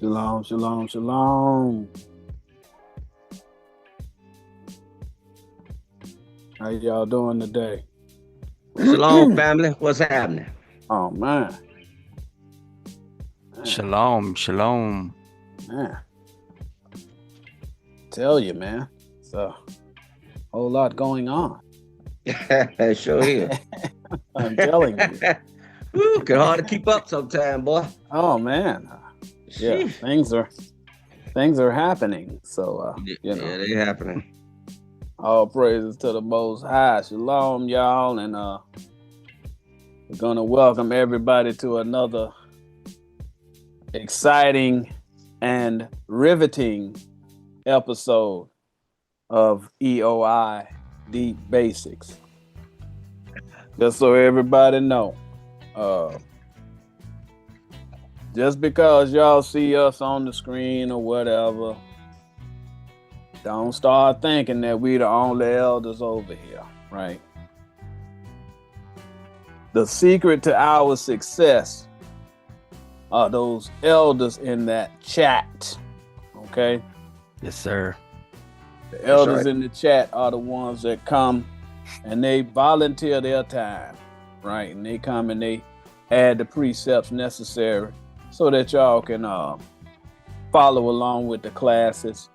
Shalom, shalom, shalom. How y'all doing today? Shalom, family. What's happening? Oh, man. Shalom, shalom. Man. Tell you, man. It's a whole lot going on. Sure is. I'm telling you. Woo, can hardly keep up sometime, boy. Oh, man. Yeah, things are happening. So, yeah, they're happening. All praises to the Most High. Shalom, y'all. And we're going to welcome everybody to another exciting and riveting episode of EOI Deep Basics. Just so everybody know, just because y'all see us on the screen or whatever, don't start thinking that we the only elders over here, right? The secret to our success are those elders in that chat, okay? Yes, sir. The elders in the chat are the ones that come and they volunteer their time, right? And they come and they add the precepts necessary so that y'all can follow along with the classes.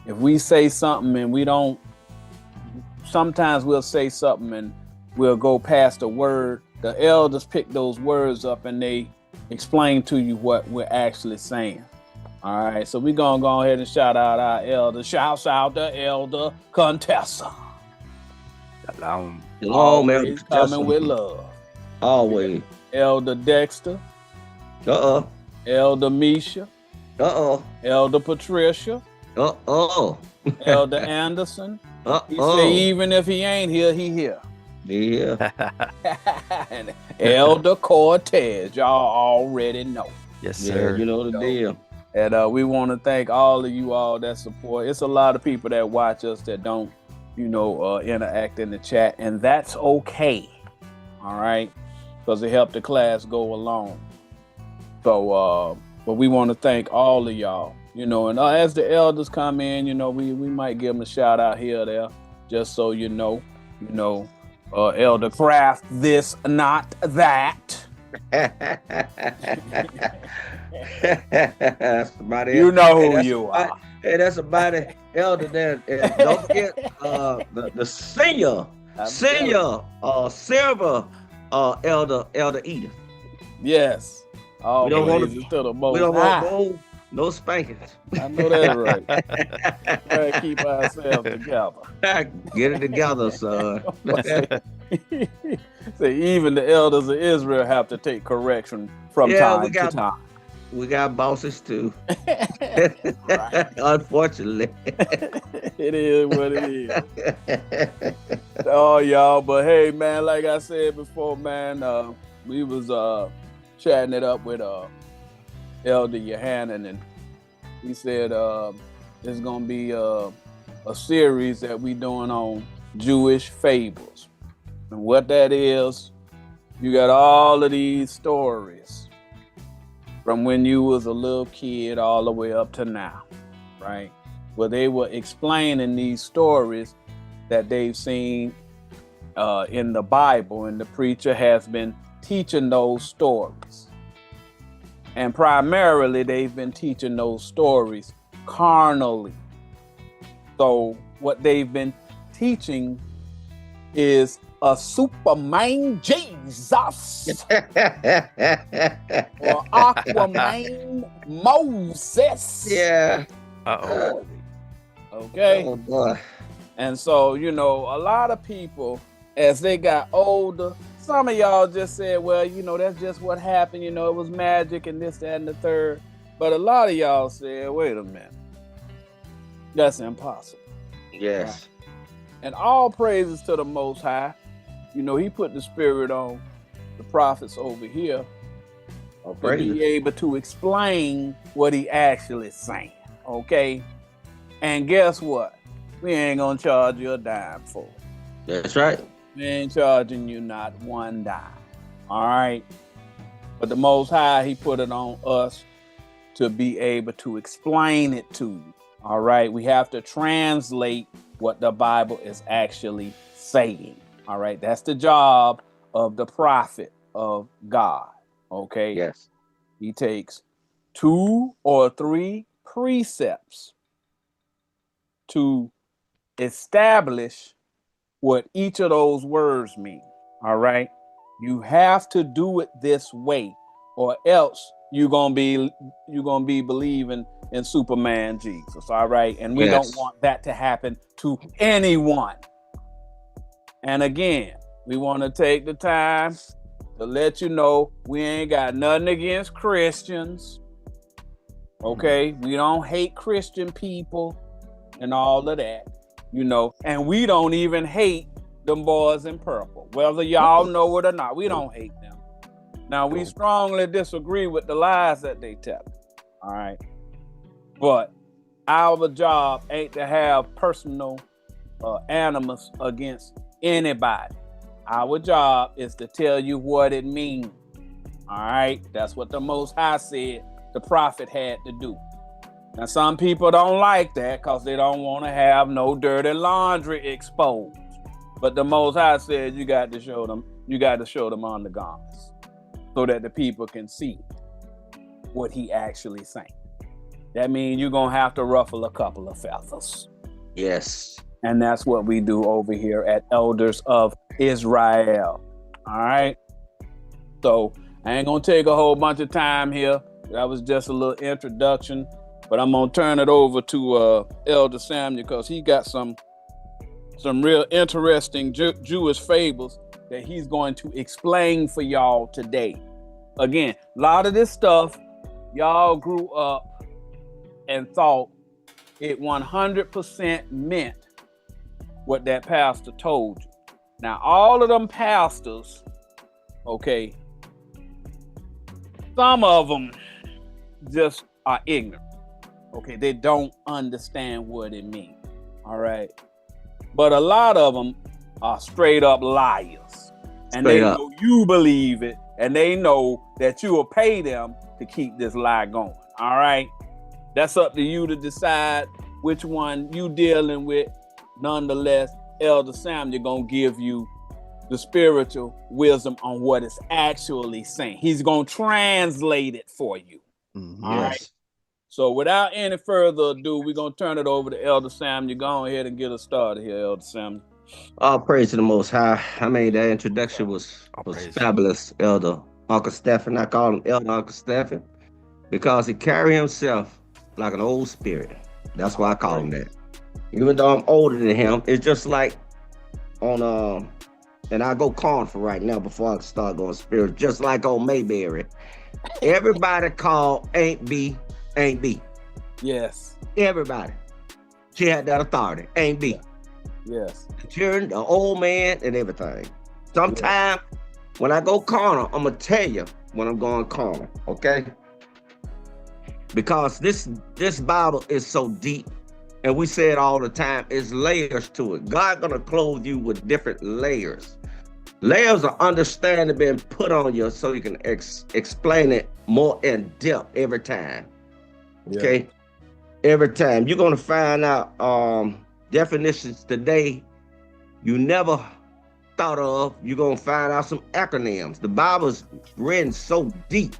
If we say something and we don't, sometimes we'll say something and we'll go past the word. The elders pick those words up and they explain to you what we're actually saying. All right, so we're going to go ahead and shout out our elder. Shouts out the elder Contessa. Shalom. Always coming with love. Always. Elder Dexter. Elder Misha. Elder Patricia. Elder Anderson. He say even if he ain't here, he here. Yeah. And Elder Cortez, y'all already know. Yes, sir. Yeah, you know the deal. And we want to thank all of you all that support. It's a lot of people that watch us that don't, interact in the chat, and that's okay. All right, because it helped the class go along. So, but we want to thank all of y'all. And as the elders come in, we might give them a shout out here or there, just so you know. Elder Craft, this, not that. That's somebody. You know who you are. Hey, that's somebody elder there. And don't forget the senior silver elder Edith. Yes. Oh, we don't want no spankings. I know that's right. Gotta keep ourselves together. Get it together, son. Say even the elders of Israel have to take correction from time to time. We got bosses too. Right. Unfortunately. It is what it is. Oh, y'all, but hey, man, like I said before, man, we was chatting it up with Elder Yohanan, and he said it's gonna be a series that we doing on Jewish fables. And what that is, you got all of these stories from when you was a little kid all the way up to now, right? Where they were explaining these stories that they've seen in the Bible, and the preacher has been teaching those stories. And primarily, they've been teaching those stories carnally. So what they've been teaching is a Superman Jesus or Aquaman Moses. Yeah. Uh-oh. Okay. Oh, boy. And so, a lot of people, as they got older, some of y'all just said, well, that's just what happened. It was magic and this, that, and the third. But a lot of y'all said, wait a minute. That's impossible. Yes. Right? And all praises to the Most High. He put the spirit on the prophets over here to be able to explain what he actually saying. Okay? And guess what? We ain't going to charge you a dime for it. That's right. We ain't charging you not one dime. All right? But the Most High, he put it on us to be able to explain it to you. All right? We have to translate what the Bible is actually saying. All right? That's the job of the prophet of God. Okay? Yes. He takes 2 or 3 precepts to establish what each of those words mean. All right? You have to do it this way, or else you're gonna be believing in Superman Jesus. All right? And we don't want that to happen to anyone. And again, we want to take the time to let you know we ain't got nothing against Christians. Okay? We don't hate Christian people and all of that, and we don't even hate them boys in purple. Whether y'all know it or not, we don't hate them. Now, we strongly disagree with the lies that they tell. All right? But our job ain't to have personal animus against anybody. Our job is to tell you what it means. All right? That's what the Most High said the prophet had to do. Now, some people don't like that because they don't want to have no dirty laundry exposed. But the Most High said you got to show them on the garments so that the people can see what he actually saying. That means you're going to have to ruffle a couple of feathers. Yes. And that's what we do over here at Elders of Israel. All right. So I ain't going to take a whole bunch of time here. That was just a little introduction. But I'm going to turn it over to Elder Samuel because he got some real interesting Jewish fables that he's going to explain for y'all today. Again, a lot of this stuff, y'all grew up and thought it 100% meant what that pastor told you. Now, all of them pastors, okay, some of them just are ignorant. Okay, they don't understand what it means. All right. But a lot of them are straight up liars. And they know you believe it, and they know that you will pay them to keep this lie going. All right. That's up to you to decide which one you dealing with. Nonetheless, Elder Samuel gonna give you the spiritual wisdom on what it's actually saying. He's gonna translate it for you. Mm-hmm. All right. So without any further ado, we're gonna turn it over to Elder Samuel. Go ahead and get us started here, Elder Samuel. All praise to the Most High. I mean, that introduction was fabulous, Elder Uncle Stephen. I call him Elder Uncle Stephen because he carry himself like an old spirit. That's why I call him that. Even though I'm older than him, it's just like on and I go carnal for right now before I start going spirit, just like on Mayberry. Everybody called ain't B. Yes. Everybody. She had that authority. Ain't B. Yes. The children, the old man, and everything. Sometimes when I go carnal, I'm gonna tell you when I'm going carnal, okay? Because this Bible is so deep, and we say it all the time, it's layers to it. God gonna clothe you with different layers. Layers of understanding being put on you so you can explain it more in depth every time. Okay? Every time. You're gonna find out definitions today you never thought of. You're gonna find out some acronyms. The Bible's written so deep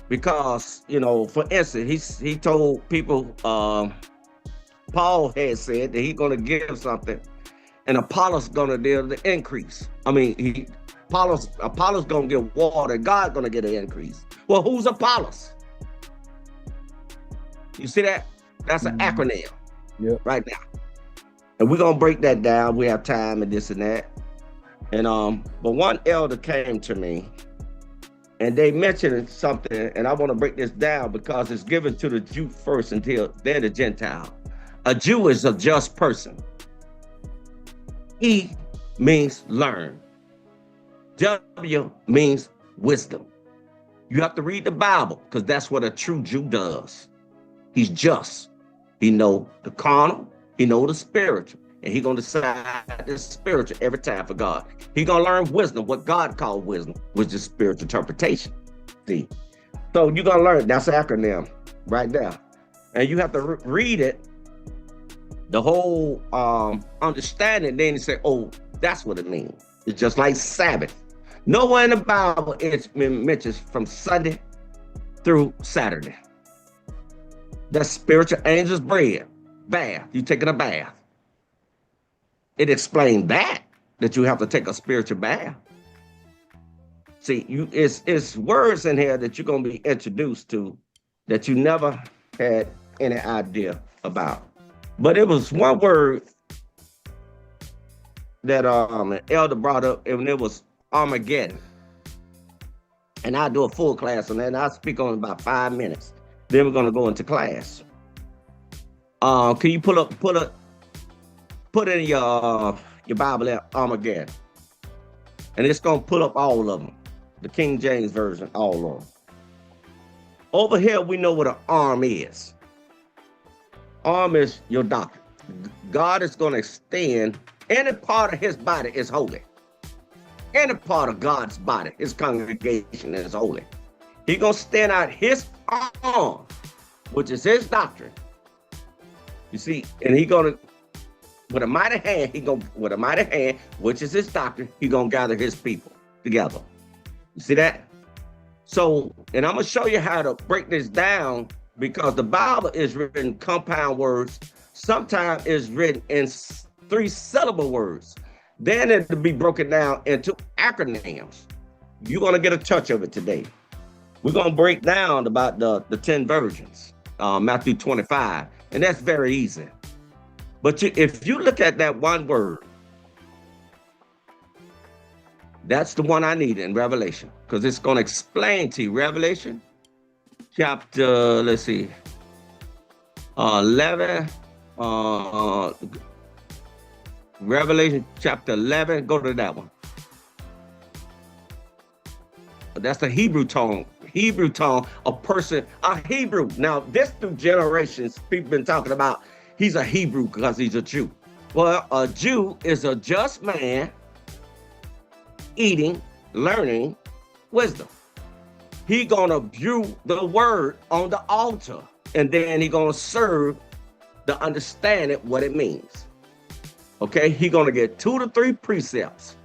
because, you know, for instance, he told people, Paul had said that he's gonna give something and Apollos gonna deal the increase. I mean, Apollos gonna get water, God's gonna get an increase. Well, who's Apollos? You see that? That's an acronym right now. And we're gonna break that down. We have time and this and that. And but one elder came to me and they mentioned something, and I want to break this down because it's given to the Jew first until they're the Gentile. A Jew is a just person. E means learn. W means wisdom. You have to read the Bible because that's what a true Jew does. He's just. He know the carnal, he know the spiritual, and he gonna decide the spiritual every time for God. He gonna learn wisdom, what God called wisdom, which is spiritual interpretation. See, so you gonna learn. That's an acronym right there, and you have to read it, the whole understanding. Then you say, "Oh, that's what it means." It's just like Sabbath. Nowhere in the Bible it mentions from Sunday through Saturday. That's spiritual angel's bread, bath. You taking a bath. It explained that you have to take a spiritual bath. See, it's words in here that you're gonna be introduced to that you never had any idea about. But it was one word that an elder brought up, and it was Armageddon. And I'll do a full class on that, and I'll speak on about 5 minutes. Then we're gonna go into class. Can you put in your Bible at Armageddon? And it's gonna put up all of them. The King James Version, all of them. Over here, we know what an arm is. Arm is your doctrine. God is gonna extend any part of his body is holy. Any part of God's body, his congregation is holy. He's gonna stand out his arm, which is his doctrine. You see, and he gonna, with a mighty hand, which is his doctrine, he gonna gather his people together. You see that? So, and I'm gonna show you how to break this down because the Bible is written compound words Sometimes it's written in 3-syllable words. Then it'll be broken down into acronyms. You're going to get a touch of it today. We're going to break down about the 10 virgins, Matthew 25, and that's very easy. But if you look at that one word, that's the one I need in Revelation, because it's going to explain to you. Revelation chapter, let's see, 11, Revelation chapter 11, go to that one. That's the Hebrew tongue, a person, a Hebrew. Now, this through generations, people been talking about he's a Hebrew because he's a Jew. Well, a Jew is a just man eating, learning wisdom. He gonna view the word on the altar, and then he gonna serve the understanding what it means. Okay, he gonna get 2 to 3 precepts,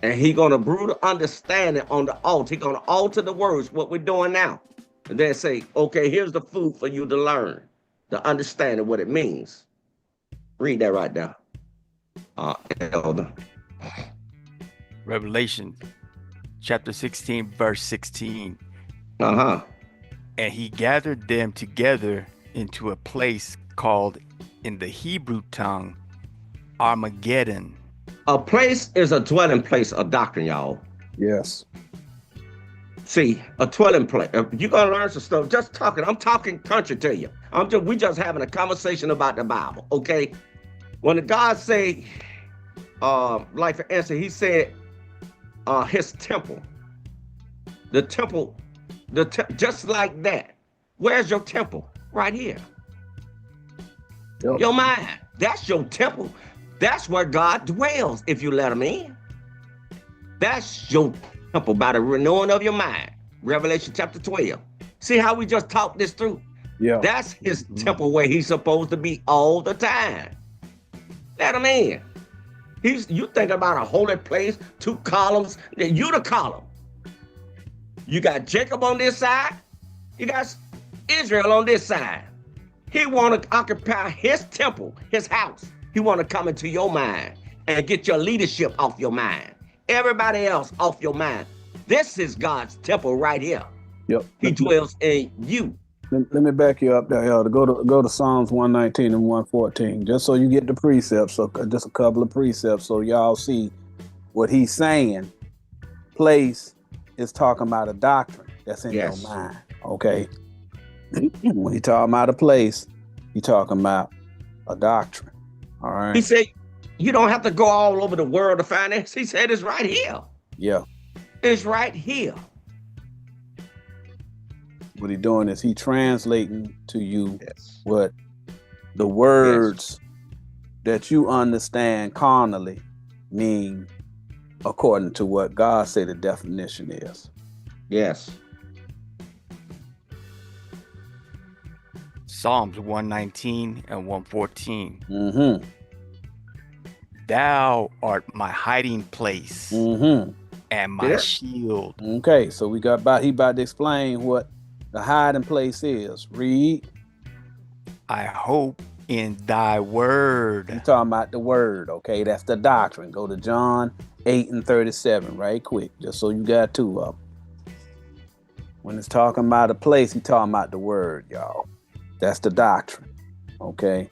and he gonna brew the understanding on the altar. He gonna alter the words, what we're doing now, and then say, okay, here's the food for you to learn, the understanding what it means. Read that right now, Elder. Revelation chapter 16, verse 16. Uh-huh. And he gathered them together into a place called in the Hebrew tongue, Armageddon. A place is a dwelling place of doctrine, y'all. Yes. See, a dwelling place. You're gonna learn some stuff. Just talking. I'm talking country to you. We just having a conversation about the Bible, okay? When the God say, like for instance, he said, his temple. The temple, just like that. Where's your temple? Right here. Yep. Your mind. That's your temple. That's where God dwells if you let him in. That's your temple by the renewing of your mind. Revelation chapter 12. See how we just talked this through? Yeah. That's his temple where he's supposed to be all the time. Let him in. You think about a holy place, 2 columns, you the column. You got Jacob on this side, you got Israel on this side. He want to occupy his temple, his house. He want to come into your mind and get your leadership off your mind. Everybody else off your mind. This is God's temple right here. Yep. He dwells in you. Let me back you up there, Elder. Go to Psalms 119 and 114, just so you get the precepts. So just a couple of precepts, so y'all see what he's saying. Place is talking about a doctrine that's in your mind. Okay. When he talking about a place, he talking about a doctrine. All right. He said, you don't have to go all over the world to find this. He said it's right here. Yeah. It's right here. What he doing is he translating to you what the words that you understand carnally mean according to what God said the definition is. Yes. Psalms 119 and 114. Mm-hmm. Thou art my hiding place and my shield. Okay, so he about to explain what the hiding place is. Read. I hope in thy word. You're talking about the word, okay? That's the doctrine. Go to John 8 and 37 right quick, just so you got 2 of them. When it's talking about a place, he's talking about the word, y'all. That's the doctrine, okay?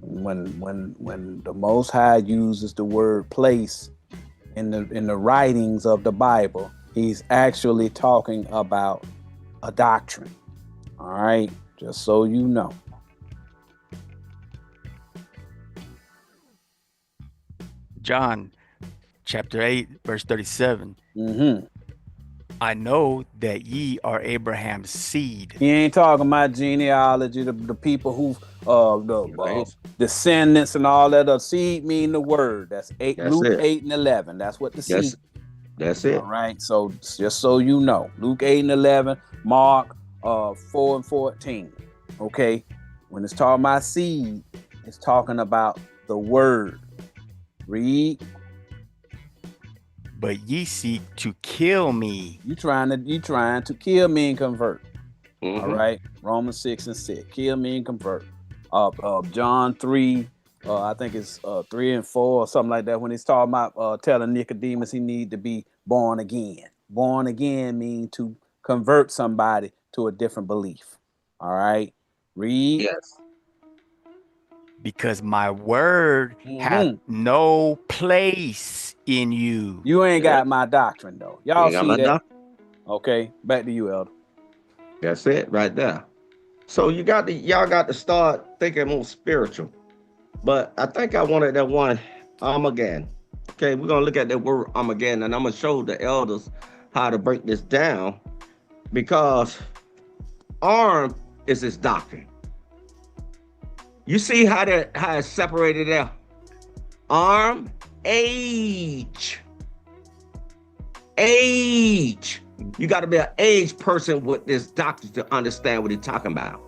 When the Most High uses the word place in the writings of the Bible, he's actually talking about a doctrine. All right, just so you know. John chapter 8, verse 37. Mm-hmm. I know that ye are Abraham's seed. He ain't talking about genealogy, the people who descendants and all that. The seed mean the word. That's Luke 8 and 11. That's what the seed. That's it. All right. So just so you know, Luke 8 and 11, Mark 4 and 14. Okay. When it's talking about seed, it's talking about the word. Read. But ye seek to kill me. You trying to kill me and convert. All right. Romans 6 and 6. Kill me and convert. John 3, I think it's 3 and 4 or something like that, when he's talking about telling Nicodemus he need to be born again. Born again means to convert somebody to a different belief. All right, read. Yes. Because my word hath no place in you. You ain't got my doctrine though. Y'all ain't got see my that? doctrine. Okay, back to you, Elder. That's it right there. So y'all got to start thinking more spiritual. But I think I wanted that one Armageddon. Okay, we're gonna look at that word Armageddon, and I'm gonna show the elders how to break this down, because arm is his doctrine. You see how it's separated there? Arm, age. Age. You got to be an age person with this doctrine to understand what he's talking about.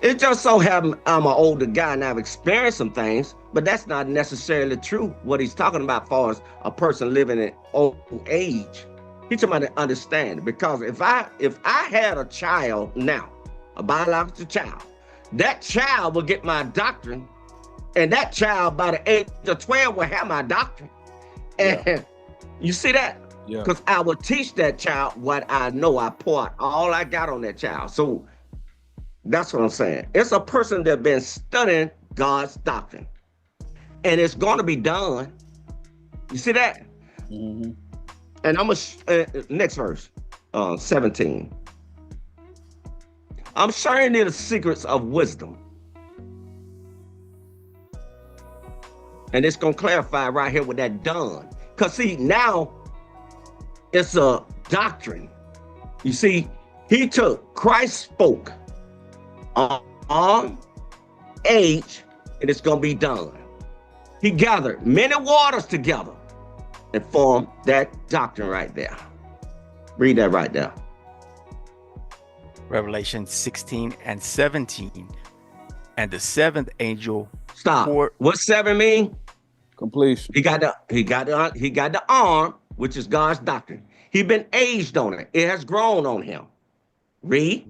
It just so happened I'm an older guy and I've experienced some things, but that's not necessarily true. What he's talking about as far as a person living in old age, he's talking about to understand. Because if I had a child now, a biological child, that child will get my doctrine, and that child by the age of 12 will have my doctrine. And you see that? Yeah. Because I will teach that child what I know. I pour out all I got on that child. So that's what I'm saying. It's a person that's been studying God's doctrine, and it's going to be done. You see that? Mm-hmm. And I'm next verse, 17. I'm sharing you the secrets of wisdom. And it's going to clarify right here with that done. Because see, now it's a doctrine. You see, Christ spoke on age, and it's going to be done. He gathered many waters together and formed that doctrine right there. Read that right there. Revelation 16 and 17. And the seventh angel. Stop. What 7 mean? Completion. He got the arm, which is God's doctrine. He been aged on it. It has grown on him. Read.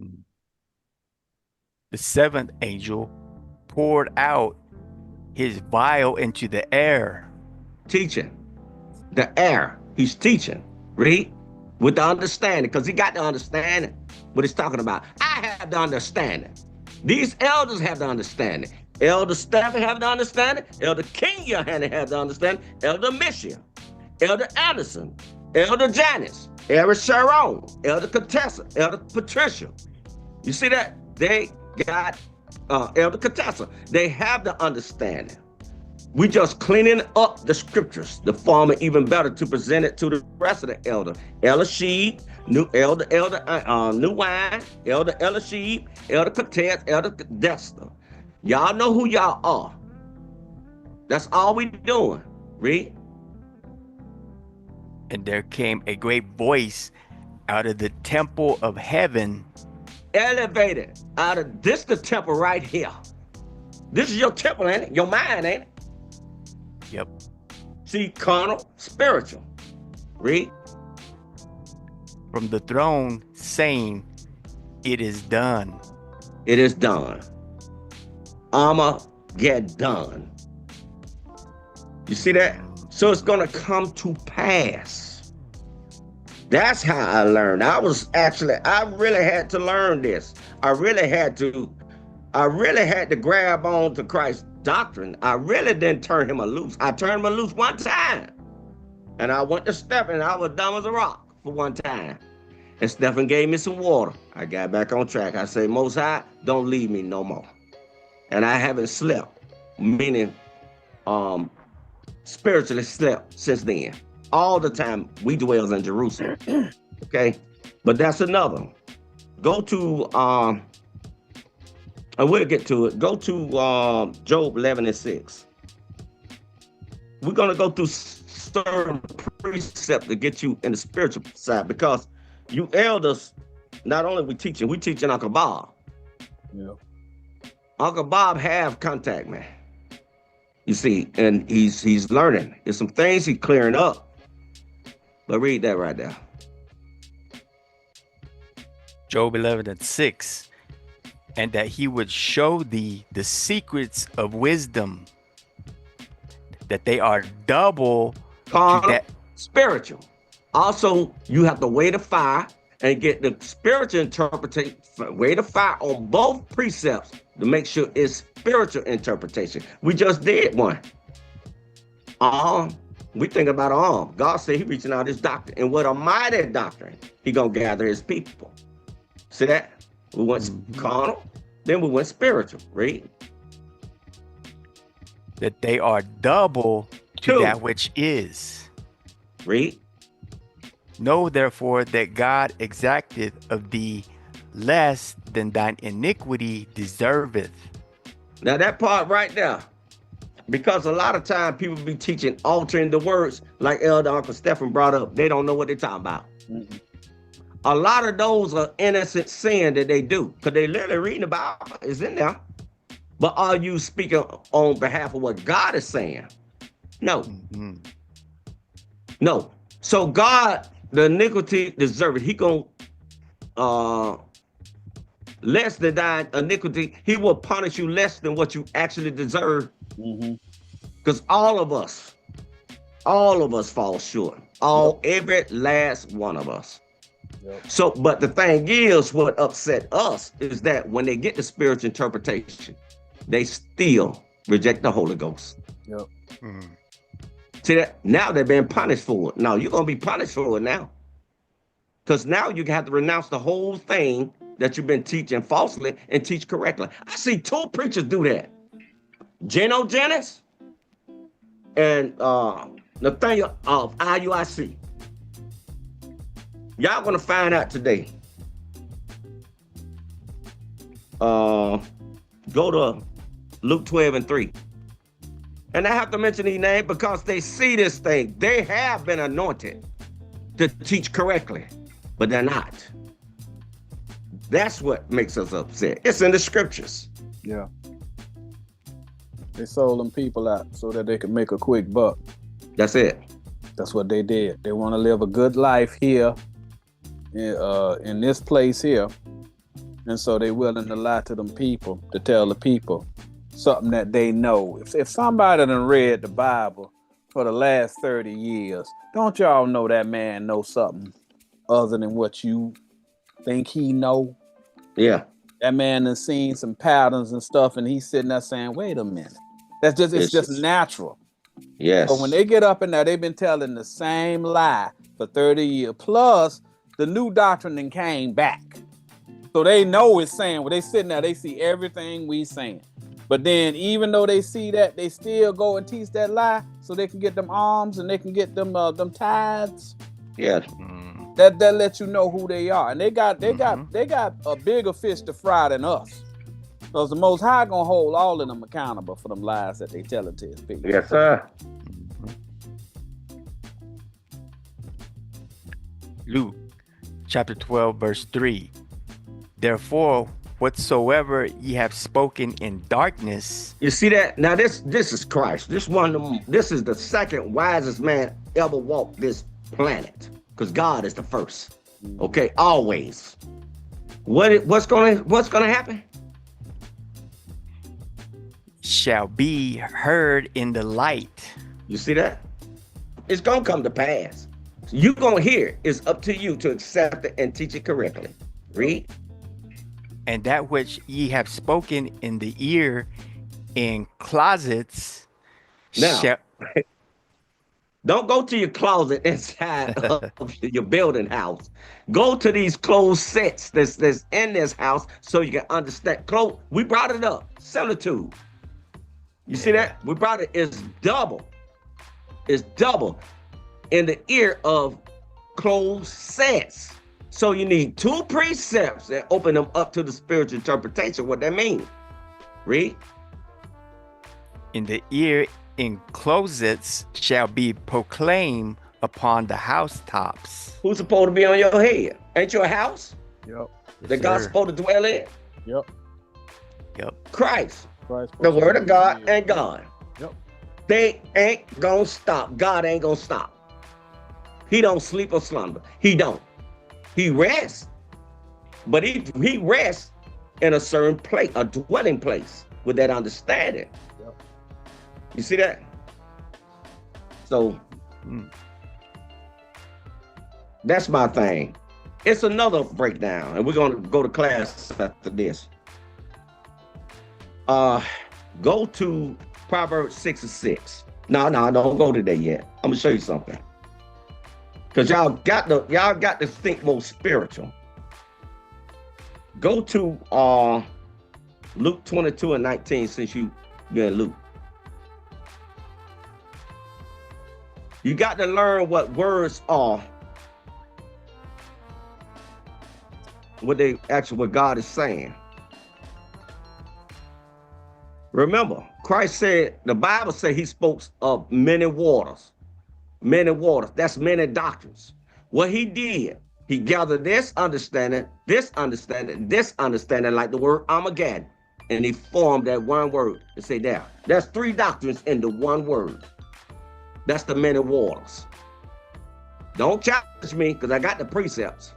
The seventh angel poured out his vial into the air. Teaching. The air. He's teaching. Read. With the understanding, because he got the understanding what he's talking about. I have the understanding. These elders have the understanding. Elder Stafford have the understanding. Elder Kenya have the understanding. Elder Missia. Elder Anderson. Elder Janice. Elder Sharon. Elder Contessa. Elder Patricia. You see that? They got Elder Contessa. They have the understanding. We just cleaning up the scriptures, the form even better to present it to the rest of the elder. Elder Sheep, new wine, Elder Sheep, Elder Contessa, Elder Dexter. Y'all know who y'all are. That's all we doing. Read. And there came a great voice out of the temple of heaven. Elevated out of this, the temple right here. This is your temple, ain't it? Your mind, ain't it? Yep. See, carnal, spiritual. Read. From the throne, saying, "It is done." It is done. Armageddon. You see that? So it's going to come to pass. That's how I learned. I really had to learn this. I really had to grab on to Christ's doctrine. I really didn't turn him loose. I turned him loose one time. And I went to Stephen, and I was dumb as a rock for one time. And Stephen gave me some water. I got back on track. I say, Most High, don't leave me no more. And I haven't slept, meaning spiritually slept since then. All the time we dwells in Jerusalem. Okay? But that's another one. Go to and we'll get to it. Go to Job 11 and 6. We're going to go through certain precepts to get you in the spiritual side, because you elders, not only we teaching Uncle Bob. Yeah. Uncle Bob have contact, man. You see, and he's learning. There's some things he's clearing up. But read that right there. Job 11 and 6. And that he would show thee the secrets of wisdom, that they are double Carnal, to that. spiritual. Also, you have to weigh the fire and get the spiritual interpretation, weigh the fire on both precepts to make sure it's spiritual interpretation. We just did one. We think about God said he reaching out his doctrine. And what a mighty doctrine, he gonna gather his people. See that? We went carnal, then we went spiritual, right? That they are double to Two. that which is. Read. Know therefore that God exacteth of thee less than thine iniquity deserveth. Now that part right there, because a lot of time people be teaching altering the words, like Elder Uncle Stephen brought up. They don't know what they're talking about. A lot of those are innocent sin that they do, because they literally reading about it's in there. But are you speaking on behalf of what God is saying? No. No. So God, the iniquity deserved. He gonna less than thine iniquity. He will punish you less than what you actually deserve. Because all of us fall short. Every last one of us. So, but the thing is, what upset us is that when they get the spiritual interpretation, they still reject the Holy Ghost. See that? Now they're being punished for it. No, you're going to be punished for it now. Because now you have to renounce the whole thing that you've been teaching falsely and teach correctly. I see two preachers do that. Geno Jennings and Nathaniel of IUIC. Y'all gonna find out today. Go to Luke 12:3. And I have to mention these names because they see this thing. They have been anointed to teach correctly, but they're not. That's what makes us upset. It's in the scriptures. Yeah. They sold them people out so that they could make a quick buck. That's it. That's what they did. They want to live a good life here, in this place here. And so they willing to lie to them people, to tell the people something that they know. If somebody done read the Bible for the last 30 years, don't y'all know that man knows something other than what you think he know? Yeah. That man has seen some patterns and stuff, and he's sitting there saying, wait a minute. It's just natural. Yes. So when they get up in there, they've been telling the same lie for 30 years. Plus, the new doctrine then came back. So they know it's saying, when they sitting there, they see everything we saying. But then even though they see that, they still go and teach that lie so they can get them alms and they can get them tithes. Yeah. That lets you know who they are. And they got a bigger fish to fry than us. Because the Most High gonna hold all of them accountable for them lies that they telling to his people. Yes, sir. Luke chapter 12, verse 3. Therefore, whatsoever ye have spoken in darkness. You see that? Now this is Christ. This is the second wisest man ever walked this planet. Because God is the first. Okay, always. What's gonna happen? Shall be heard in the light. You see that? It's gonna come to pass. You gonna hear it. It's up to you to accept it and teach it correctly. Read. And that which ye have spoken in the ear in closets. Now, don't go to your closet inside of your building house. Go to these closed sets that's in this house so you can understand. We brought it up. Solitude. You see that? We brought it. It's double. It's double in the ear of closed sets. So you need two precepts that open them up to the spiritual interpretation. What that means. Read. In the ear in closets shall be proclaimed upon the housetops. Who's supposed to be on your head? Ain't your house? Yep. That God's supposed to dwell in? Yep. Christ. The word of God and God. Yep. They ain't gonna stop. God ain't gonna stop. He don't sleep or slumber. He don't. He rests. But he rests in a certain place, a dwelling place with that understanding. Yep. You see that? So that's my thing. It's another breakdown, and we're going to go to class after this. Go to Proverbs 6:6. No, don't go to that yet. I'm gonna show you something. Because y'all got to think more spiritual. Go to Luke 22:19, since you're in Luke. You got to learn what words are, what God is saying. Remember, Christ said, the Bible said he spoke of many waters. Many waters. That's many doctrines. What he did, he gathered this understanding, like the word Armageddon, and he formed that one word and say, there's 3 doctrines in the one word. That's the many waters. Don't challenge me, because I got the precepts.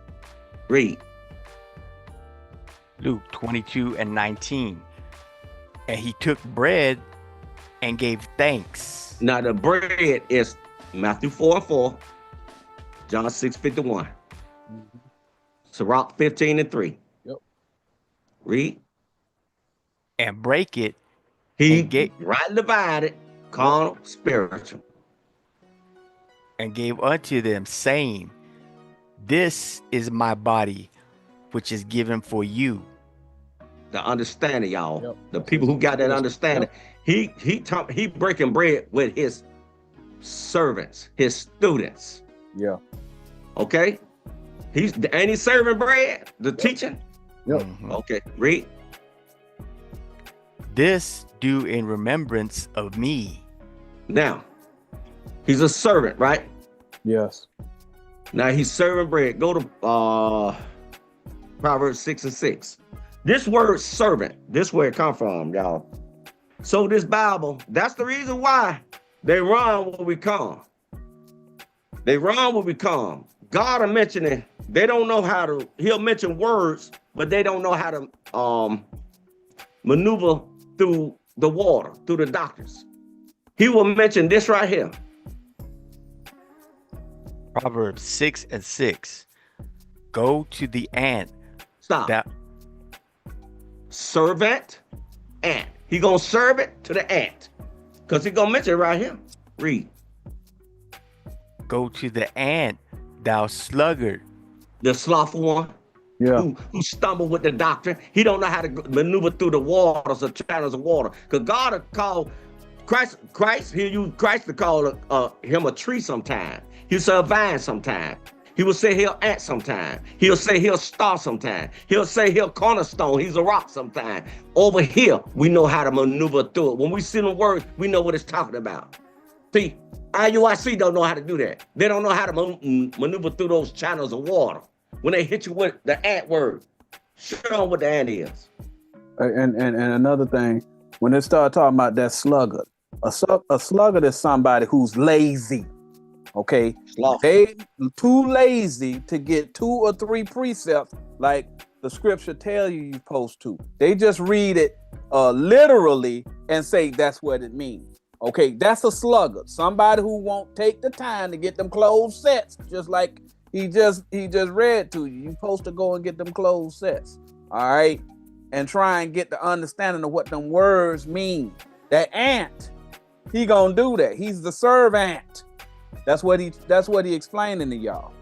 Read. Luke 22:19. And he took bread and gave thanks. Now the bread is Matthew 4:4, John 6:51, Sirach 15:3. Yep. Read. And break it. He rightly divided, carnal, spiritual. And gave unto them, saying, this is my body, which is given for you. The understanding, y'all. Yep. The people who got that understanding. Yep. He breaking bread with his servants, his students. Yeah. Okay. Ain't he serving bread? The teaching. Yep. Okay. Read. This do in remembrance of me. Now, he's a servant, right? Yes. Now he's serving bread. Go to Proverbs 6:6. This word servant, this is where it come from, y'all. So this Bible, that's the reason why they run when we come. They run when we come. God will mention it. They don't know how to, he'll mention words, but they don't know how to maneuver through the water, through the doctrines. He will mention this right here. Proverbs 6:6. Go to the ant. Stop. Servant, ant. He gonna serve it to the ant, because he gonna mention it right here. Read. Go to the ant, thou sluggard. The slothful one. Yeah. Who stumbled with the doctrine. He don't know how to maneuver through the waters or channels of water. Because God will call Christ, he'll use Christ to call him a tree sometime. He'll say a vine sometime. He will say he'll ant sometime. He'll say he'll star sometime. He'll say he'll cornerstone. He's a rock sometime. Over here, we know how to maneuver through it. When we see the words, we know what it's talking about. See, IUIC don't know how to do that. They don't know how to maneuver through those channels of water. When they hit you with the ant word, show them what the ant is. And another thing, when they start talking about that sluggard, a sluggard is somebody who's lazy. Okay, they too lazy to get 2 or 3 precepts like the scripture tell you're supposed to. They just read it literally and say that's what it means. Okay, that's a sluggard. Somebody who won't take the time to get them closed sets, just like he just read to you. You're supposed to go and get them closed sets. All right, and try and get the understanding of what them words mean. That ant, he gonna do that. He's the servant. That's what he explaining to y'all.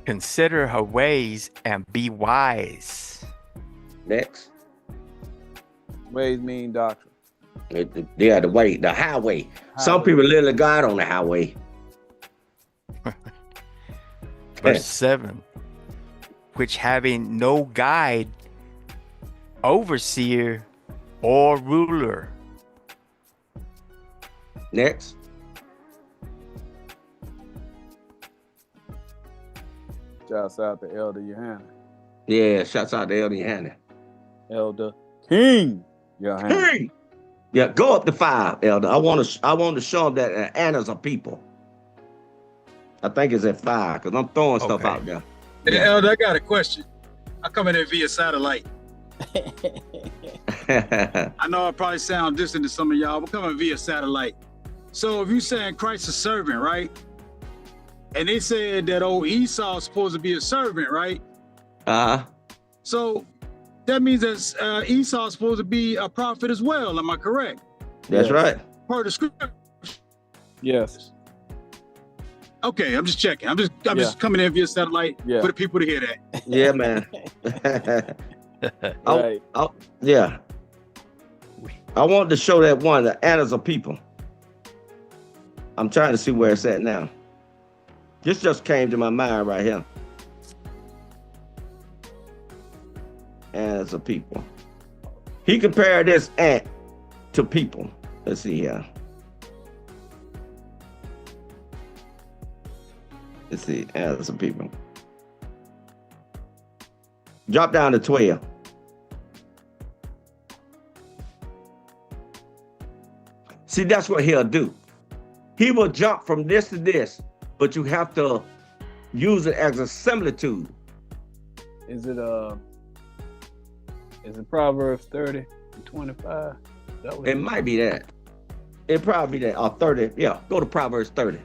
Consider her ways and be wise. Next. Ways mean doctrine. Yeah, the way, the highway. Some people literally God on the highway. Verse 7. Which having no guide, overseer, or ruler. Next. Shouts out to Elder Johanna. Yeah, shouts out to Elder Johanna. Elder King Johanna. King. Yeah, go up to 5, Elder. I want to show them that Anna's a people. I think it's at 5 because I'm throwing stuff out there. Hey, Elder, I got a question. I come in there via satellite. I know I probably sound distant to some of y'all, but coming via satellite. So if you're saying Christ is servant, right? And they said that old Esau is supposed to be a servant, right? So that means that Esau is supposed to be a prophet as well. Am I correct? That's right. Per the scripture. Yes. Okay, I'm just checking. I'm just coming in via satellite for the people to hear that. Yeah, man. Right. Yeah. I wanted to show that one, the annals of people. I'm trying to see where it's at now. This just came to my mind right here. Annals of people. He compared this ant to people. Let's see here. Let's see, annals of people. Drop down to 12. See, that's what he'll do. He will jump from this to this, but you have to use it as a similitude. Is it Proverbs 30 and 25? It might be that. It probably be that. Or 30. Yeah, go to Proverbs 30.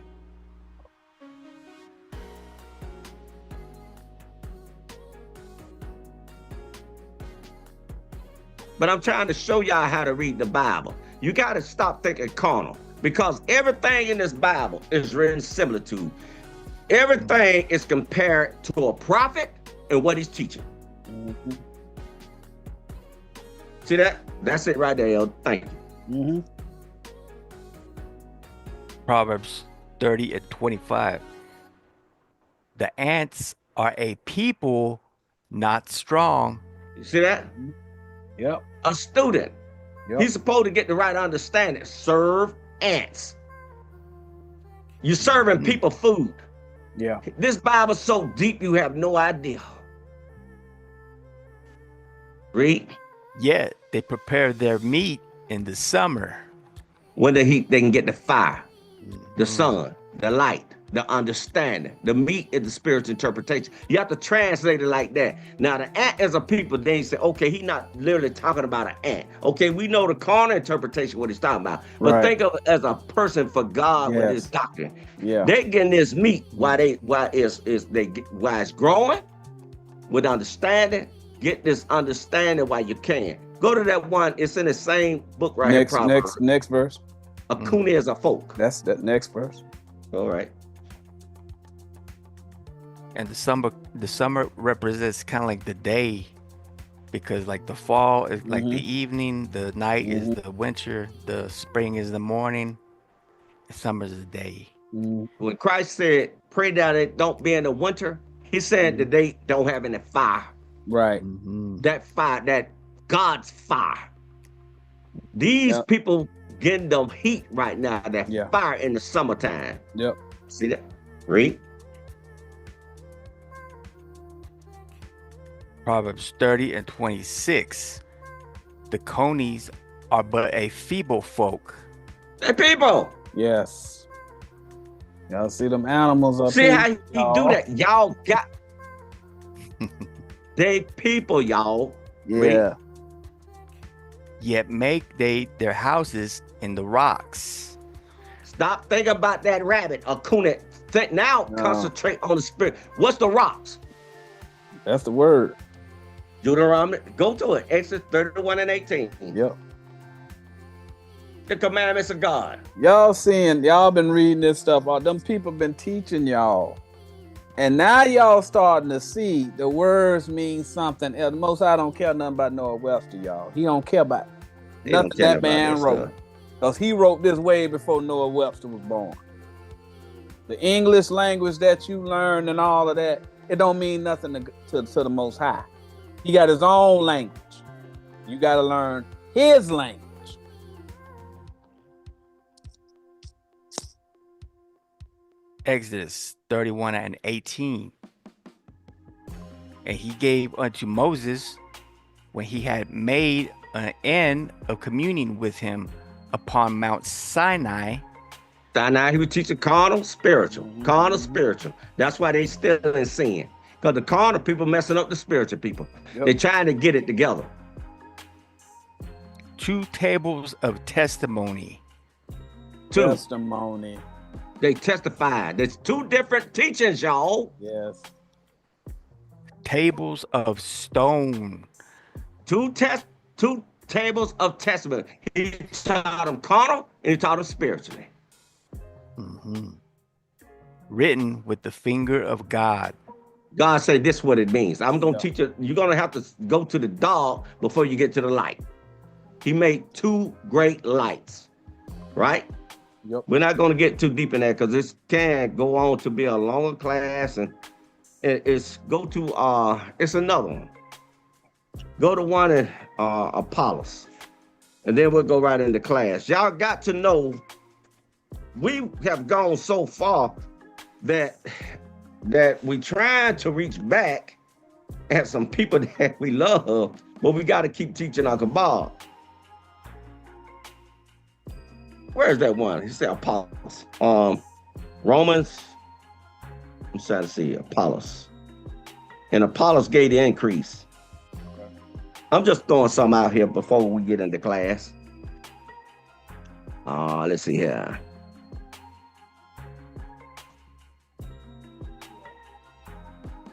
But I'm trying to show y'all how to read the Bible. You got to stop thinking carnal, because everything in this Bible is written similitude. Everything is compared to a prophet and what he's teaching. Mm-hmm. See that? That's it right there, Elder. Thank you. Mm-hmm. Proverbs 30 and 25. The ants are a people not strong. You see that? Yep. A student. Yep. He's supposed to get the right understanding. Serve ants. You're serving people food. Yeah. This Bible's so deep you have no idea. Read. Yet they prepare their meat in the summer. When the heat, they can get the fire, the sun, the light, the understanding. The meat is the spiritual interpretation. You have to translate it like that. Now, the ant as a people, they say, okay, he's not literally talking about an ant. Okay, we know the carnal interpretation, what he's talking about. But think of it as a person for God with his doctrine. Yeah. They getting this meat while it's growing with understanding. Get this understanding while you can. Go to that one. It's in the same book right here. Next verse. Akuna is a folk. That's that next verse. All right. And the summer represents kind of like the day, because like the fall is like the evening, the night is the winter, the spring is the morning, the summer is the day. When Christ said, pray that it don't be in the winter, he said that they don't have any fire. Right. That fire, that God's fire. These people getting the heat right now, that fire in the summertime. Yep. See that? Read. Proverbs 30 and 26. The conies are but a feeble folk. Hey, people. Yes. Y'all see them animals up See here? how he do that? Y'all got they people, y'all. Yeah. Read. Yet make they their houses in the rocks. Stop thinking about that rabbit or coon. Concentrate on the spirit. What's the rocks? That's the word. Deuteronomy. Go to it. Exodus 31 and 18. Yep. The commandments of God. Y'all been reading this stuff. All them people been teaching y'all. And now y'all starting to see the words mean something else. The Most High don't care nothing about Noah Webster, y'all. He don't care about nothing that man wrote. Because he wrote this way before Noah Webster was born. The English language that you learn and all of that, it don't mean nothing to the Most High. He got his own language. You got to learn his language. Exodus 31 and 18. And he gave unto Moses, when he had made an end of communing with him upon Mount Sinai. Now he was teaching carnal, spiritual. Carnal, spiritual. That's why they still in sin. Because the carnal people messing up the spiritual people. Yep. They're trying to get it together. 2 tables of testimony. 2. Testimony. They testified. There's 2 different teachings, y'all. Yes. Tables of stone. 2 tables of testimony. He taught them carnal and he taught them spiritually. Written with the finger of God. God said this is what it means. I'm going to teach you. You're going to have to go to the dark before you get to the light. He made 2 great lights, right? Yep. We're not going to get too deep in that because this can go on to be a longer class, and it's another one. Go to one in Apollos, and then we'll go right into class. Y'all got to know we have gone so far that we trying to reach back at some people that we love, but we got to keep teaching our Kabbalah. Where's that one? He said Apollos. Romans, I'm trying to see Apollos. And Apollos gave the increase. I'm just throwing some out here before we get into class. Let's see here.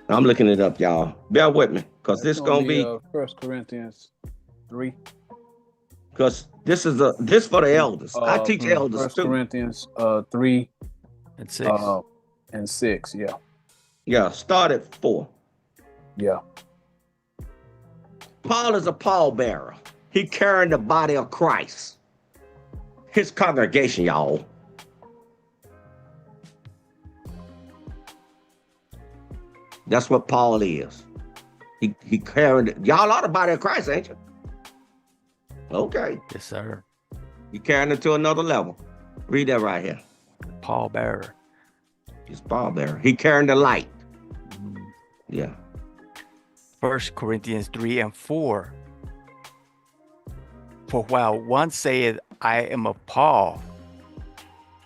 I'm looking it up, y'all. Bear with me, because this gonna be 1 Corinthians 3. Because this for the elders. I teach elders 1 too. Corinthians 3 and 6. And 6. Yeah. Yeah, start at 4. Yeah. Paul is a pallbearer. He carrying the body of Christ. His congregation, y'all. That's what Paul is. He carrying y'all are the body of Christ, ain't you? Okay. Yes, sir. You carrying it to another level. Read that right here. Paul bearer. He's pallbearer. He carrying the light. Yeah. 1 Corinthians 3 and 4. For while one saith, I am of Paul,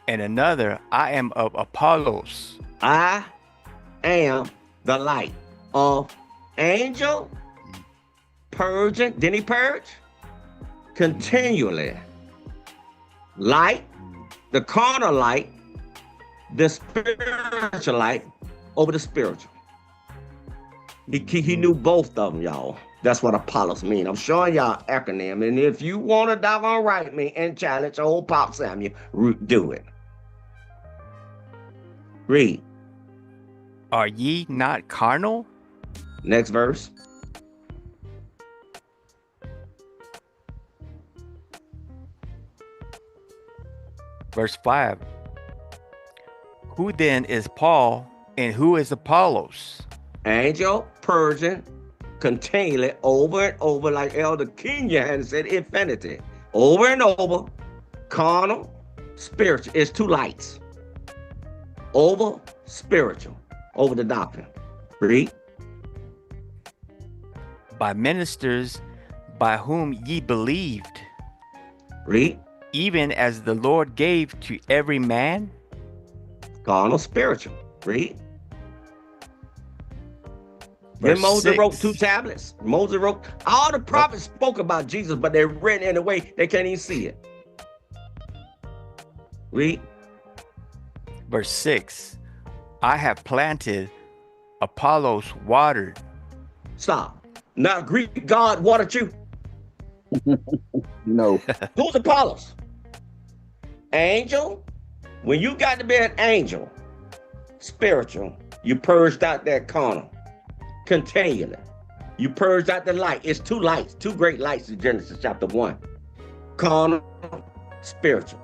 and another, I am of Apollos. I am the light of angel, purging. Didn't he purge? Continually. Light, the carnal light, the spiritual light over the spiritual. He knew both of them, y'all. That's what Apollos mean. I'm showing y'all acronym, and if you want to doggone write me and challenge old Pop Samuel, do it. Read. Are ye not carnal? Next verse. Verse 5. Who then is Paul and who is Apollos? Angel, purging, continually over and over, like Elder Kenya had said, infinity. Over and over, carnal, spiritual. It's 2 lights. Over, spiritual, over the doctrine. Read. By ministers by whom ye believed. Read. Even as the Lord gave to every man. Carnal, spiritual. Read. Verse Then Moses 6. wrote 2 tablets. Moses wrote, all the prophets spoke about Jesus, but they're written in a way they can't even see it. Read. Verse 6. I have planted, Apollos watered. Stop. Now Greek God watered you. No. Who's Apollos? Angel. When you got to be an angel, spiritual, you purged out that carnal. Continually. You purged out the light. It's 2 lights, 2 great lights in Genesis chapter 1. Carnal, spiritual.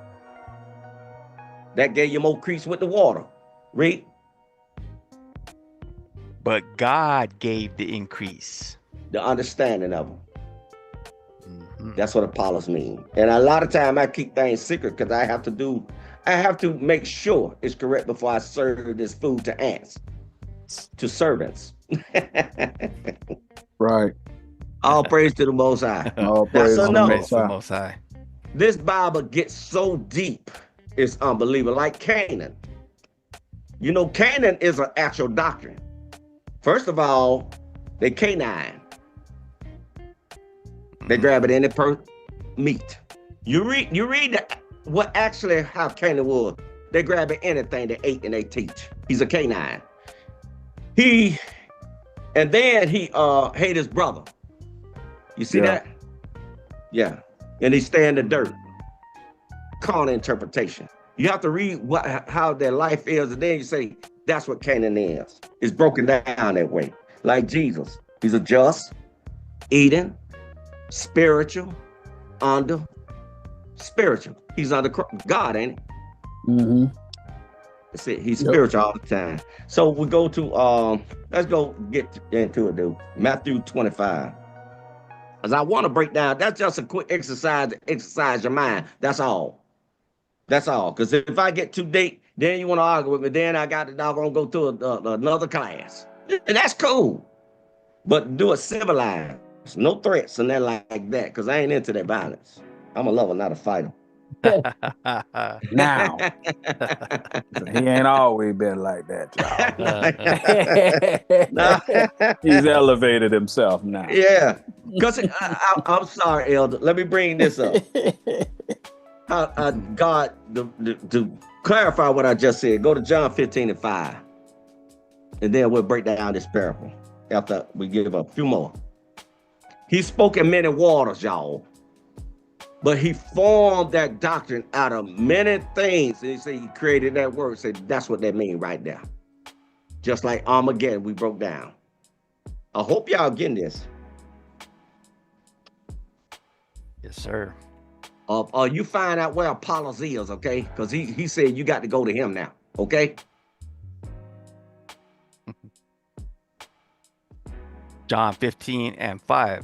That gave you more increase with the water. Read. But God gave the increase. The understanding of them. That's what Apollos mean. And a lot of time I keep things secret because I have to make sure it's correct before I serve this food to ants, to servants. Right. All praise to the Most High. All praise to the enough. Praise to the Most High. This Bible gets so deep is unbelievable, like Canaan. You know, Canaan is an actual doctrine. First of all, they canine. They grab at any meat. You read what actually how Canaan was. They grab at anything they ate and they teach. He's a canine. And then he hate his brother. You see that? Yeah. And he stay in the dirt. Carnal interpretation. You have to read how their life is, and then you say, that's what Canaan is. It's broken down that way. Like Jesus. He's a just, eating, spiritual, under spiritual. He's under God, ain't he? Mm-hmm. That's it. He's spiritual all the time. So we go to let's go get into it, dude. Matthew 25. As I want to break down, that's just a quick exercise to exercise your mind. That's all. That's all. Because if I get too deep, then you want to argue with me, then I got to doggone go to another class. And that's cool. But do it civilized. No threats and that like that, because I ain't into that violence. I'm a lover, not a fighter. Now, he ain't always been like that, y'all. He's elevated himself now. Yeah, because I'm sorry, Elder. Let me bring this up. God, to clarify what I just said, go to John 15:5, and then we'll break down this parable after we give a few more. He spoke in many waters, y'all. But he formed that doctrine out of many things. And he said he created that word. Say that's what that means right there. Just like Armageddon, we broke down. I hope y'all getting this. Yes, sir. You find out where Apollos is, okay? Because he said you got to go to him now, okay? John 15:5.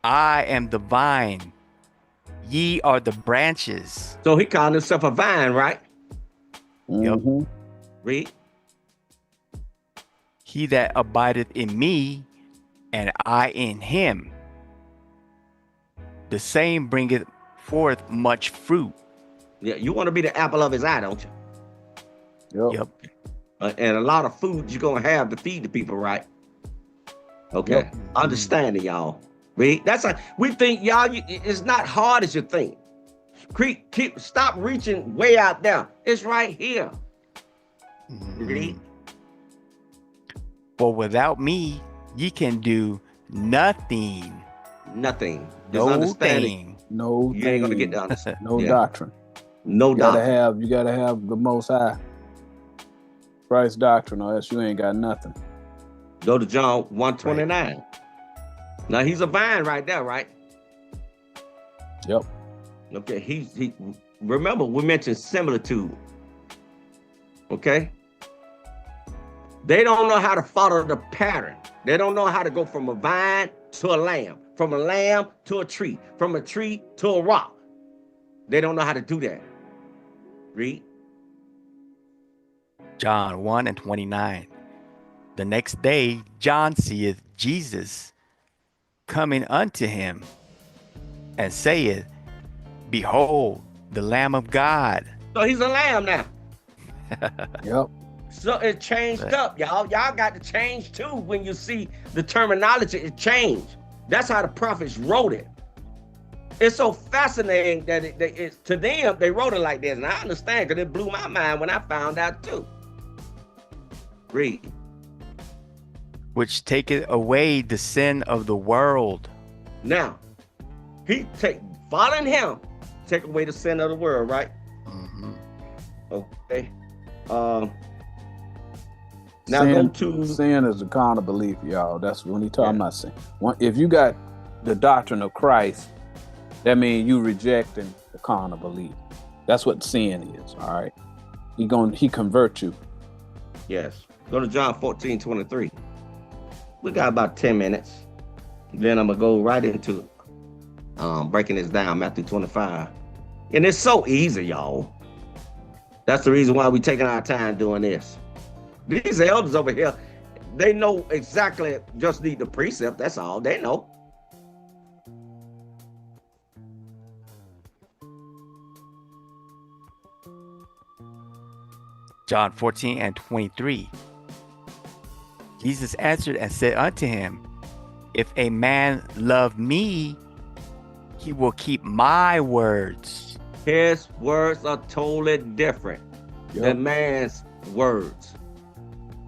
I am the vine. Ye are the branches. So he called himself a vine, right? Mm-hmm. Read. He that abideth in me, and I in him, the same bringeth forth much fruit. Yeah, you want to be the apple of his eye, don't you? Yep. And a lot of food you're going to have to feed the people, right? Okay. Yep. Understanding, y'all. Read. We think, y'all, it's not hard as you think. Stop reaching way out there. It's right here. Read. For without me, ye can do nothing. Nothing. No Understanding. thing. No, You ain't gonna get the understanding. no doctrine. No doctrine. You gotta have the Most High Christ doctrine, or else you ain't got nothing. Go to John 1:29. Now he's a vine right there, right? Yep. Okay. He. Remember, we mentioned similitude. Okay. They don't know how to follow the pattern. They don't know how to go from a vine to a lamb, from a lamb to a tree, from a tree to a rock. They don't know how to do that. Read. John 1:29. The next day, John seeth Jesus coming unto him, and saith, Behold, the Lamb of God. So he's a lamb now. Yep. So it changed up, y'all. Y'all got to change too when you see the terminology. It changed. That's how the prophets wrote it. It's so fascinating that it's to them, they wrote it like this. And I understand because it blew my mind when I found out too. Read. Which taketh away the sin of the world. Now, following him, take away the sin of the world, right? Mm-hmm. Okay. Now sin is the carnal belief, y'all. That's when he talking about sin. If you got the doctrine of Christ, that means you rejecting the carnal belief. That's what sin is. All right. He convert you. Yes. Go to John 14:23. We got about 10 minutes. Then I'm gonna go right into breaking this down, Matthew 25. And it's so easy, y'all. That's the reason why we're taking our time doing this. These elders over here, they know exactly, just need the precept, that's all. They know. John 14:23. Jesus answered and said unto him, if a man love me, he will keep my words. His words are totally different than man's words.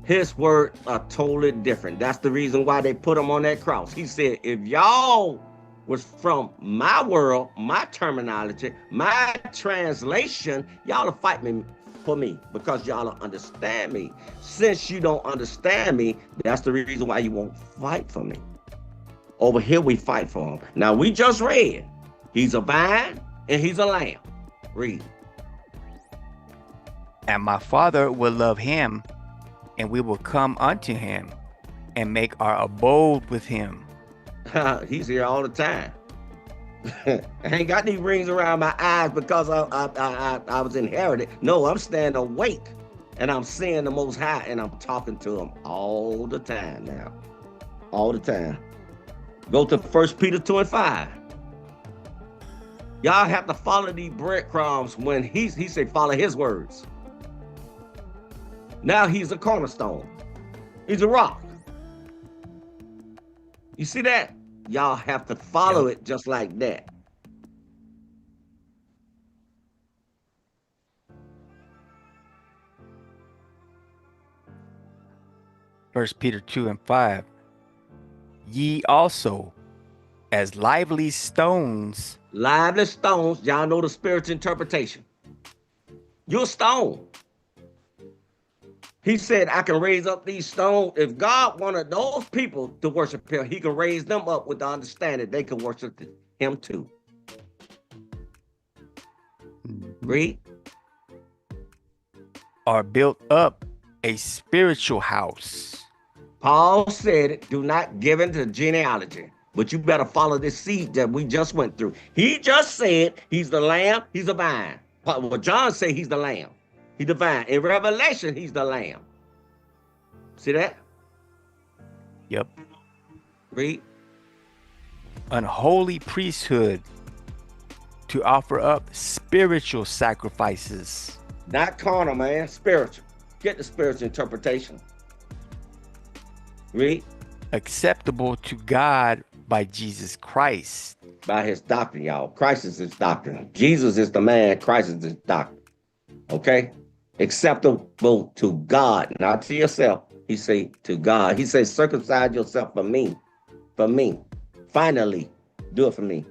His words are totally different. That's the reason why they put him on that cross. He said, if y'all was from my world, my terminology, my translation, y'all will fight me for me because y'all don't understand me. Since you don't understand me, that's the reason why you won't fight for me. Over here, we fight for him. Now, we just read, he's a vine and he's a lamb. Read. And my Father will love him, and we will come unto him and make our abode with him. He's here all the time. I ain't got any rings around my eyes because I was inherited. No, I'm staying awake and I'm seeing the Most High and I'm talking to him all the time now. All the time. Go to 1 Peter 2:5. Y'all have to follow these breadcrumbs when he said follow his words. Now he's a cornerstone. He's a rock. You see that? Y'all have to follow it just like that. First Peter 2:5. Ye also, as lively stones. Lively stones, y'all know the spiritual interpretation. You're a stone. He said, I can raise up these stones. If God wanted those people to worship him, he can raise them up with the understanding they can worship him too. Read. Are built up a spiritual house. Paul said it, do not give into genealogy, but you better follow this seed that we just went through. He just said he's the lamb, he's a vine. Well, John said he's the lamb. He's the vine. In Revelation, he's the lamb. See that? Yep. Read. Unholy priesthood to offer up spiritual sacrifices. Not carnal, man. Spiritual. Get the spiritual interpretation. Read. Acceptable to God by Jesus Christ. By his doctrine, y'all. Christ is his doctrine. Jesus is the man. Christ is his doctrine. Okay? Acceptable to God, not to yourself. He say to God. He says, circumcise yourself for me. For me. Finally, do it for me.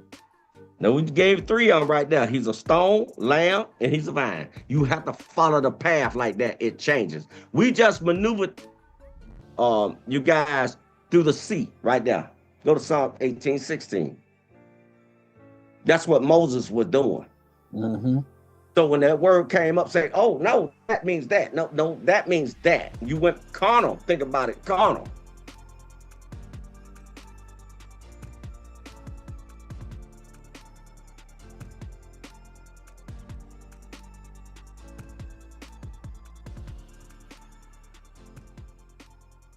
Now, we gave 3 of them right there. He's a stone, lamb, and he's a vine. You have to follow the path like that. It changes. We just maneuvered you guys through the sea right there. Go to Psalm 18:16. That's what Moses was doing. Mm-hmm. So when that word came up, say, oh, no, that means that. No, that means that. You went carnal. Think about it, carnal.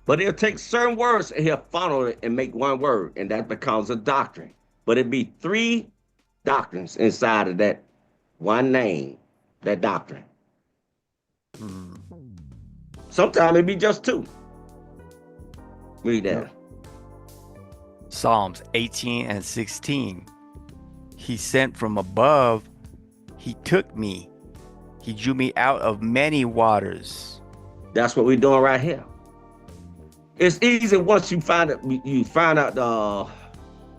But he'll take certain words and he'll funnel it and make one word, and that becomes a doctrine. But it'd be 3 doctrines inside of that one name, that doctrine. Sometimes it'd be just 2. Read that. Psalms 18:16. He sent from above, he took me, he drew me out of many waters. That's what we're doing right here. It's easy once you find out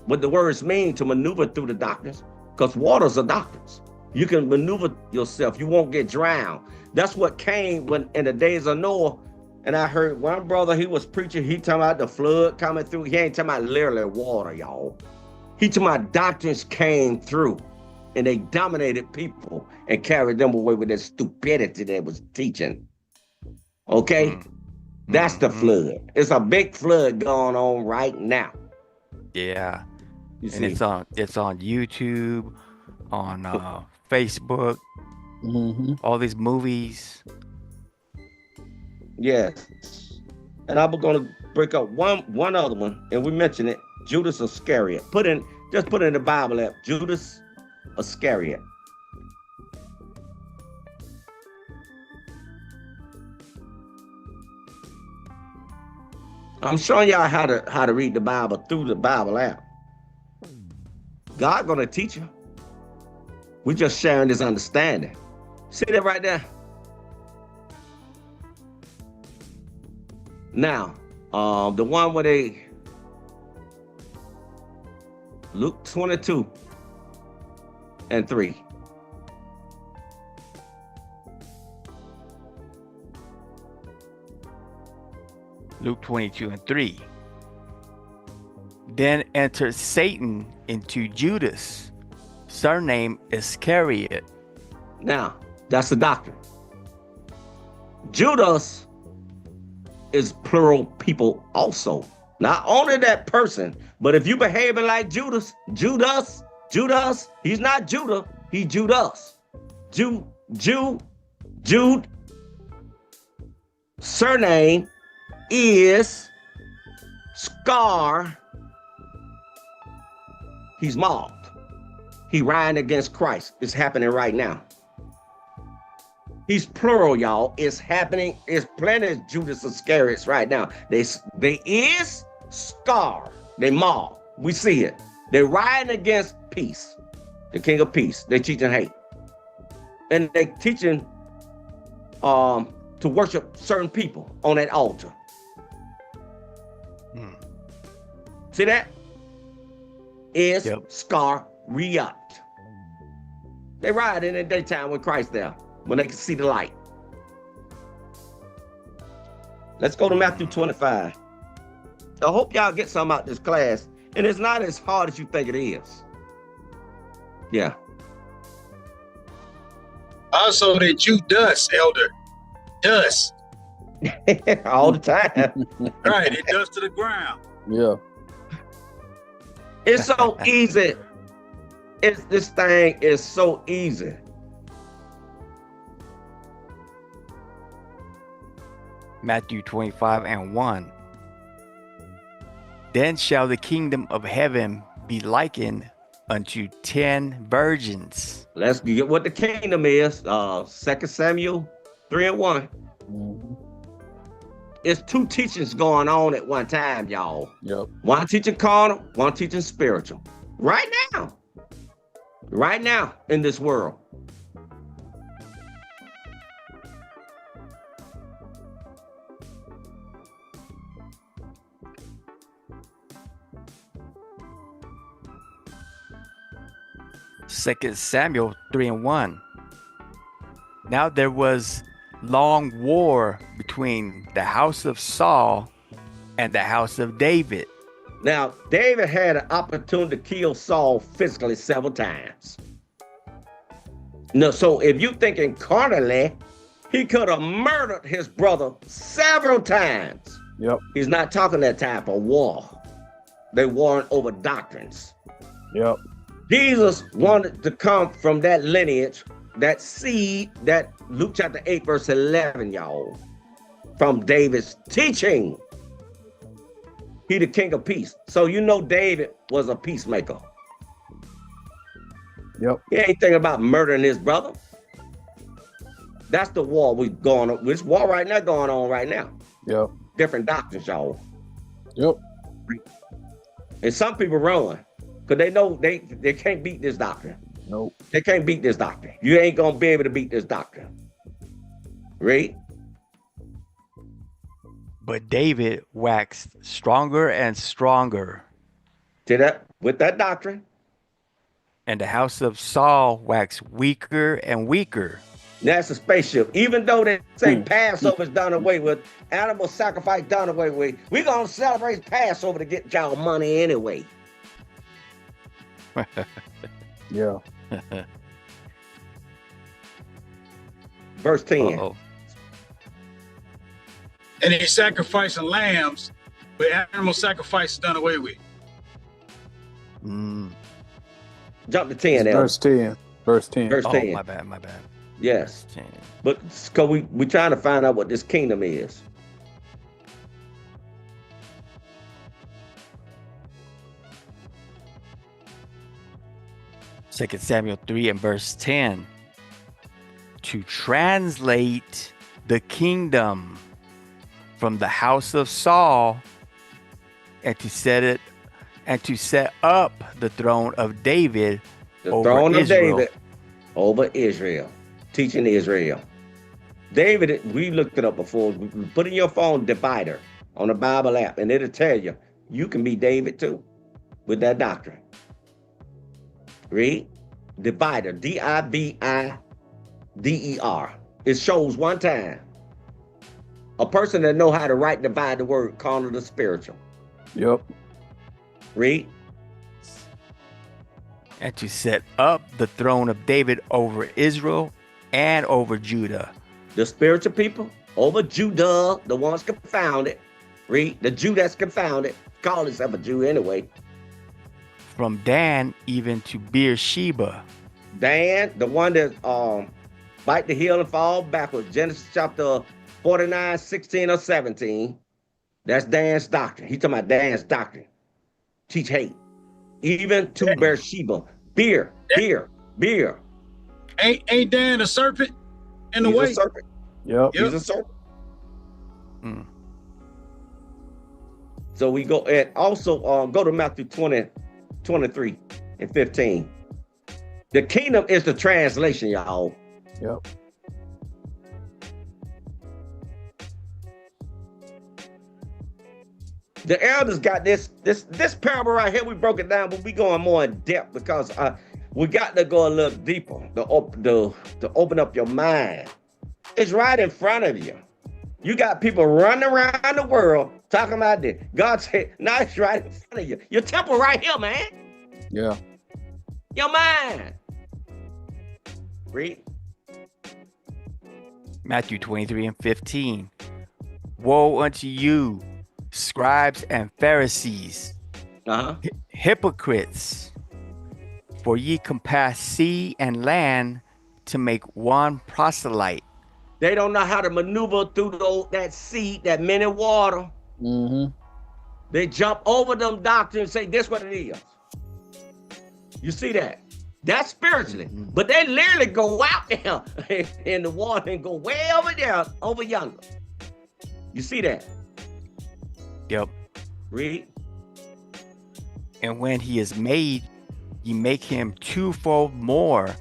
what the words mean to maneuver through the darkness, because waters are doctrines. You can maneuver yourself. You won't get drowned. That's what came when in the days of Noah. And I heard one brother, he was preaching, he talking about the flood coming through. He ain't talking about literally water, y'all. He talking about doctrines came through and they dominated people and carried them away with their stupidity they was teaching. Okay? That's the flood. It's a big flood going on right now. Yeah. You and see? it's on YouTube, on Facebook, all these movies. Yes. And I'm going to break up one other one, and we mentioned it, Judas Iscariot. Just put in the Bible app, Judas Iscariot. I'm showing y'all how to read the Bible through the Bible app. God gonna teach you. We're just sharing this understanding. See that right there? Now, the one where they Luke 22 and 3. Luke 22 and 3. Then entered Satan into Judas, surname Iscariot. Now, that's the doctrine. Judas is plural people also. Not only that person, but if you behaving like Judas, he's not Judah, he's Judas. Jude, surname is Scar. He's mobbed. He riding against Christ. It's happening right now. He's plural, y'all. It's happening. It's plenty of Judas Iscariots right now. They is Scar. They mob. We see it. They're riding against peace, the King of Peace. They're teaching hate, and they teaching to worship certain people on that altar. See that? Is Scar react. They ride in the daytime with Christ there when they can see the light. Let's go to Matthew 25. I hope y'all get something out this class, and it's not as hard as you think it is. Yeah. Also, that you dust, elder. Dust. All the time. Right, it dust to the ground. Yeah. It's so easy. This thing is so easy. Matthew 25 and 1. Then shall the kingdom of heaven be likened unto 10 virgins. Let's get what the kingdom is. 2 Samuel 3 and 1. It's two teachings going on at one time, y'all. Yep. One teaching carnal, one teaching spiritual. Right now. Right now in this world. Second Samuel 3 and 1. Now there was long war between the house of Saul and the house of David. Now, David had an opportunity to kill Saul physically several times. No, so if you thinking carnally, he could have murdered his brother several times. Yep. He's not talking that type of war. They warring over doctrines. Yep. Jesus wanted to come from that lineage, that seed, that Luke chapter 8, verse 11, y'all, from David's teaching. He the King of Peace. So you know David was a peacemaker. Yep. He ain't thinking about murdering his brother. That's the war we going on. This war right now going on right now. Yep. Different doctrines, y'all. Yep. And some people run because they know they can't beat this doctrine. Nope. They can't beat this doctrine. You ain't gonna be able to beat this doctrine. Read. But David waxed stronger and stronger, To that with that doctrine. and the house of Saul waxed weaker and weaker. That's a spaceship. Even though they say Passover is done away with, animal sacrifice done away with, we're gonna celebrate Passover to get y'all money anyway. Yeah. Verse 10. Uh-oh. And they sacrificing lambs, but animal sacrifice is done away with. Jump to 10 now. Verse 10. Verse 10. Verse Oh, 10. my bad, my bad. Yes. 10. But because we trying to find out what this kingdom is. Second Samuel 3 and verse 10. To translate the kingdom from the house of Saul and to set up the throne of David The over throne of Israel. David over Israel, teaching Israel. David, we looked it up before. Put in your phone divider on the Bible app, and it'll tell you you can be David too with that doctrine. Read divider, Divider. It shows one time a person that know how to write divide the word carnal to spiritual. Yep. Read. And to set up the throne of David over Israel and over Judah. The spiritual people over Judah, the ones confounded. Read. The Jew that's confounded. Call himself a Jew anyway. From Dan even to Beersheba. Dan, the one that bite the heel and fall backwards. Genesis chapter 49, 16 or 17. That's Dan's doctrine. He's talking about Dan's doctrine. Teach hate. Even to Beersheba. Beer. Ain't Dan a serpent in the way? He's a serpent. Yep. He's a serpent. Mm. So we go and also go to Matthew 20, 23 and 15. The kingdom is the translation, y'all. Yep. The elders got this parable right here. We broke it down, but we going more in depth because we got to go a little deeper to open up your mind. It's right in front of you. You got people running around the world talking about this. God said, "No, it's right in front of you. Your temple right here, man. Yeah. Your mind." Read. Matthew 23 and 15. Woe unto you, scribes and Pharisees, hypocrites, for ye compass sea and land to make one proselyte. They don't know how to maneuver through that sea, that many water. Mm-hmm. They jump over them doctrines and say, "This what it is." You see that? That's spiritually. But they literally go out there in the water and go way over there, over yonder. You see that? Yep. Read. And when he is made, ye make him twofold more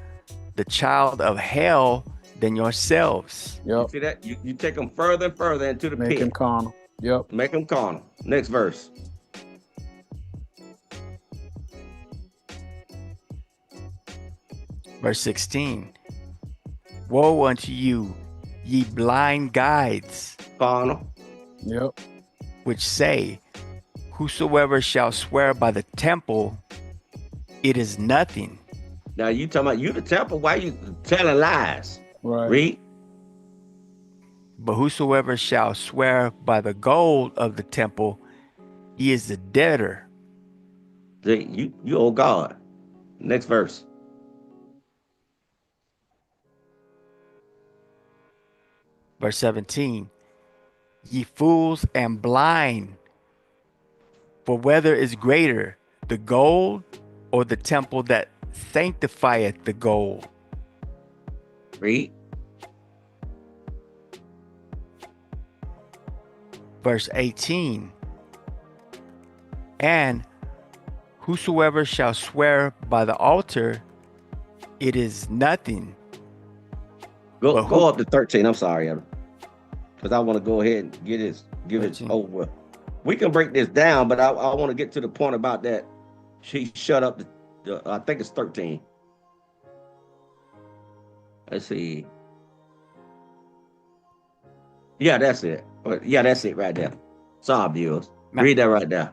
the child of hell than yourselves. Yep. You see that? You take them further and further into the Make pit. him carnal. Yep. Make them carnal. Next verse. Verse 16. Woe unto you, ye blind guides, Carnal. Yep. which say, whosoever shall swear by the temple, it is nothing. Now you talking about you the temple. Why you telling lies? Right. Read. But whosoever shall swear by the gold of the temple, he is the debtor. You owe God. Next verse. Verse 17. Ye fools and blind, for whether is greater, the gold or the temple that sanctifieth the gold? Read. Verse 18. And whosoever shall swear by the altar, it is nothing. Go But who- up to 13. I'm sorry, because I want to go ahead and give it 13. over with. We can break this down, but I want to get to the point about that. She shut up. I think it's 13. Let's see. Yeah, that's it. Yeah, that's it right there. Sorry, viewers. Read that right there.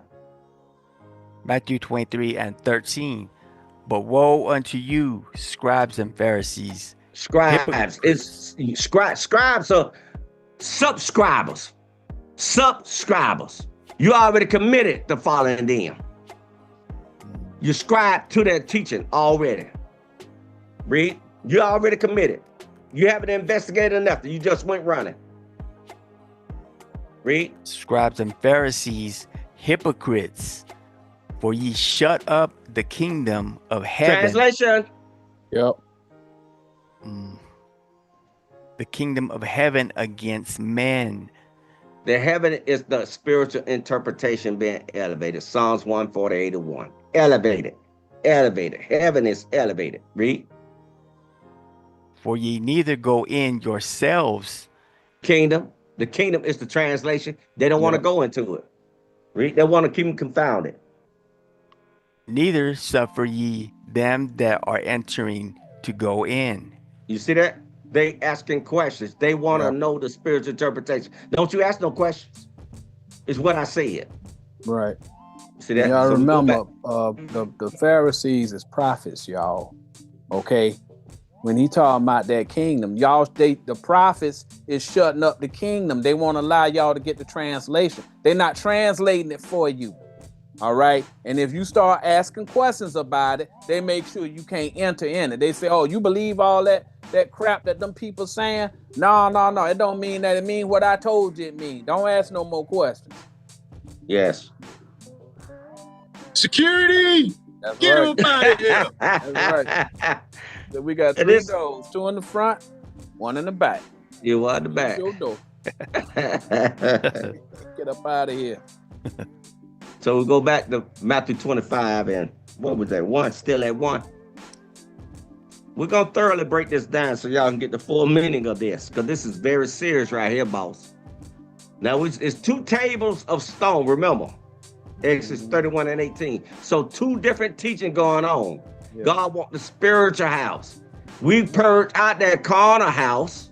Matthew 23 and 13. But woe unto you, scribes and Pharisees. Scribes. Scribes are subscribers. Subscribers. You already committed to following them. You scribe to their teaching already. Read. You already committed. You haven't investigated nothing. You just went running. Read. Scribes and Pharisees, hypocrites, for ye shut up the kingdom of heaven. Translation. Yep. The kingdom of heaven against men. The heaven is the spiritual interpretation being elevated. Psalms 148:1. Elevated. Elevated. Heaven is elevated. Read. For ye neither go in yourselves. Kingdom. The kingdom is the translation. They don't want to go into it. Read. They want to keep them confounded. Neither suffer ye them that are entering to go in. You see that? They asking questions. They want to know the spiritual interpretation. Don't you ask no questions. It's what I said. Right. See that? Y'all So remember, the Pharisees is prophets, y'all. Okay. When he talking about that kingdom, y'all, the prophets is shutting up the kingdom. They won't allow y'all to get the translation. They're not translating it for you. All right. And if you start asking questions about it, they make sure you can't enter in it. They say, oh, you believe all that crap that them people saying? No. It don't mean that. It means what I told you it means. Don't ask no more questions. Yes. Security! That's Get right. him up out of here. That's right. So we got 3 doors, 2 in the front, 1 in the back. You are the back. Your door. Get up out of here. So we go back to Matthew 25 and what was that? 1, still at 1. We're going to thoroughly break this down so y'all can get the full meaning of this, because this is very serious right here, boss. Now, it's 2 tables of stone, remember. Exodus 31 and 18. So 2 different teaching going on. Yeah. God wants the spiritual house. We purge out that carnal house,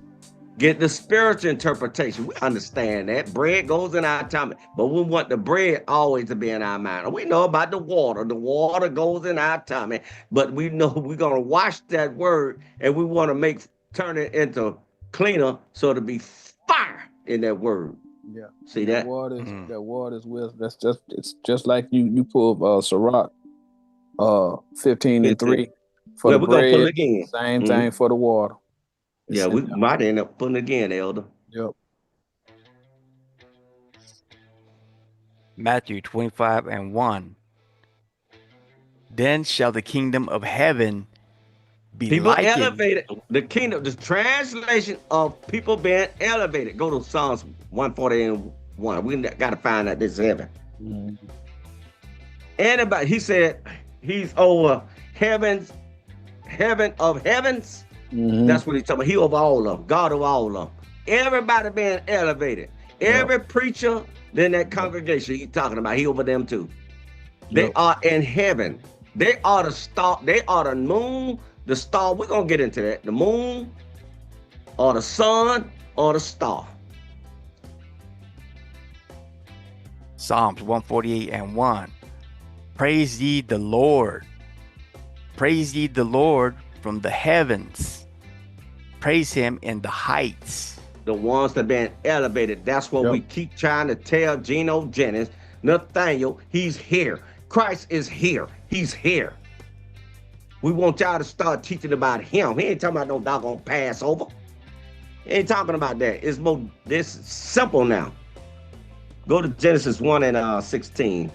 get the spiritual interpretation. We understand that. Bread goes in our tummy, but we want the bread always to be in our mind. We know about the water. The water goes in our tummy, but we know we're going to wash that word, and we want to turn it into cleaner so to be fire in that word. Yeah. See that? That water is wisdom. It's just like you pull Sirach 15 and 3 for the we're bread. Gonna put it again. Same thing for the water. Yeah, we might end up putting it again, Elder. Yep. Matthew 25 and 1. Then shall the kingdom of heaven be people likened. Elevated. The kingdom, the translation of people being elevated. Go to Psalms 141. We got to find out this is heaven. Mm-hmm. Anybody, he said he's over heaven of heavens. Mm-hmm. That's what he's talking about. He over all of them, God over all of them. Everybody being elevated. Every preacher in that congregation he's talking about, he over them too. They are in heaven. They are the star. They are the moon, the star. We're going to get into that. The moon or the sun or the star. Psalms 148 and 1. Praise ye the Lord. Praise ye the Lord from the heavens. Praise him in the heights. The ones that been elevated. That's what we keep trying to tell Geno Jennings. Nathaniel, he's here. Christ is here. He's here. We want y'all to start teaching about him. He ain't talking about no doggone Passover. He ain't talking about that. It's more this simple now. Go to Genesis 1 and 16.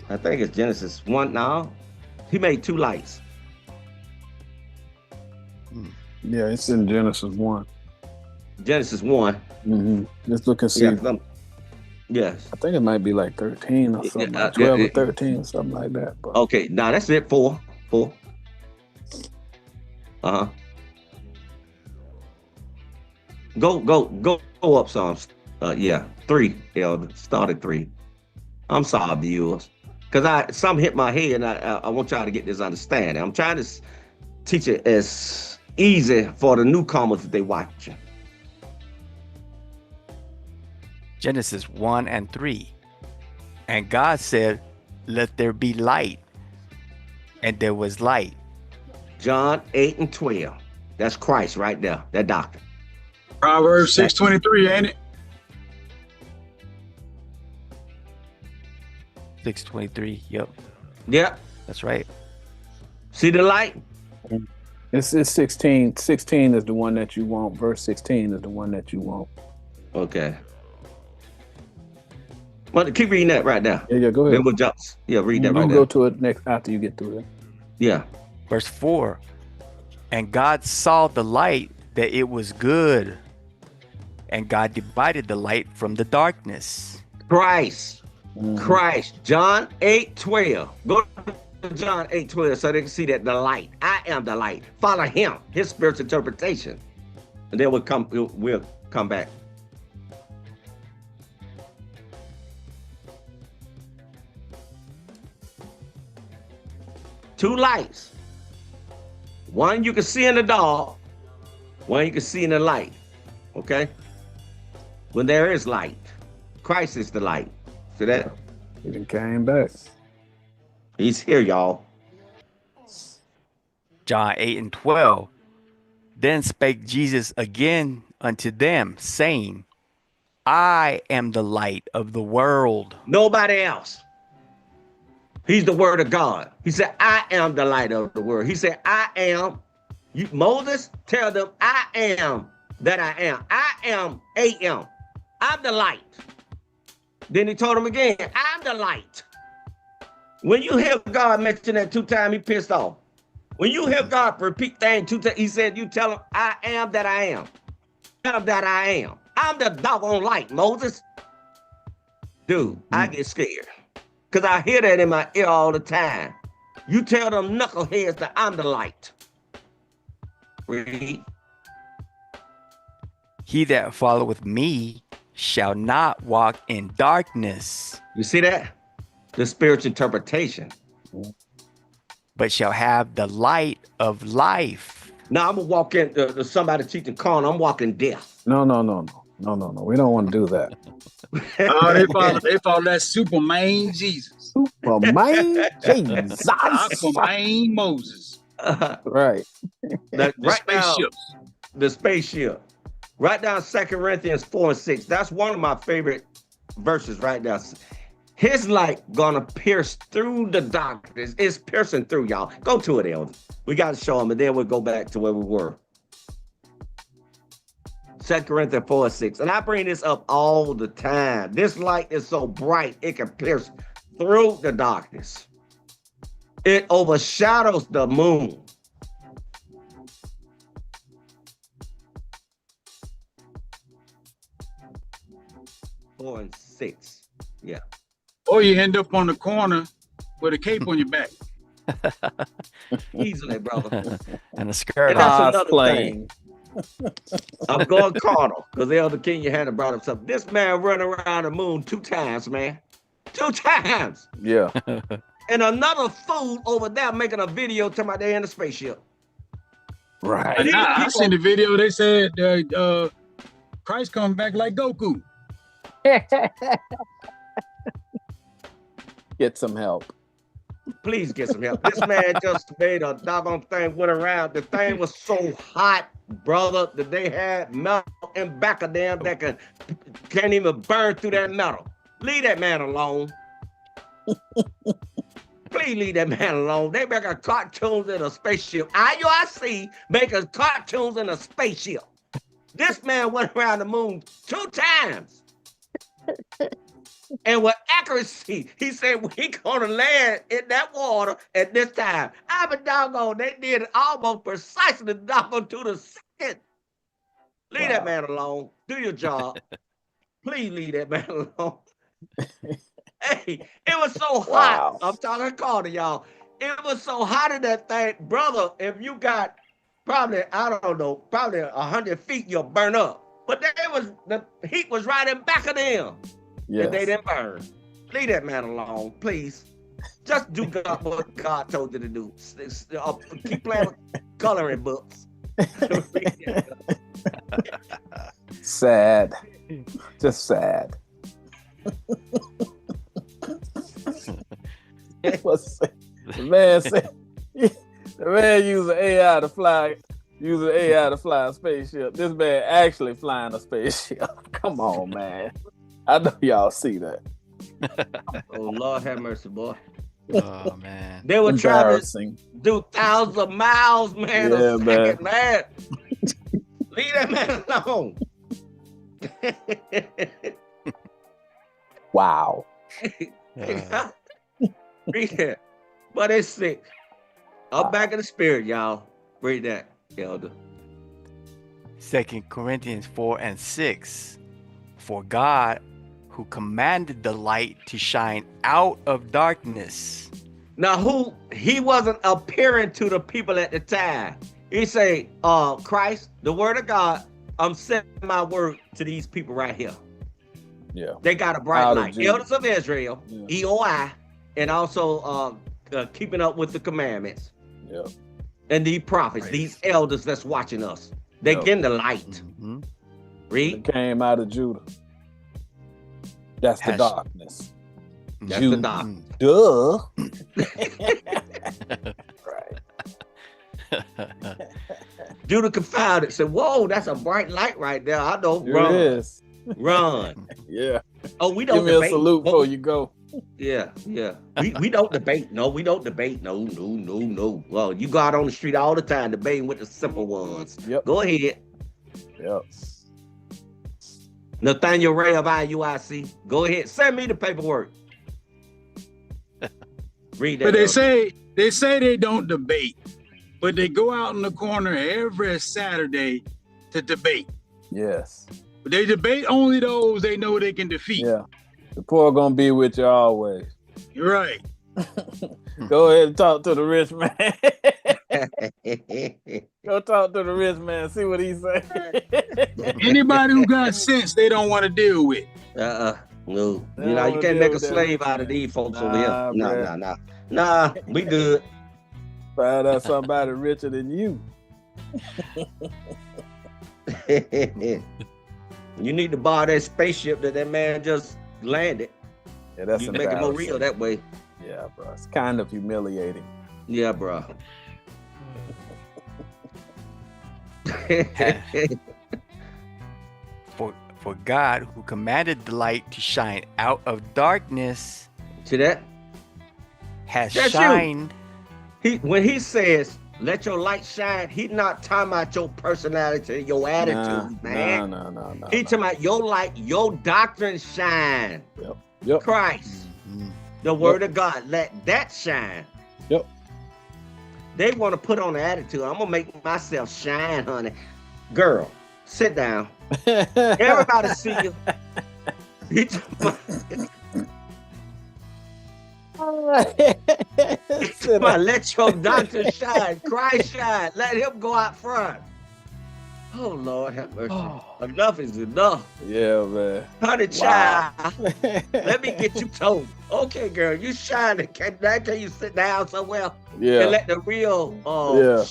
I think it's Genesis 1 now. He made 2 lights. Yeah, it's in Genesis 1. Genesis 1. Mm-hmm. Let's look and see. Yes. I think it might be like 13 or something, like 12 or 13 or something like that. But. Okay, now that's it. 4. Go up some. 3. Elder. Start at 3. I'm sorry, viewers, because some hit my head, and I want y'all to get this understanding. I'm trying to teach it as easy for the newcomers that they watching. Genesis 1 and 3. And God said, let there be light. And there was light. John 8 and 12. That's Christ right there. That doctrine. Proverbs 6:23, ain't it? 6:23. Yep. Yep. That's right. See the light? It's 16. 16 is the one that you want. Verse 16 is the one that you want. Okay. Well, keep reading that right now. Yeah, go ahead. Then we'll jump. Yeah, read that right now. We'll go to it next after you get through it. Yeah. Verse 4. And God saw the light that it was good. and God divided the light from the darkness. Christ. Christ. John 8:12. Go to John 8:12 so they can see that the light. I am the light. Follow him, his spiritual interpretation. And then we'll come back. Two lights. One you can see in the dark, one you can see in the light. Okay? When there is light, Christ is the light. See that? He done came back. He's here, y'all. John 8:12. Then spake Jesus again unto them, saying, I am the light of the world. Nobody else. He's the word of God. He said, I am the light of the world. He said, I am. Moses, tell them, I am that I am. I am A.M. I'm the light. Then he told him again, I'm the light. When you hear God mention that 2 times, he pissed off. When you hear God repeat things 2 times, he said, you tell him, I am that I am. I am that I am. I'm the doggone light, Moses. Dude, I get scared. Because I hear that in my ear all the time. You tell them knuckleheads that I'm the light. Read. He that followeth me shall not walk in darkness. You see that? The spiritual interpretation. But shall have the light of life. Now I'm going to walk in, somebody teaching carnal, I'm walking death. No. We don't want to do that. They follow that Superman Jesus. Superman Jesus. Aquaman Moses. Right. The spaceships. The spaceship. Right down 2 Corinthians 4:6. That's one of my favorite verses right now. His light gonna pierce through the darkness. It's piercing through, y'all. Go to it, Elder. We got to show them, and then we'll go back to where we were. 2 Corinthians 4:6. And I bring this up all the time. This light is so bright, it can pierce through the darkness. It overshadows the moon. Four and 6. Yeah. Or you end up on the corner with a cape on your back. Easily, brother. And a skirt. And that's another playing. thing. I'm going carnal because Elder King had brought up something. This man running around the moon 2 times, man. 2 times. Yeah. And another fool over there making a video talking about they in a spaceship. Right. And I seen the video. They said Christ coming back like Goku. Get some help. Please get some help. This man just made a doggone thing, went around. The thing was so hot, brother, that they had metal in back of them that can't even burn through that metal. Leave that man alone. Please leave that man alone. They making cartoons in a spaceship. IUIC making cartoons in a spaceship. This man went around the moon 2 times. And with accuracy, he said, we gonna land in that water at this time. I'm a doggone, they did it almost precisely doggone to the second. Leave that man alone. Do your job. Please leave that man alone. Hey, it was so hot. I'm talking to y'all. It was so hot in that thing. Brother, if you got probably, I don't know, probably 100 feet, you'll burn up. But the heat was right in back of them. Yes. And they didn't burn. Leave that man alone, please. Just do what God told you to do. Keep playing with coloring books. Sad. Just sad. The man said, the man using AI to fly a spaceship. This man actually flying a spaceship. Come on, man. I know y'all see that. Oh, Lord have mercy, boy. Oh, man. They were trying to do thousands of miles, man. Yeah, second, man. Leave that man alone. Wow. Read that. But it's sick. I'm back in the spirit, y'all. Read that, Elder. 2 Corinthians 4:6. For God, who commanded the light to shine out of darkness. Now, he wasn't appearing to the people at the time. He say, Christ, the word of God, I'm sending my word to these people right here. Yeah. They got a bright Out of light. Jesus. Elders of Israel, Yeah. EOI, and also keeping up with the commandments. Yeah. And these prophets, Right. these elders that's watching us, they Yep. getting the light. Mhm. Read. It came out of Judah. That's the Has- darkness. That's Judah. the dark. Duh. Right. Judah confounded, said, whoa, that's a bright light right there. I know. Here Run. it is. Run. Yeah. Oh, we don't Give me debate. a salute Oh, before you go. Yeah, yeah. We don't debate. No, we don't debate. No. Well, you go out on the street all the time debating with the simple ones. Yep. Go ahead. Yep. Nathaniel Ray of IUIC. Go ahead. Send me the paperwork. Read that. But up. they say they don't debate, but they go out in the corner every Saturday to debate. Yes. But they debate only those they know they can defeat. Yeah. The poor gonna be with you always. You're right. Go ahead and talk to the rich man. Go talk to the rich man. See what he say. Anybody who got sense, they don't want to deal with. No. You They know, don't you wanna can't deal make a with that slave rich out of man. these folks Nah, over here. bruh. Nah, we good. Find out somebody richer than you. You need to borrow that spaceship that man just landed. Yeah, that's You make it more embarrassing. real that way. Yeah, bro. It's kind of humiliating. Yeah, bro. For God, who commanded the light to shine out of darkness, See that? has That's you. shined. When he says, let your light shine, he's not talking about your personality, your attitude, man. No. He's talking about your light, your doctrine shine. Yep. Christ, Mhm. the word of God, let that shine. Yep. They want to put on the attitude. I'm gonna make myself shine, honey. Girl, sit down. Everybody see you. Come on, let your doctor shine. Christ shine. Let him go out front. Oh, Lord, have mercy. Enough is enough. Yeah, man. Honey, Wow. child, let me get you told. Okay, girl, you shining. Can you sit down somewhere and Yeah. let the real, Yeah.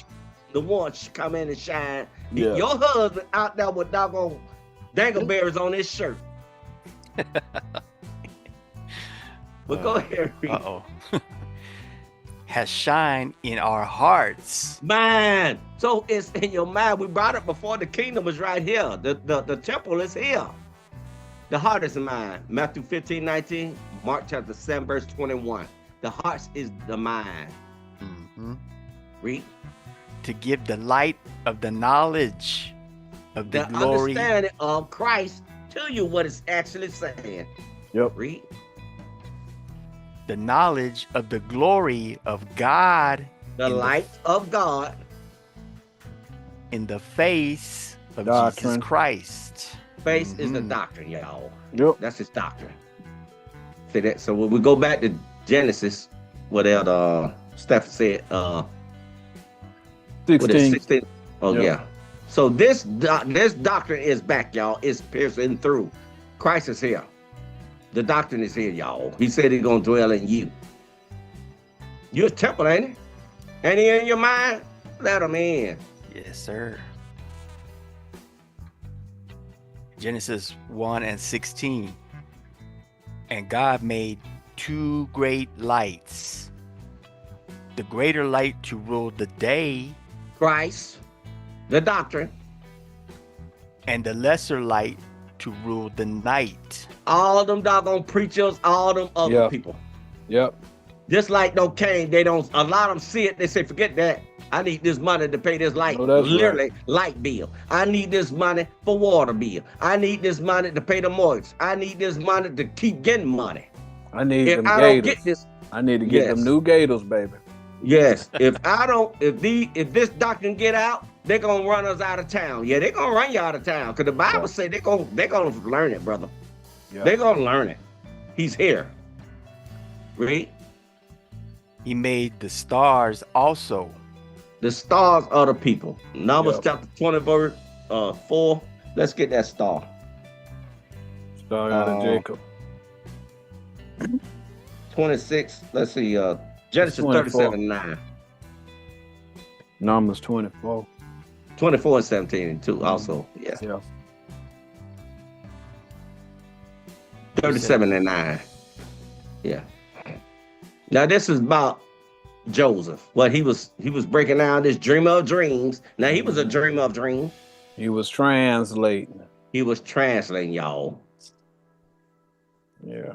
the one come in and shine? Yeah. Your husband out there with doggone dangleberries on his shirt. But go ahead, read. Uh-oh. Has shined in our hearts. Mind. So it's in your mind. We brought it before. The kingdom is right here. The temple is here. The heart is mine. Matthew 15:19, Mark chapter 7, verse 21. The heart is the mind. Mhm. Read. To give the light of the knowledge of the The glory. understanding of Christ to you, what it's actually saying. Yep. Read. The knowledge of the glory of God The in the- light of God. in the face of Doctrine. Jesus Christ. Face is the Mhm. doctrine, y'all. Yep. That's his doctrine. See that? So when we go back to Genesis, what Steph said, what is 16. 16? Oh, Yep. yeah. So this doctrine is back, y'all. It's piercing through. Christ is here. The doctrine is here, y'all. He said he's going to dwell in you. You're a temple, ain't he? Ain't he in your mind? Let him in. Yes, sir. Genesis 1:16. And God made two great lights. The greater light to rule the day, Christ, the doctrine, and the lesser light to rule the night. all them doggone preachers, all them other Yeah. people. Yep. Just like no Cain, they don't, a lot of them see it, they say, forget that. I need this money to pay this light, No, that's literally light bill. I need this money for water bill. I need this money to pay the mortgage. I need this money to keep getting money. I need If them I don't gators. get this, I need to get Yes. them new gators, baby. yes. If I don't, if this doctrine get out, they're gonna run us out of town. Yeah, they're gonna run you out of town. Because the Bible say they're gonna learn it, brother. Yeah. They're gonna learn it. He's here. Read. He made the stars also. The stars are the people. Numbers chapter 20, verse 4. Let's get that star. Star out of Jacob. 26. Let's see. Genesis 37:9. Numbers 24. 24 and 17 and 2 also. Yeah. 37 and 9. Yeah. Now this is about Joseph. Well, he was breaking down this dreamer of dreams. Now he was a dreamer of dreams. He was translating. He was translating, y'all. Yeah.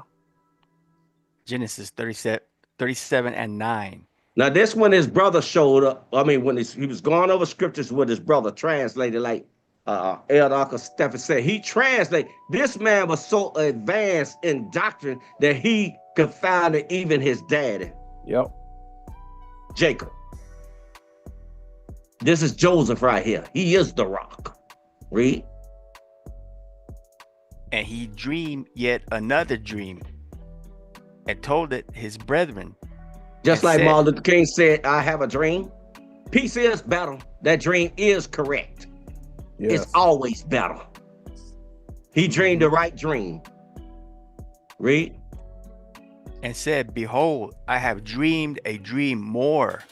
Genesis 37 and 9. Now this when his brother showed up. I mean, when he was going over scriptures with his brother, translated like Elder Uncle Stephen said. He translated. This man was so advanced in doctrine that he confounded even his daddy. Yep. Jacob. This is Joseph right here. He is the rock. Read. And he dreamed yet another dream and told it his brethren. Just like Martin Luther King said, I have a dream. Peace is better. That dream is correct. Yes. It's always better. He dreamed the right dream. Read. And said, behold, I have dreamed a dream more.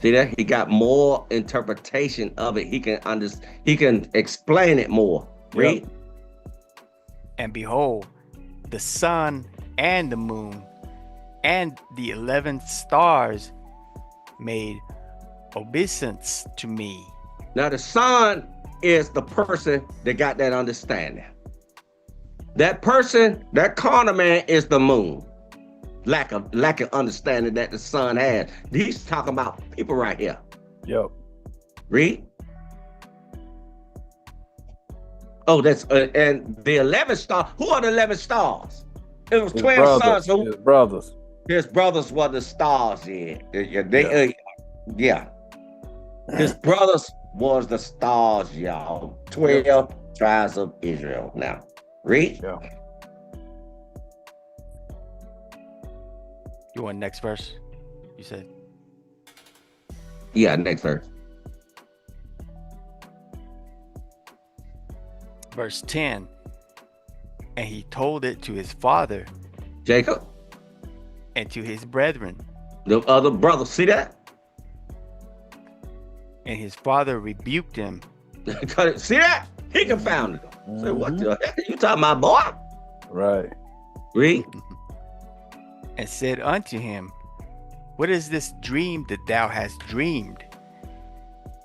See that? He got more interpretation of it. He can understand. He can explain it more. Read. Yep. And behold, the sun and the moon and the 11 stars made obeisance to me. Now the sun is the person that got that understanding. That person, that carnal man, is the moon. Lack of understanding that the sun has. He's talking about people right here. Yep. Read. Oh, that's and the 11 stars. Who are the 11 stars? It was 12 sons. Who? His brothers. His brothers were the stars. Yeah. His brothers was the stars, y'all. 12 tribes of Israel. Now, read. Yeah. You want next verse? You said. Yeah, next verse. Verse 10. And he told it to his father, Jacob, and to his brethren, the other brothers. See that? And his father rebuked him. See that? He confounded them. Mm-hmm. Say, what the heck are you talking about, boy? Right. Read. And said unto him, what is this dream that thou hast dreamed?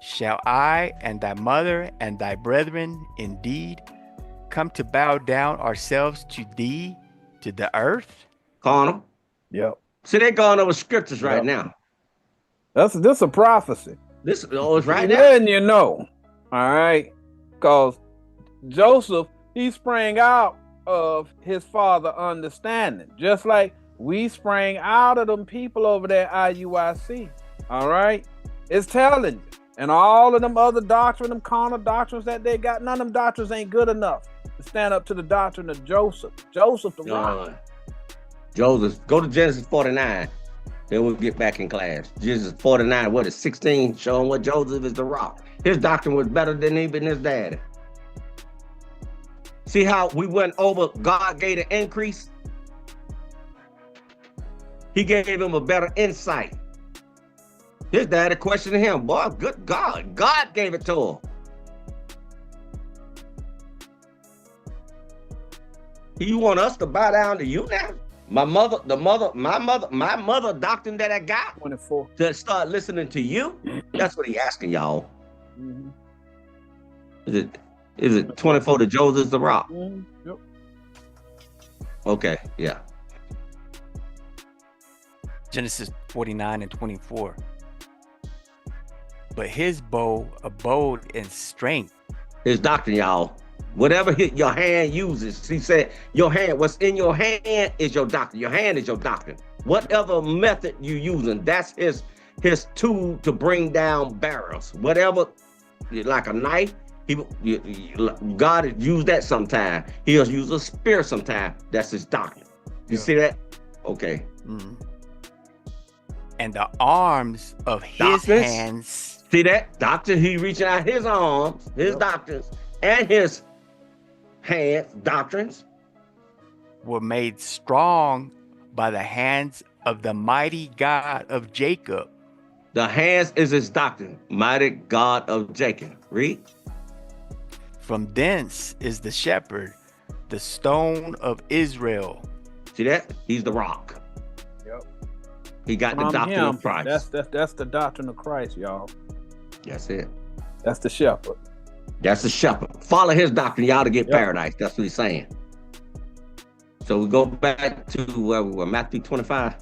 Shall I and thy mother and thy brethren indeed come to bow down ourselves to thee, to the earth? Carnal. Yep. See, they're going over scriptures right now. This a prophecy. This is right now. Letting you know. All right. Because Joseph, he sprang out of his father understanding. Just like we sprang out of them people over there at IUIC. All right. It's telling you. And all of them other doctrines, them carnal doctrines that they got, none of them doctrines ain't good enough to stand up to the doctrine of Joseph. Joseph the rock. Joseph, go to Genesis 49. Then we'll get back in class. Genesis 49, what is 16, showing what Joseph is the rock. His doctrine was better than even his daddy. See how we went over, God gave the increase? He gave him a better insight. His daddy questioned him, boy, good God. God gave it to him. You want us to bow down to you now? My mother doctrine that I got 24 to start listening to you? That's what he asking y'all. Mm-hmm. Is it 24 to Joseph the rock? Mm-hmm. Yep. Okay, yeah. Genesis 49 and 24. But his bow abode in strength. His doctrine, y'all. Whatever your hand uses, he said, your hand, what's in your hand is your doctrine. Your hand is your doctrine. Whatever method you using, that's his tool to bring down barrels. Whatever like a knife. God has used that sometime. He'll use a spear sometime. That's his doctrine. You see that? Okay. And the arms of his hands. See that? Doctrine, he reaching out his arms, his doctrines, and his hands, doctrines. Were made strong by the hands of the mighty God of Jacob. The hands is his doctrine, mighty God of Jacob. Read. From thence is the shepherd, the stone of Israel. See that? He's the rock. Yep. He got the doctrine of Christ. That's the doctrine of Christ, y'all. That's it. That's the shepherd. That's the shepherd. Follow his doctrine, y'all, to get paradise. That's what he's saying. So we go back to where we were, Matthew 25.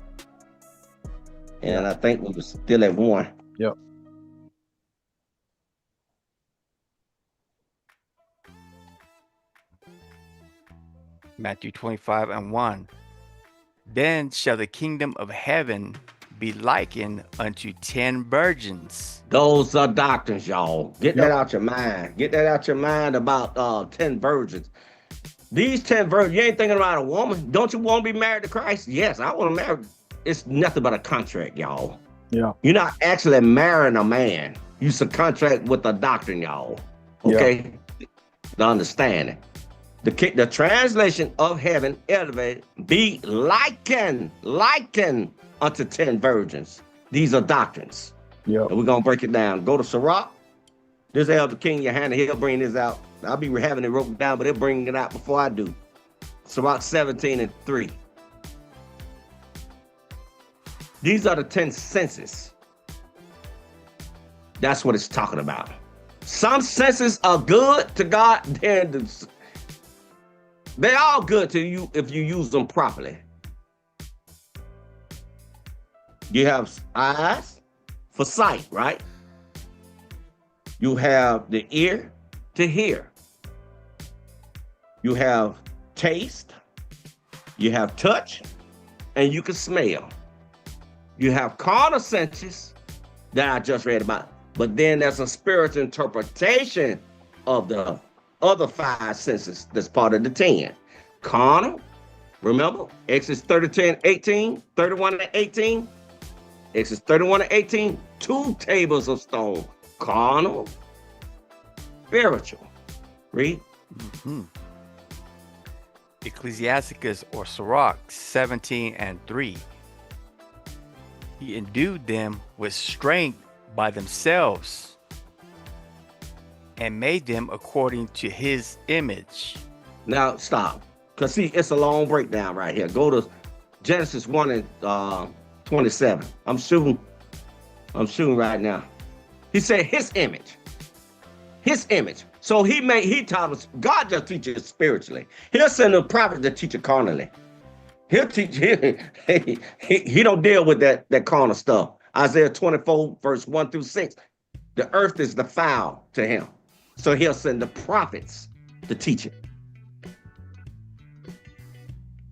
And I think we were still at 1. Yep. Matthew 25 and 1. Then shall the kingdom of heaven be likened unto 10 virgins. Those are doctrines, y'all. Get that out your mind. Get that out your mind about 10 virgins. These 10 virgins, you ain't thinking about a woman. Don't you want to be married to Christ? Yes, I want to marry. It's nothing but a contract, y'all. Yeah. You're not actually marrying a man. You a contract with a doctrine, y'all. Okay? Yeah. The understanding. The translation of heaven, elevated, be likened unto 10 virgins. These are doctrines. Yeah. And we're going to break it down. Go to Sirach. This Elder King Johanna, he'll bring this out. I'll be having it written down, but he'll bring it out before I do. Sirach 17 and 3. These are the 10 senses. That's what it's talking about. Some senses are good to God. They're all good to you if you use them properly. You have eyes for sight, right? You have the ear to hear. You have taste. You have touch, and you can smell. You have carnal senses that I just read about, but then there's a spiritual interpretation of the other 5 senses that's part of the 10. Carnal, remember? Exodus 30, 18, 31 and 18. Exodus 31 and 18, 2 tables of stone. Carnal, spiritual. Read. Ecclesiasticus or Sirach 17 and 3. He endued them with strength by themselves and made them according to his image. Now stop, because see, it's a long breakdown right here. Go to Genesis 1 and 27. I'm shooting right now. He said his image. His image. So he taught us, God just teaches spiritually. He'll send a prophet to teach it carnally. He'll teach, he don't deal with that carnal stuff. Isaiah 24, verse 1 through 6. The earth is the foul to him. So he'll send the prophets to teach it.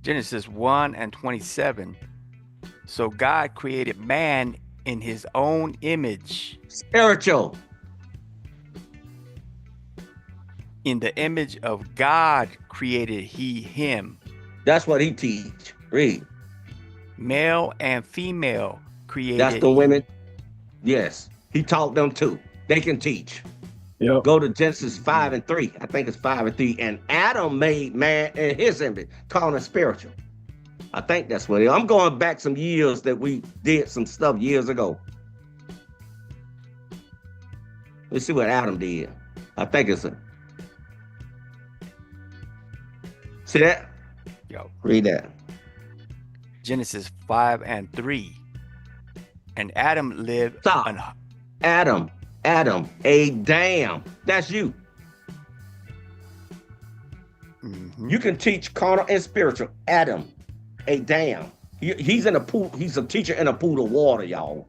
Genesis 1 and 27. So God created man in his own image. Spiritual. In the image of God created he him. That's what he teach. Read. Male and female created. That's the women. Yes. He taught them too. They can teach. Yep. Go to Genesis 5 and 3. I think it's 5 and 3. And Adam made man in his image, calling it spiritual. I think that's what it is. I'm going back some years that we did some stuff years ago. Let's see what Adam did. I think it's a. See that? Yo. Read that. Genesis 5 and 3. And Adam lived. Stop. Adam, a damn. That's you. Mm-hmm. You can teach carnal and spiritual. Adam, a damn. He's in a pool. He's a teacher in a pool of water, y'all.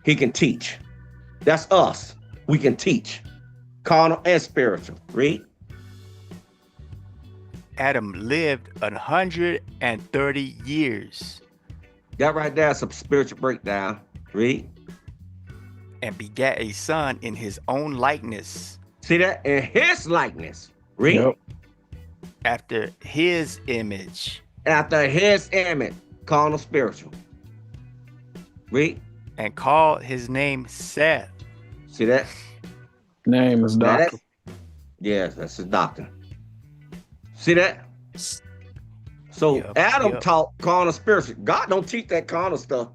He can teach. That's us. We can teach carnal and spiritual. Read. Adam lived 130 years. That right there is a spiritual breakdown. Read. and begat a son in his own likeness. See that? In his likeness. Read. Yep. After his image. After his image. Carnal, spiritual. Read. And called his name Seth. See that? Name is Doctrine. Yes, that's his doctrine. See that? So Adam taught carnal, spiritual. God don't teach that carnal stuff.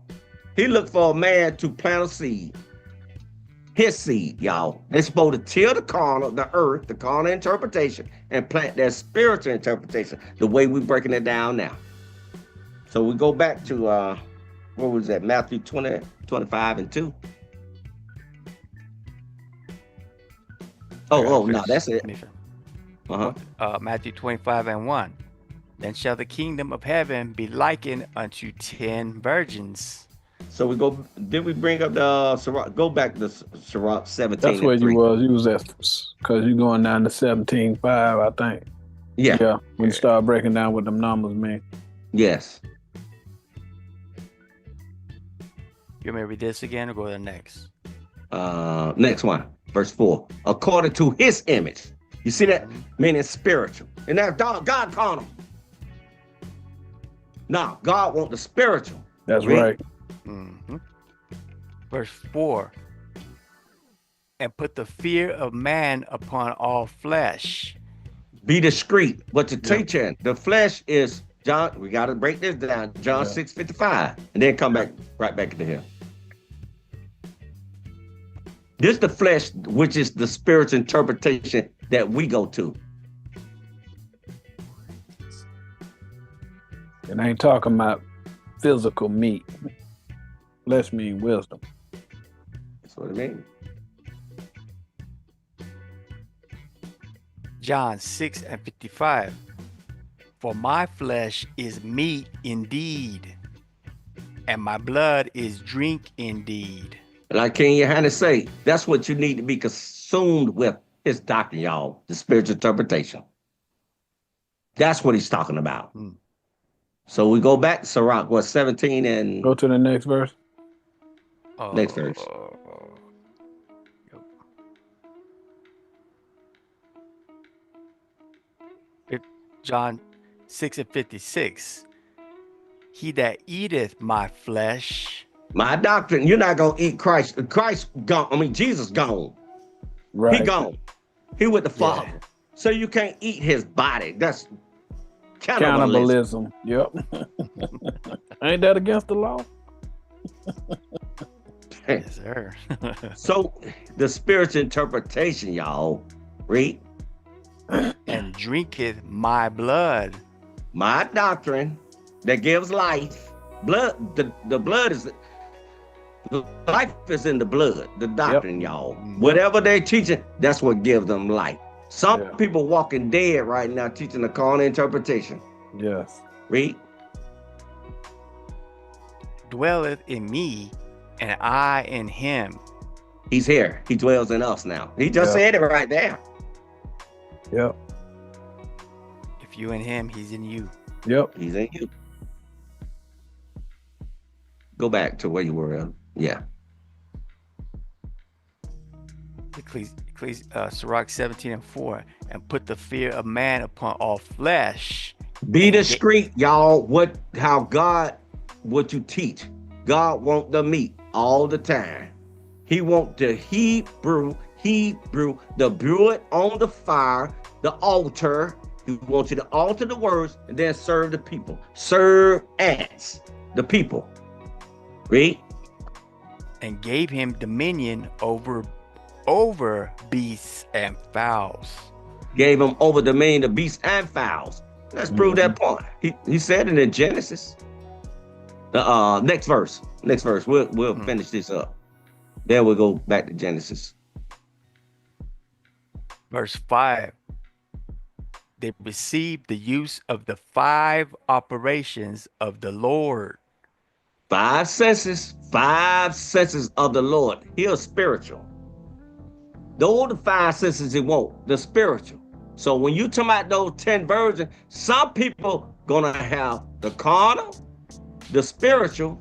He looked for a man to plant a seed. His seed, y'all. They're supposed to till the carnal, the earth, the carnal interpretation, and plant that spiritual interpretation, the way we're breaking it down now. So we go back to, what was that, Matthew 20, 25 and 2. Oh, no, that's it. Matthew 25 and 1. Then shall the kingdom of heaven be likened unto 10 virgins. So we go, did we bring up the Sirach? Go back to Sirach 17. That's where you was. You was at, because you're going down to 17:5, I think. Yeah. Yeah. When you start breaking down what them numbers mean. Yes. You want me to read this again or go to the next? Next one, verse 4. According to his image. You see that? Meaning spiritual. And that God called him. Now, God wants the spiritual. That's right. Mm-hmm. Verse 4. And put the fear of man upon all flesh. Be discreet. But to teach you, the flesh is John. We got to break this down. John 6:55, and then come back right back into here. This is the flesh, which is the spiritual interpretation that we go to. It ain't talking about physical meat. Flesh mean wisdom. That's what it means. John 6:55. For my flesh is meat indeed, and my blood is drink indeed. Like King Johannes say, that's what you need to be consumed with, his doctrine, y'all, the spiritual interpretation. That's what he's talking about. So we go back to Sirach, 17 and... Go to the next verse. Next verse. John 6:56. He that eateth my flesh... My doctrine, you're not going to eat Christ. Christ gone. I mean, Jesus gone. Right. He gone. He with the Father. Yeah. So you can't eat his body. That's cannibalism. Yep. Ain't that against the law? Yes, sir. So the spiritual interpretation, y'all, read. And drinketh my blood. My doctrine that gives life. Blood, the blood is... The life is in the blood, the doctrine, y'all. Whatever they're teaching, that's what gives them life. Some people walking dead right now teaching the carnal interpretation. Yes. Read. Dwelleth in me, and I in him. He's here. He dwells in us now. He just said it right there. Yep. If you in him, he's in you. Yep. He's in you. Go back to where you were. Yeah. Sirach 17:4, and put the fear of man upon all flesh. Be discreet, y'all. What you teach. God want the meat all the time. He want the Hebrew, the brew it on the fire, the altar. He wants you to alter the words and then serve the people. Serve as the people. Read. And gave him dominion over beasts and fowls. Gave him over dominion to beasts and fowls. Let's prove that point. He said it in Genesis. Next verse. We'll finish this up. Then we'll go back to Genesis. Verse 5. They received the use of the 5 operations of the Lord. 5 senses of the Lord. He is spiritual. Those are the 5 senses he want, the spiritual. So when you talk about those 10 virgins, some people gonna have the carnal, the spiritual,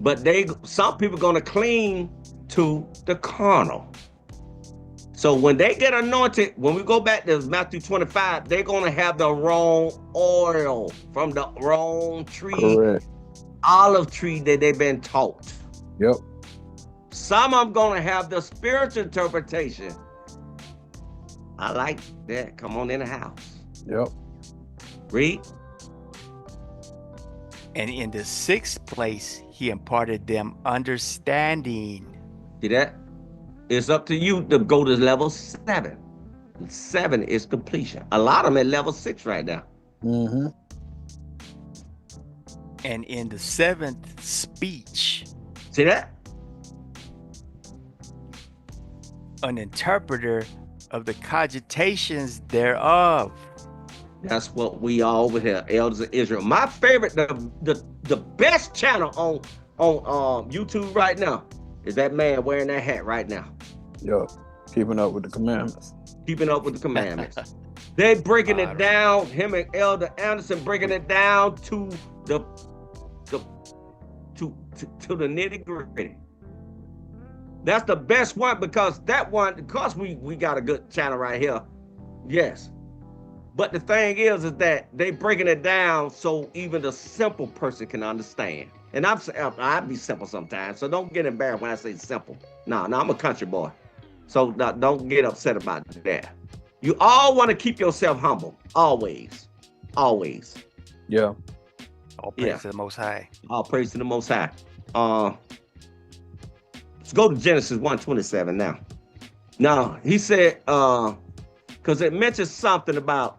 but some people gonna cling to the carnal. So when they get anointed, when we go back to Matthew 25, they're going to have the wrong oil from the wrong tree. Correct. Olive tree that they've been taught. Yep. Some of them going to have the spiritual interpretation. I like that. Come on in the house. Yep. Read. And in the 6th place, he imparted them understanding. See that? It's up to you to go to level 7. 7 is completion. A lot of them at level 6 right now. Mm-hmm. And in the 7th, speech. See that? An interpreter of the cogitations thereof. That's what we all over here, elders of Israel. My favorite, the best channel on YouTube right now is that man wearing that hat right now. Yep. Keeping up with the commandments. Keeping up with the commandments. They breaking it down. Him and Elder Anderson breaking it down to the nitty gritty. That's the best one because that one, because we got a good channel right here. Yes. But the thing is that they breaking it down so even the simple person can understand. And I be simple sometimes, so don't get embarrassed when I say simple. No, I'm a country boy. So don't get upset about that. You all want to keep yourself humble. Always. Always. Yeah. All praise to the Most High. All praise to the Most High. Let's go to Genesis 1:27 now. Now, he said, because it mentions something about,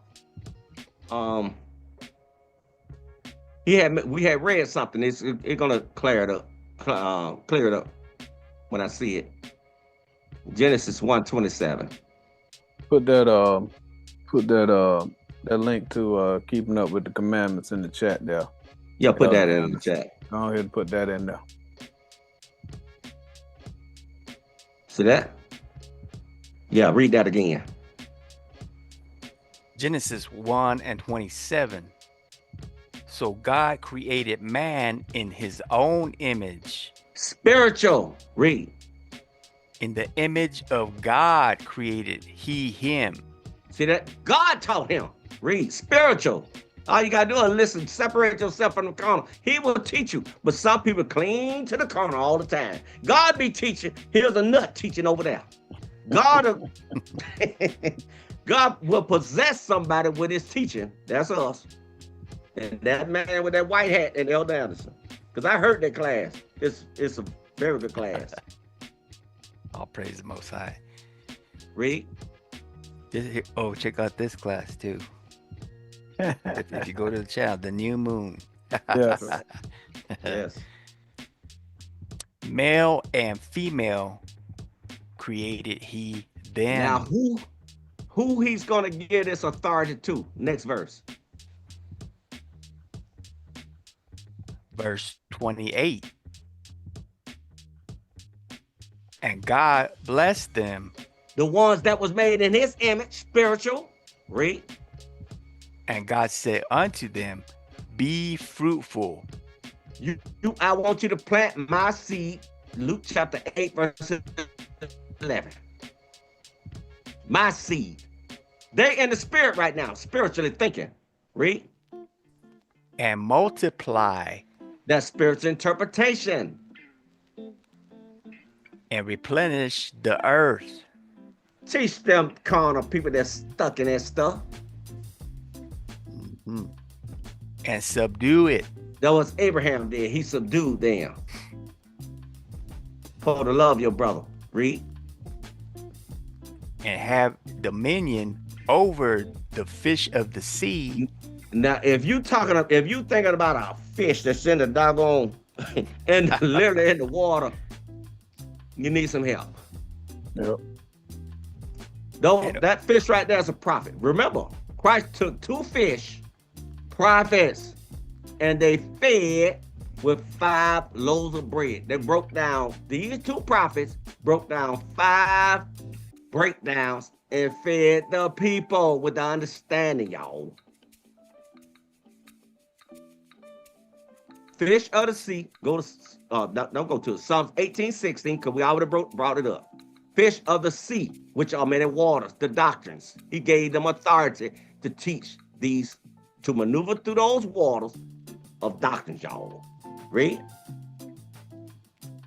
we had read something. It's gonna clear it up when I see it. Genesis 1:27. Put that link to keeping up with the commandments in the chat there. Yeah, put that in the chat. Go ahead and put that in there. See that? Yeah, read that again. Genesis 1:27. So God created man in his own image. Spiritual. Read. In the image of God created he him. See that? God taught him. Read. Spiritual. All you got to do is listen. Separate yourself from the carnal. He will teach you. But some people cling to the carnal all the time. God be teaching. Here's a nut teaching over there. God will possess somebody with his teaching. That's us. And that man with that white hat and Elder Anderson. Because I heard that class. It's a very good class. All praise the Most High. Read. Check out this class too. if you go to the channel, the new moon. Yes. Yes. Male and female created he them. Now who he's gonna give this authority to? Next verse. Verse 28. And God blessed them. The ones that was made in his image, spiritual. Read. And God said unto them, be fruitful. I want you to plant my seed. Luke chapter 8, verse 11. My seed. They in the spirit right now, spiritually thinking. Read. And multiply. That's spiritual interpretation. And replenish the earth. Teach them carnal people that's stuck in that stuff. Mm-hmm. And subdue it. That was Abraham did. He subdued them. For to love your brother. Read. And have dominion over the fish of the sea. Now, if you thinking about a fish that's in the doggone, and literally in the water, you need some help. Yep. That fish right there is a prophet. Remember, Christ took 2 fish, prophets, and they fed with 5 loaves of bread. They broke down, these 2 prophets broke down 5 breakdowns and fed the people with the understanding, y'all. fish of the sea. Go to don't go to it. Psalms 18:16, because we already brought it up. Fish of the sea, which are many waters, the doctrines. He gave them authority to teach these, to maneuver through those waters of doctrines, y'all. Read.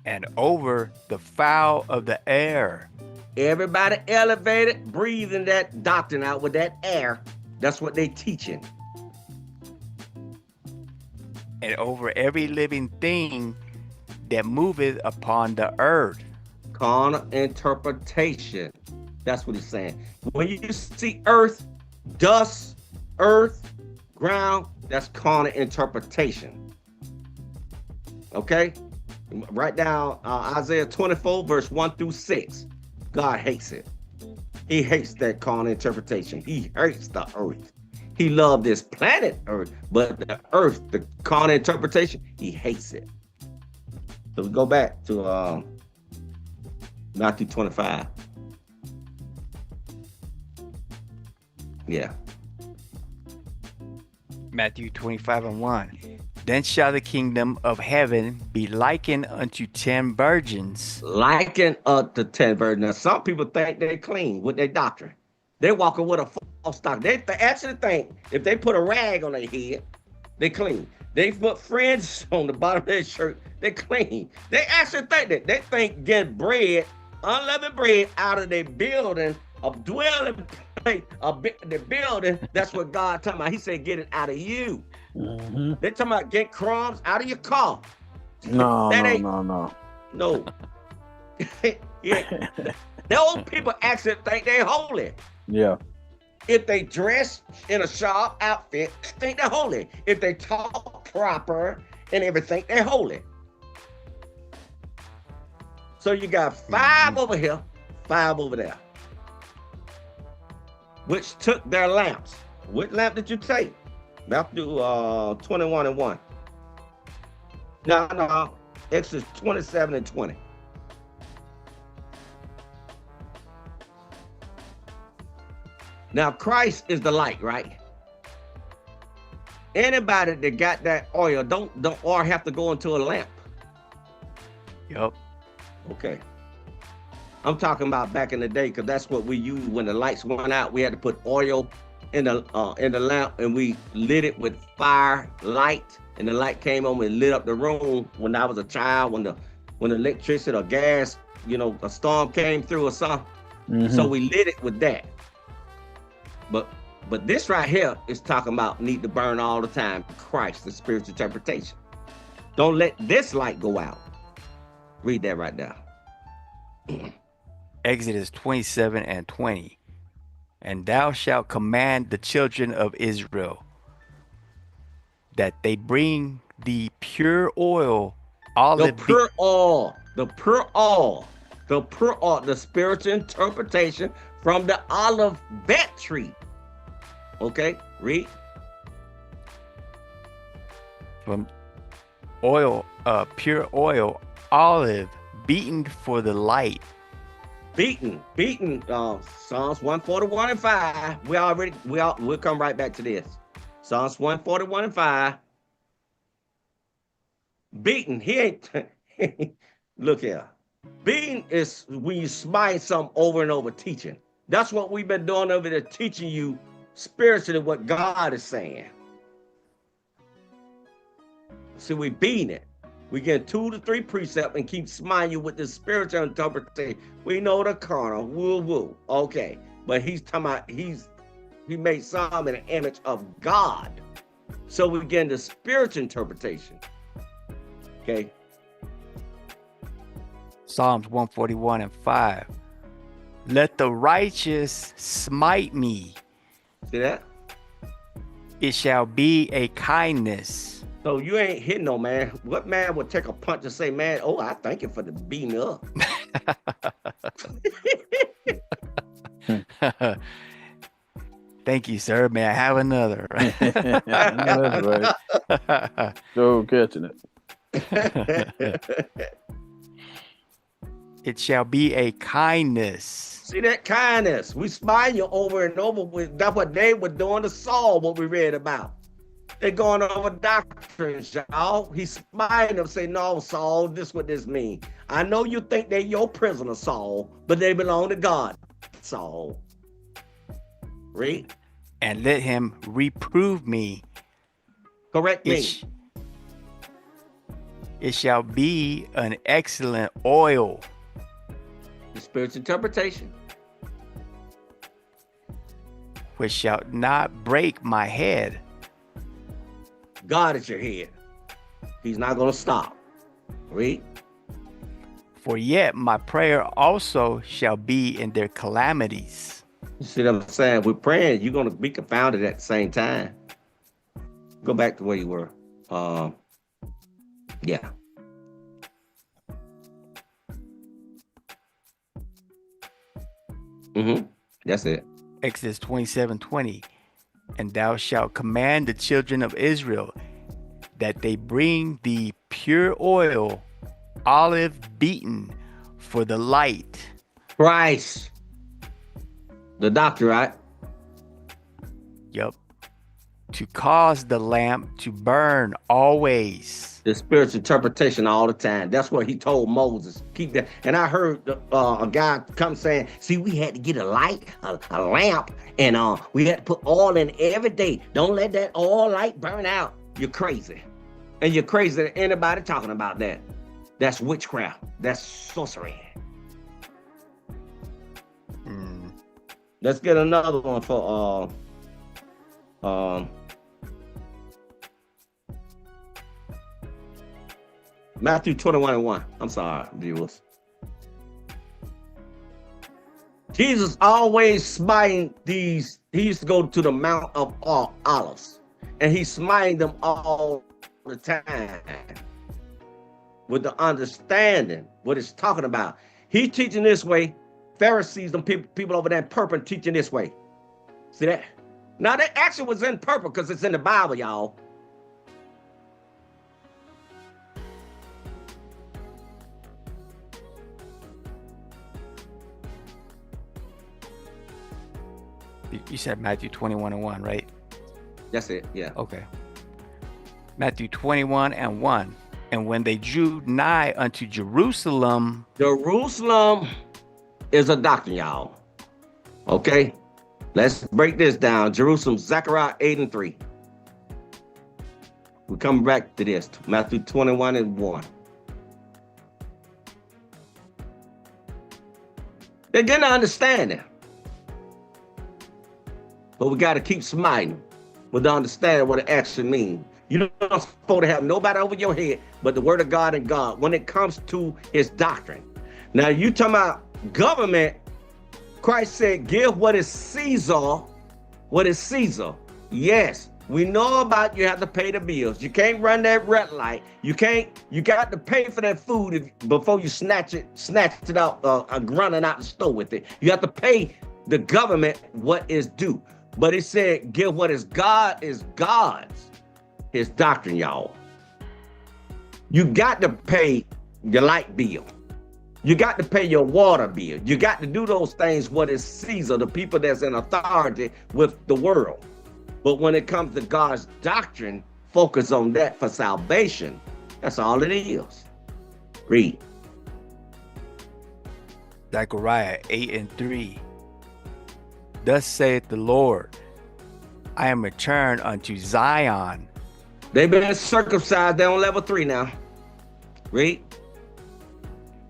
And over the fowl of the air. Everybody elevated, breathing that doctrine out with that air. That's what they teaching. And over every living thing that moveth upon the earth. Carnal interpretation. That's what he's saying. When you see earth, dust, earth, ground, that's carnal interpretation. Okay? Write down Isaiah 24, verse 1 through 6. God hates it. He hates that carnal interpretation. He hates the earth. He loved this planet Earth, but the earth, the carnal interpretation, he hates it. So we go back to Matthew 25. Yeah. Matthew 25:1. Then shall the kingdom of heaven be likened unto 10 virgins. Likened unto 10 virgins. Now, some people think they're clean with their doctrine. They're walking with a false doctrine. They actually think if they put a rag on their head, they're clean. They put fringes on the bottom of their shirt, they're clean. They actually think that. They think getting bread, unleavened bread, out of their building, a dwelling place, the building, that's what God talking about. He said, get it out of you. Mm-hmm. They're talking about get crumbs out of your car. No. No. Yeah. Those people actually think they're holy. Yeah. If they dress in a sharp outfit, think they're holy. If they talk proper and everything, they're holy. So you got 5 over here, 5 over there, which took their lamps. What lamp did you take? Matthew 21:1. No, Exodus 27:20. Now, Christ is the light, right? Anybody that got that oil don't or have to go into a lamp. Yep. Okay. I'm talking about back in the day, because that's what we used when the lights went out. We had to put oil in the lamp, and we lit it with fire light, and the light came on and lit up the room. When I was a child, when the electricity or gas, a storm came through or something, so we lit it with that. But this right here is talking about need to burn all the time. Christ, the spiritual interpretation. Don't let this light go out. Read that right now. Exodus 27:20. And thou shalt command the children of Israel that they bring the pure oil, the pure oil, the spiritual interpretation from the olive tree. Okay, read. From oil, pure oil, olive, beaten for the light. Beaten, Psalms 141:5. We'll come right back to this. Psalms 141:5. Beaten, he ain't, look here. Beaten is when you smite something over and over teaching. That's what we've been doing over there, teaching you spiritually what God is saying. See, we beating it. We get 2 to 3 precepts and keep smiting you with the spiritual interpretation. We know the carnal, woo. Okay. But he's talking about, he made some in the image of God. So we get the spiritual interpretation. Okay. Psalms 141:5. Let the righteous smite me. See that? It shall be a kindness. So you ain't hitting no man. What man would take a punch and say, man, oh, I thank you for the beating up. Thank you, sir. May I have another? That's right. Go catching it. It shall be a kindness. See that kindness? We smile you over and over with. That's what they were doing to Saul, what we read about. They're going over doctrines, y'all. He's smiting them, say, no, Saul, this what this mean. I know you think they're your prisoner, Saul, but they belong to God, Saul. Read. And let him reprove me. Correct me. It shall be an excellent oil. The spiritual interpretation. Which shall not break my head. God is your head. He's not going to stop. Read. For yet my prayer also shall be in their calamities. You see what I'm saying? We're praying, you're going to be confounded at the same time. Go back to where you were. Yeah. That's it. Exodus 27:20. And thou shalt command the children of Israel that they bring the pure oil, olive beaten, for the light. Christ. The doctor, right? Yep. To cause the lamp to burn always. The spiritual interpretation all the time. That's what he told Moses. Keep that. And I heard a guy come saying, see, we had to get a light, a lamp, and we had to put oil in every day. Don't let that oil light burn out. You're crazy. And you're crazy than anybody talking about that. That's witchcraft. That's sorcery. Let's get another one for Matthew 21:1. I'm sorry, viewers. Jesus always smiting these. He used to go to the Mount of Olives, and he's smiting them all the time with the understanding what it's talking about. He's teaching this way. Pharisees, them people over there in purple teaching this way. See that? Now that action was in purple because it's in the Bible, y'all. You said Matthew 21:1, right? That's it, yeah. Okay. Matthew 21:1. And when they drew nigh unto Jerusalem. Jerusalem is a doctrine, y'all. Okay? Let's break this down. Jerusalem, Zechariah 8:3. We're coming back to this. Matthew 21:1. They're getting an understanding. But we got to keep smiting with the understanding what it actually means. You're not supposed to have nobody over your head but the word of God and God when it comes to his doctrine. Now, you talking about government. Christ said, give what is Caesar, what is Caesar. Yes, we know about you have to pay the bills. You can't run that red light. You got to pay for that food before you snatch it out, running out the store with it. You have to pay the government what is due. But it said, give what is God is God's, his doctrine, y'all. You got to pay your light bill. You got to pay your water bill. You got to do those things what is Caesar, the people that's in authority with the world. But when it comes to God's doctrine, focus on that for salvation. That's all it is. Read. Zechariah 8:3. Thus saith the Lord, I am returned unto Zion. They've been circumcised. They're on level 3 now. Read.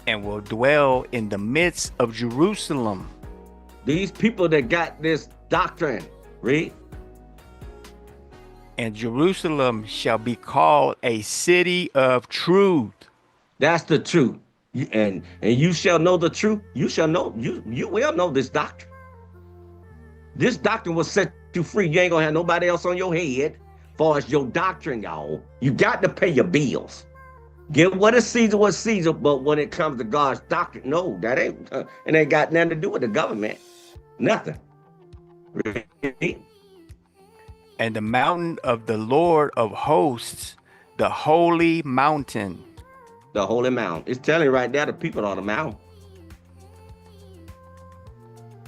And will dwell in the midst of Jerusalem. These people that got this doctrine. Read. And Jerusalem shall be called a city of truth. That's the truth. And you shall know the truth. You shall know. You will know this doctrine. This doctrine will set you free. You ain't gonna have nobody else on your head. Far as your doctrine, y'all, you got to pay your bills. Give what is Caesar what's Caesar, but when it comes to God's doctrine, no, that ain't. It ain't got nothing to do with the government. Nothing. And the mountain of the Lord of hosts, the holy mountain. The holy mountain. It's telling you right there, the people on the mountain.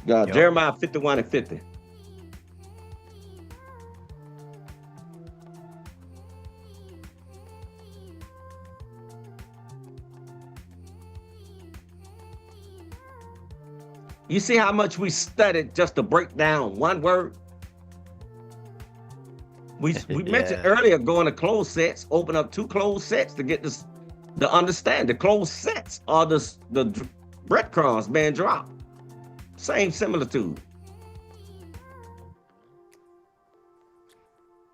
Yep. Jeremiah 51:50. You see how much we studied just to break down one word? We mentioned earlier going to closed sets, open up 2 closed sets to get this to understand. The closed sets are the breadcrumbs being dropped. Same similitude.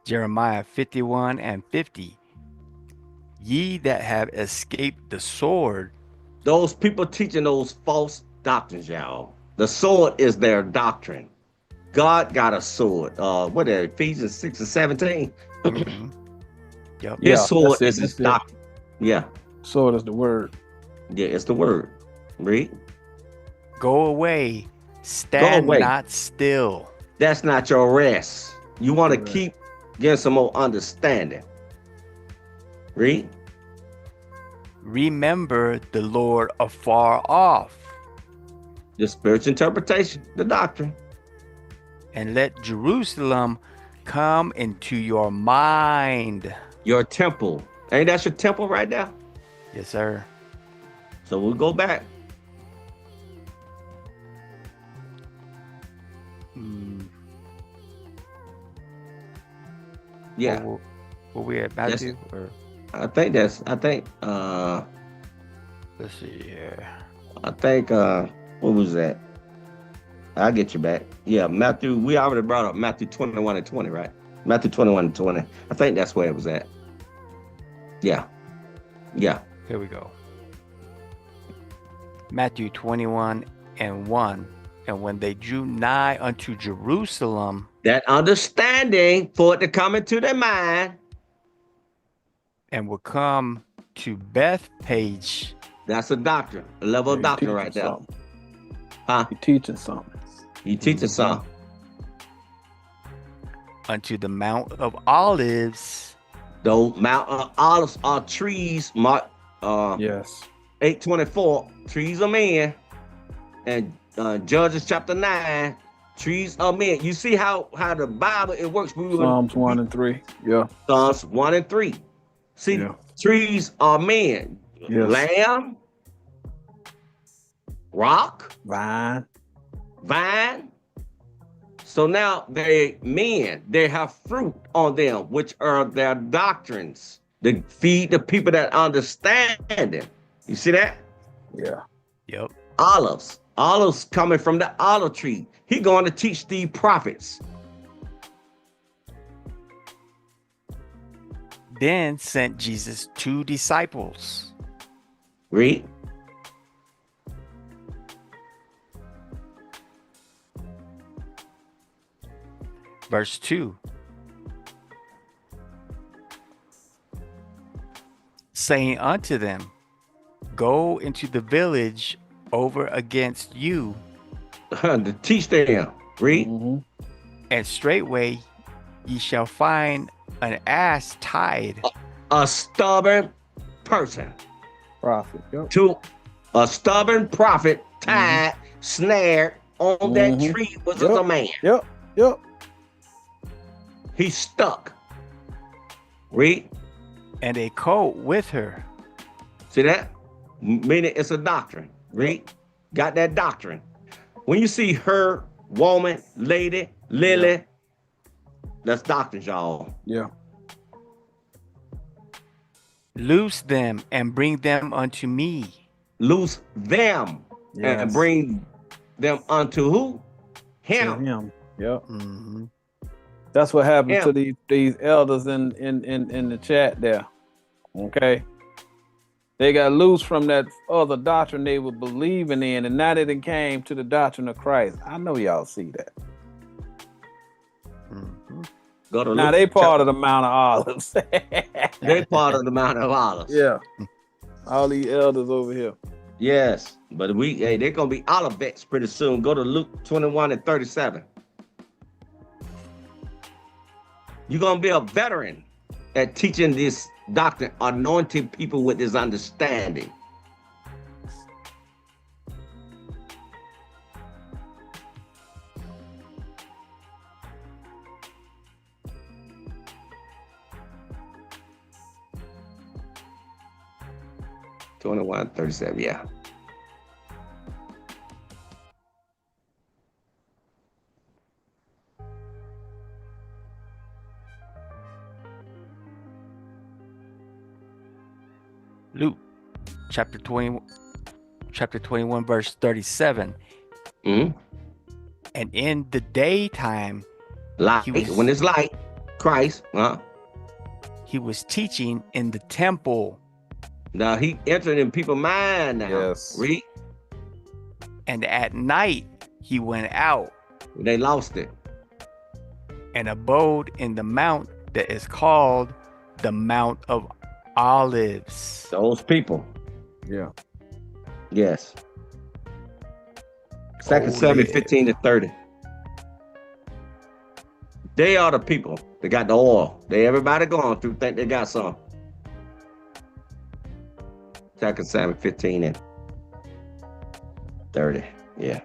Jeremiah 51:50. Ye that have escaped the sword. Those people teaching those false doctrines, y'all. The sword is their doctrine. God got a sword. What are Ephesians 6:17? Mm-hmm. Yep. His sword is his doctrine. Yeah. Sword is the word. Yeah, it's the word. Read. Go away. Stand not still. That's not your rest. You want to keep getting some more understanding. Read. Remember the Lord afar off. The spiritual interpretation, the doctrine. And let Jerusalem come into your mind. Your temple. Ain't that your temple right now? Yes, sir. So we'll go back. Yeah. Were we at Matthew? Or? I think let's see here. I think what was that? I'll get you back. Yeah, Matthew, we already brought up Matthew 21:20, right? Matthew 21:20. I think that's where it was at. Yeah. Yeah. Here we go. Matthew 21:1. And when they drew nigh unto Jerusalem, that understanding for it to come into their mind, and will come to Bethpage. That's a doctrine, a level of doctrine right there. Something. Huh? You're teaching something. You teaching something. Unto the Mount of Olives. Those Mount of Olives are trees. Yes. 8:24. Trees of men, and Judges chapter 9. Trees of men. You see how the Bible it works. Psalms 1 and 3. Yeah. Psalms 1 and 3. See, trees are men. Yes. Lamb, rock, vine. So now they men, they have fruit on them, which are their doctrines. They feed the people that understand them. You see that? Yeah. Yep. Olives coming from the olive tree. He going to teach the prophets. Then sent Jesus 2 disciples. Read. Verse 2. Saying unto them, go into the village over against you. To teach them. Read. Mm-hmm. And straightway ye shall find an ass tied. A stubborn person. Prophet. Yep. To a stubborn prophet tied, snared on that tree was a man. Yep. He's stuck. Read. And a colt with her. See that? Meaning it's a doctrine. Read. Got that doctrine. When you see her, woman, lady, lily, that's doctrine, y'all. Yeah. Loose them and bring them unto me. Loose them and bring them unto who? Him. Him. Yep. Mm-hmm. That's what happened to these elders in the chat there. Okay. They got loose from that other doctrine they were believing in, and now they came to the doctrine of Christ. I know y'all see that. Mm-hmm. Go to now they part of the Mount of Olives. They part of the Mount of Olives. Yeah. All these elders over here. Yes, but they're gonna be Olivets pretty soon. Go to Luke 21:37. You're gonna be a veteran at teaching this doctrine, anointing people with this understanding. $21.37, yeah. chapter 21, verse 37. Mm-hmm. And in the daytime, Light, when it's light, Christ, he was teaching in the temple. Now he entered in people's mind now. Yes. Read. And at night he went out. They lost it. And abode in the mount that is called the Mount of Olives. Those people. Yeah. Yes. 2 Samuel 15 to 30. They are the people that got the oil. Everybody going through think they got some. 2 Samuel 15 and 30. Yeah.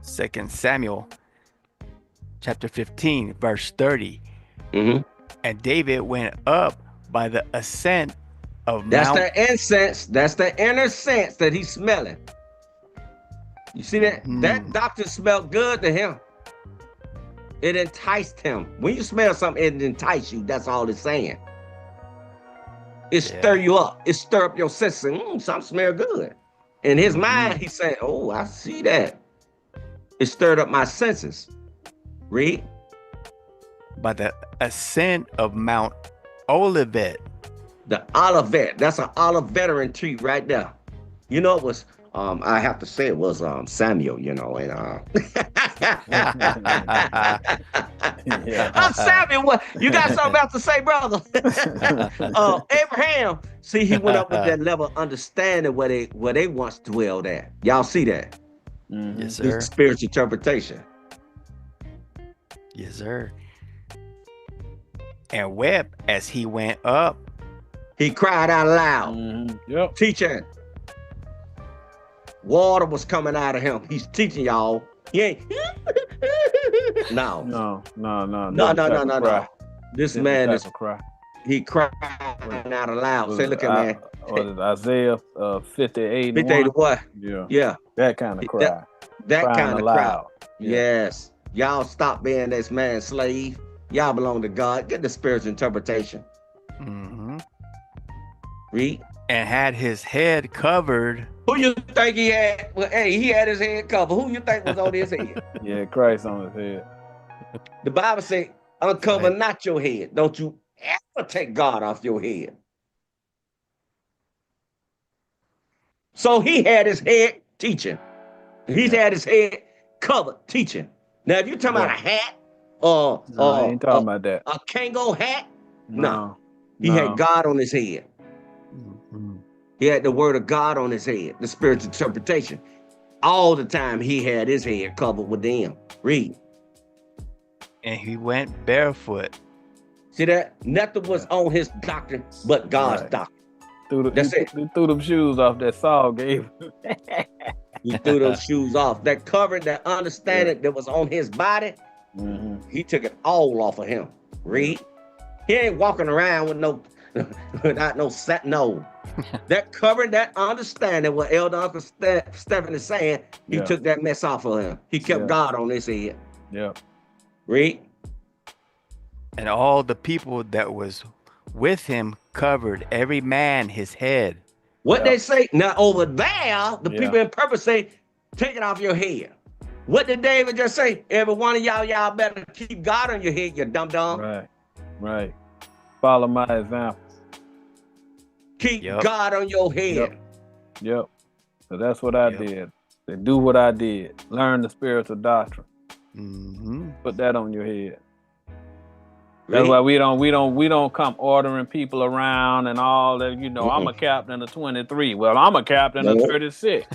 Second Samuel chapter 15, verse 30. Mm-hmm. And David went up by the ascent of That's Mount. the incense. That's the inner sense that he's smelling. You see that? That doctrine smelled good to him. It enticed him. When you smell something, it entices you. That's all it's saying. It stir you up. It stir up your senses. Something smell good. In his mind, he said, oh, I see that. It stirred up my senses. Read. By the ascent of Mount Olivet. The Olivet. That's an olive veteran tree right there. You know, it was, I have to say it was Samuel, you know, and I'm Samuel. What? You got something else to say, brother? Abraham, see, he went up with that level of understanding where they once dwelled at. Y'all see that? Yes, sir. This spiritual interpretation. Yes, sir. And wept as he went up. He cried out loud. Yep. Teaching. Water was coming out of him. He's teaching y'all. He ain't. No. This man is cry. He cried out aloud. Say, look at man. Isaiah 58. 58 what? Yeah. Yeah. That kind of cry. That kind of cry. Yeah. Yes. Y'all stop being this man's slave. Y'all belong to God. Get the spiritual interpretation. Read. And had his head covered. Who you think he had? Well, hey, he had his head covered. Who you think was on his head? Yeah, Christ on his head. The Bible says, uncover not your head. Don't you ever take God off your head. So he had his head teaching. He's had his head covered teaching. Now, if you're talking about a hat or I ain't talking about that. A Kango hat, no. He No. had God on his head. He had the word of God on his head, the spiritual interpretation. All the time he had his head covered with them. Read. And he went barefoot. See that? Nothing was on his doctrine but God's doctrine. He threw them shoes off that Saul gave him. He threw those shoes off. That covered, that understanding that was on his body, he took it all off of him. Read. He ain't walking around with without no set. No. That covered, that understanding what Elder Uncle Stephen is saying, he took that mess off of him. He kept God on his head. Yeah. Read. And all the people that was with him covered every man his head. What they say now over there, the people in purpose say, take it off your head. What did David just say? Every one of y'all better keep God on your head, you dumb. Right. Follow my example. Keep God on your head. Yep. So that's what I did. They do what I did. Learn the spiritual doctrine. Put that on your head. That's why we don't come ordering people around and all that. You know, I'm a captain of 23. Well, I'm a captain of 36.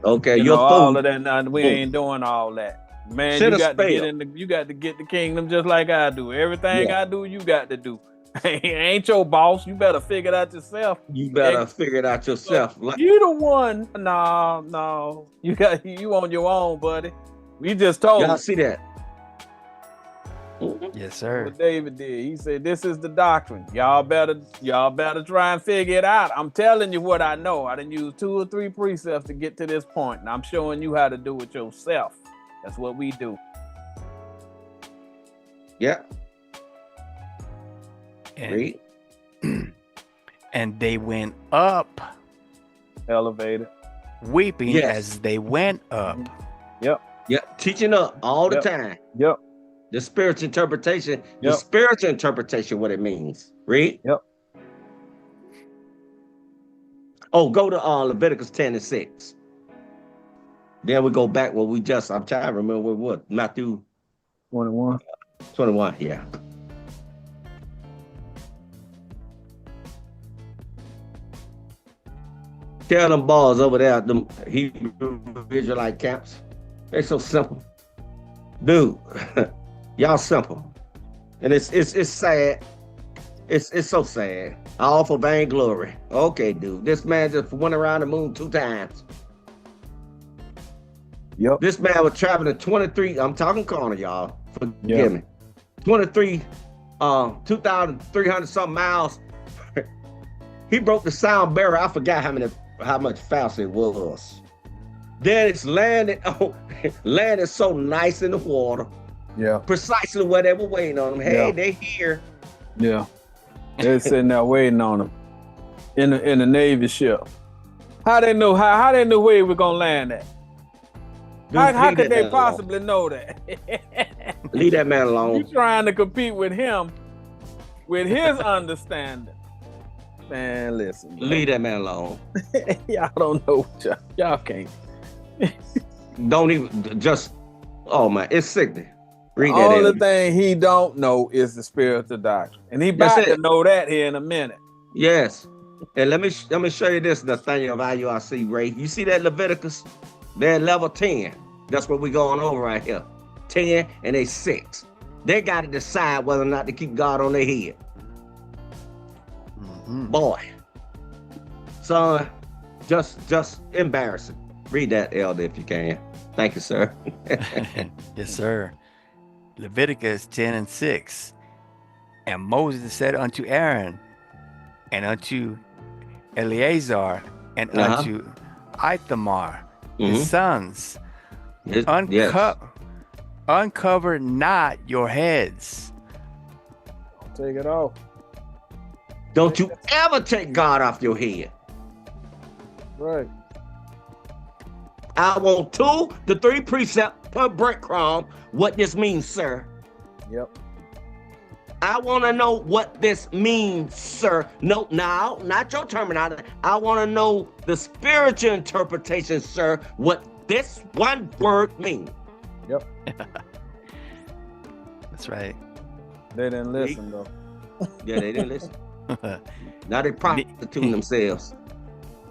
Okay, you know, all of that. We ain't doing all that. Man, you got to get the kingdom just like I do. Everything I do, you got to do. Ain't your boss. You better figure it out yourself. You better figure it out yourself. You the one. No. You on your own, buddy. We just told y'all see that. Yes, sir. What David did. He said, this is the doctrine. Y'all better try and figure it out. I'm telling you what I know. I done used 2 or 3 precepts to get to this point, and I'm showing you how to do it yourself. That's what we do. Yeah. And, Read. and they went up, Elevated. weeping Yes. as they went up. Yep. Yep. Teaching up all the Yep. time. Yep. The spiritual interpretation. The Yep. spiritual interpretation, what it means. Read. Yep. Oh, go to Leviticus 10 and 6. Then we go back where we just, I'm trying to remember what Matthew 21. 21, yeah. Tell them boys over there, them Hebrew Israelite camps, they're so simple. Dude, y'all simple. And it's sad. It's so sad. All for vainglory. Okay, dude. This man just went around the moon 2 times. Yep. This man was traveling 23, I'm talking carnal, y'all. Forgive me. 2,300 something miles. He broke the sound barrier. I forgot how much faster it was. Then it's landed so nice in the water. Yeah. Precisely where they were waiting on him. Hey, Yeah. they here. Yeah. They're sitting there waiting on him in the Navy ship. How they know where he was gonna land at? Dude, How leave could that they man possibly know that? alone. Leave that man You alone. trying to compete with him with his understanding. Man, listen. Bro. Leave that man alone. Y'all don't know. Y'all can't. Don't even just. Oh man, it's sickening. Read that. All the Elder. thing he don't know is the spiritual doctrine, and he That's about to it. know that here in a minute. Yes. And let me show you this, Nathaniel of IURC, Ray. You see that Leviticus? They're at level 10. That's what we're going over right here. 10 and they 6. They got to decide whether or not to keep God on their head. Mhm. Boy. Son, just embarrassing. Read that, Elder, if you can. Thank you, sir. Yes, sir. Leviticus 10 and 6. And Moses said unto Aaron, and unto Eleazar, and unto Ithamar, his Mhm. sons, Yes. uncover not your heads. Take it off. Don't you ever take God off your head. Right. I want 2 to 3 precepts per breadcrumb. What this means, sir. Yep. I want to know what this means, sir. No, now, not your terminology. I want to know the spiritual interpretation, sir, what this one word means. Yep. That's right. They didn't listen though. Yeah, they didn't listen. Now they prostituting themselves.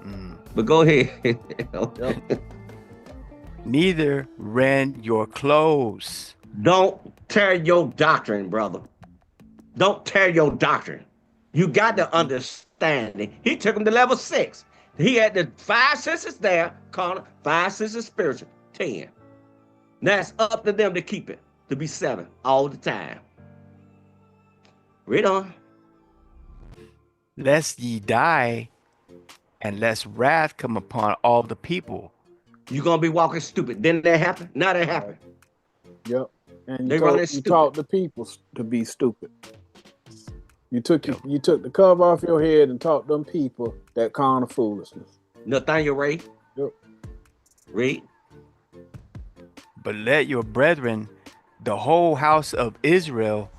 Mm. But go ahead. Yep. Neither rend your clothes. Don't tear your doctrine, brother. Don't tear your doctrine. You got to understand it. He took them to level 6. He had the 5 senses there, carnal, 5 senses spiritual, 10. Now it's up to them to keep it, to be 7 all the time. Read on. Lest ye die, and lest wrath come upon all the people. You're going to be walking stupid. Didn't that happen? Now that happened. Yep. And They you, running you stupid. taught the people to be stupid. You took the cover off your head and taught them people that kind of foolishness. Nathaniel Ray. Yep. Read. But let your brethren, the whole house of Israel,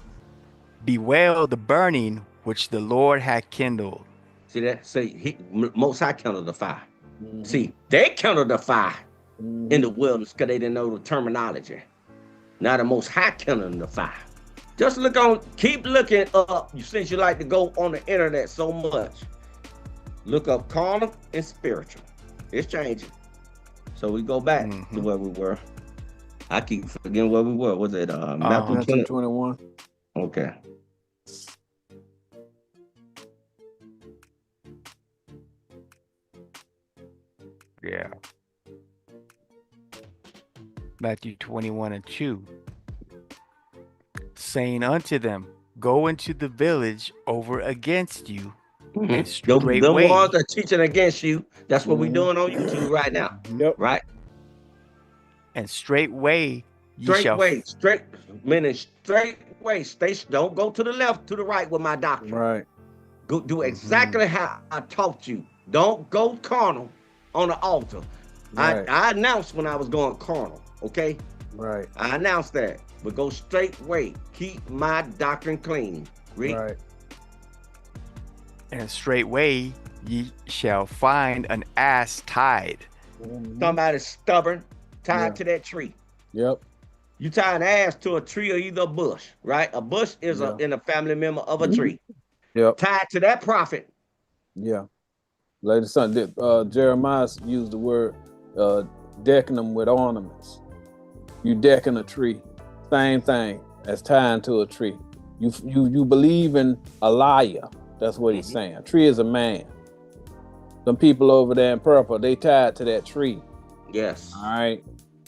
bewail the burning which the Lord had kindled. See that? See, Most High kindled the fire. Mhm. See, they kindled the fire Mhm. in the wilderness because they didn't know the terminology. Now the Most High kindled the fire. Just keep looking up. Since you like to go on the internet so much, look up carnal and spiritual. It's changing. So we go back to where we were. I keep forgetting where we were. Was it Matthew Matthew 21. Okay. Yeah. Matthew 21 and 2. Saying unto them, go into the village over against you, and The straightway. ones that are teaching against you, that's what we're Mhm. doing on YouTube right now, Yep. right? And straightway ye Straight shall way, straight, meaning straight way. Stay, don't go to the left, to the right with my doctrine. Right. Go do exactly how I taught you. Don't go carnal on the altar. Right. I announced when I was going carnal, okay? Right. I announced that. But go straight way. Keep my doctrine clean. Read. Right. and straightway ye shall find an ass tied. Somebody stubborn, tied to that tree. Yep. You tie an ass to a tree or either a bush, right? A bush is in a family member of a tree. Yep. Tied to that prophet. Yeah. Later son, Jeremiah used the word decking them with ornaments. You decking a tree. Same thing as tying to a tree. You believe in a liar. That's what he's saying. A tree is a man. Some people over there in purple, they tied to that tree. Yes. All right.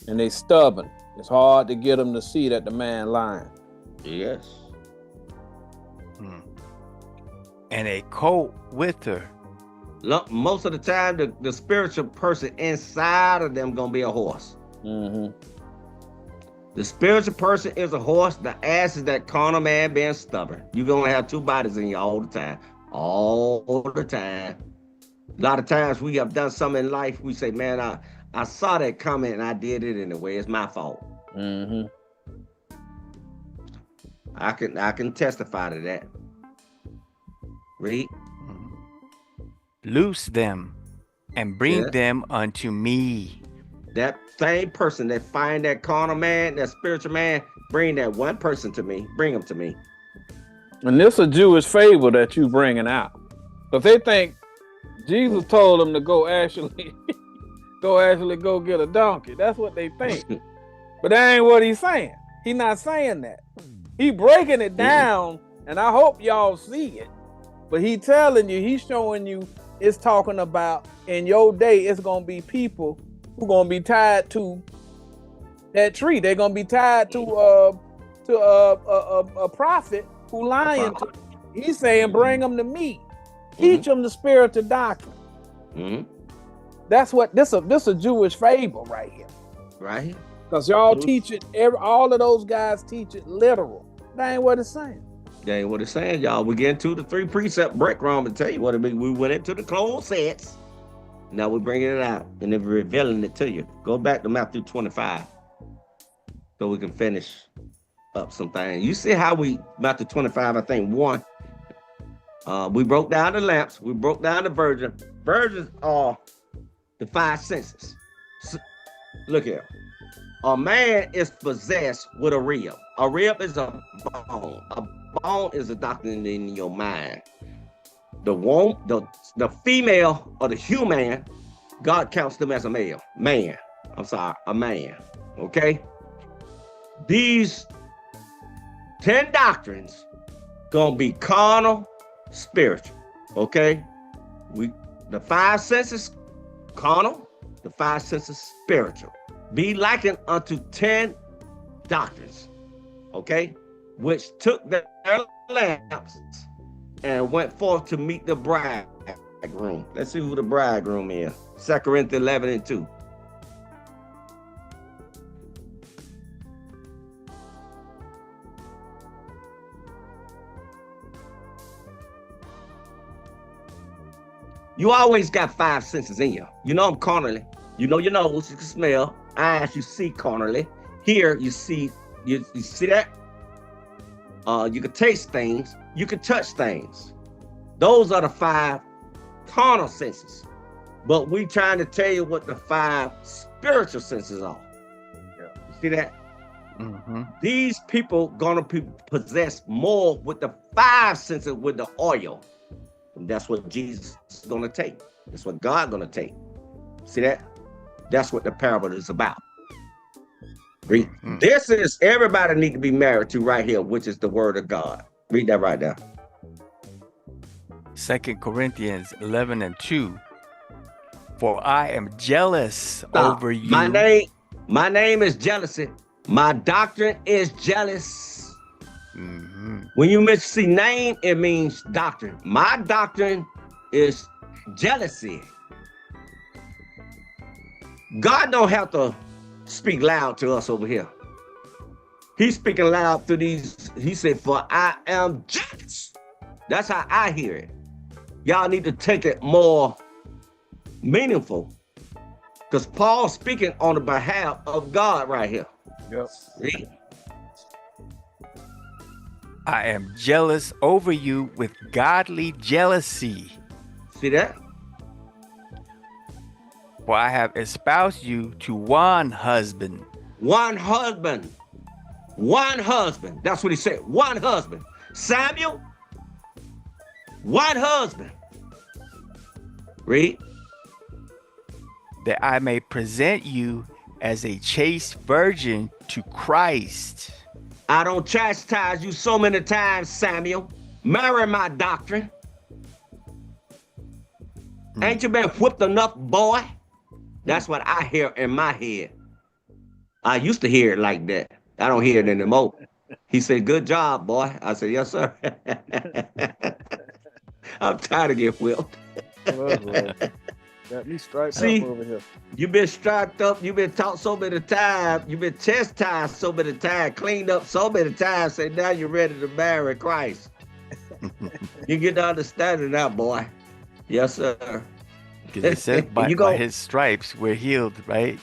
And they stubborn. It's hard to get them to see that the man lying. Yes. And a colt with her. Look, most of the time, the spiritual person inside of them gonna be a horse. Mm-hmm. The spiritual person is a horse. The ass is that carnal man being stubborn. You're gonna have two bodies in you all the time. All the time. A lot of times we have done something in life, we say, man, I saw that coming and I did it anyway. It's my fault. Mm-hmm. I can testify to that. Read. Loose them and bring them unto me. That same person that find that carnal man, that spiritual man, bring that one person to me. Bring him to me. And this is a Jewish fable that you bringing out. Because they think Jesus told them to go get a donkey. That's what they think. But that ain't what he's saying. He's not saying that. He breaking it down, and I hope y'all see it. But he telling you, he's showing you, it's talking about in your day, it's going to be people who going to be tied to that tree. They're going to be tied to a prophet who lying to. He's saying, bring them to me. Teach them the spiritual doctrine. That's what this a Jewish fable right here. Right. Because y'all teach it, all of those guys teach it literal. That ain't what it's saying. That ain't what it's saying, y'all. We get into the 3 precept breakdown and tell you what it means. We went into the closed sets. Now we're bringing it out and then revealing it to you. Go back to Matthew 25 so we can finish up some things. You see how Matthew 25, I think 1. We broke down the lamps. We broke down the virgin. Virgins are the 5 senses. So, look here. A man is possessed with a rib. A rib is a bone. A bone is a doctrine in your mind. The female or the human, God counts them as a male. Man. I'm sorry, a man. Okay? These 10 doctrines gonna be carnal, spiritual. Okay? The 5 senses carnal, the 5 senses spiritual. Be likened unto 10 doctrines, okay, which took their lamps and went forth to meet the bridegroom. Let's see who the bridegroom is. 2 Corinthians 11:2. You always got 5 senses in you. You know them carnally. You know your nose, you can smell. Eyes, you see carnally. Here, you see that? You can taste things. You can touch things. Those are the 5 carnal senses. But we trying to tell you what the 5 spiritual senses are. You see that? These people gonna be possessed more with the 5 senses with the oil. And that's what Jesus is gonna take. That's what God gonna take. See that? That's what the parable is about. Read. This is everybody need to be married to right here, which is the word of God. Read that right there. 2 Corinthians 11:2. For I am jealous over you. My name is jealousy. My doctrine is jealous. When you see name, it means doctrine. My doctrine is jealousy. God don't have to speak loud to us over here. He's speaking loud through these. He said, for I am jealous. That's how I hear it. Y'all need to take it more meaningful. Because Paul's speaking on the behalf of God right here. Yep. See? I am jealous over you with godly jealousy. See that? For I have espoused you to one husband. One husband. One husband. That's what he said. One husband. Samuel, one husband. Read. That I may present you as a chaste virgin to Christ. I don't chastise you so many times, Samuel. Marry my doctrine. Ain't you been whipped enough, boy? That's what I hear in my head. I used to hear it like that. I don't hear it anymore. He said, good job, boy. I said, yes, sir. I'm tired of getting whipped. Got me striped See, up over here. You've been striped up. You've been taught so many times. You've been chastised so many times, cleaned up so many times. Say, now you're ready to marry Christ. You get to understand it now, boy. Yes, sir. Because it says by his stripes we're healed, right?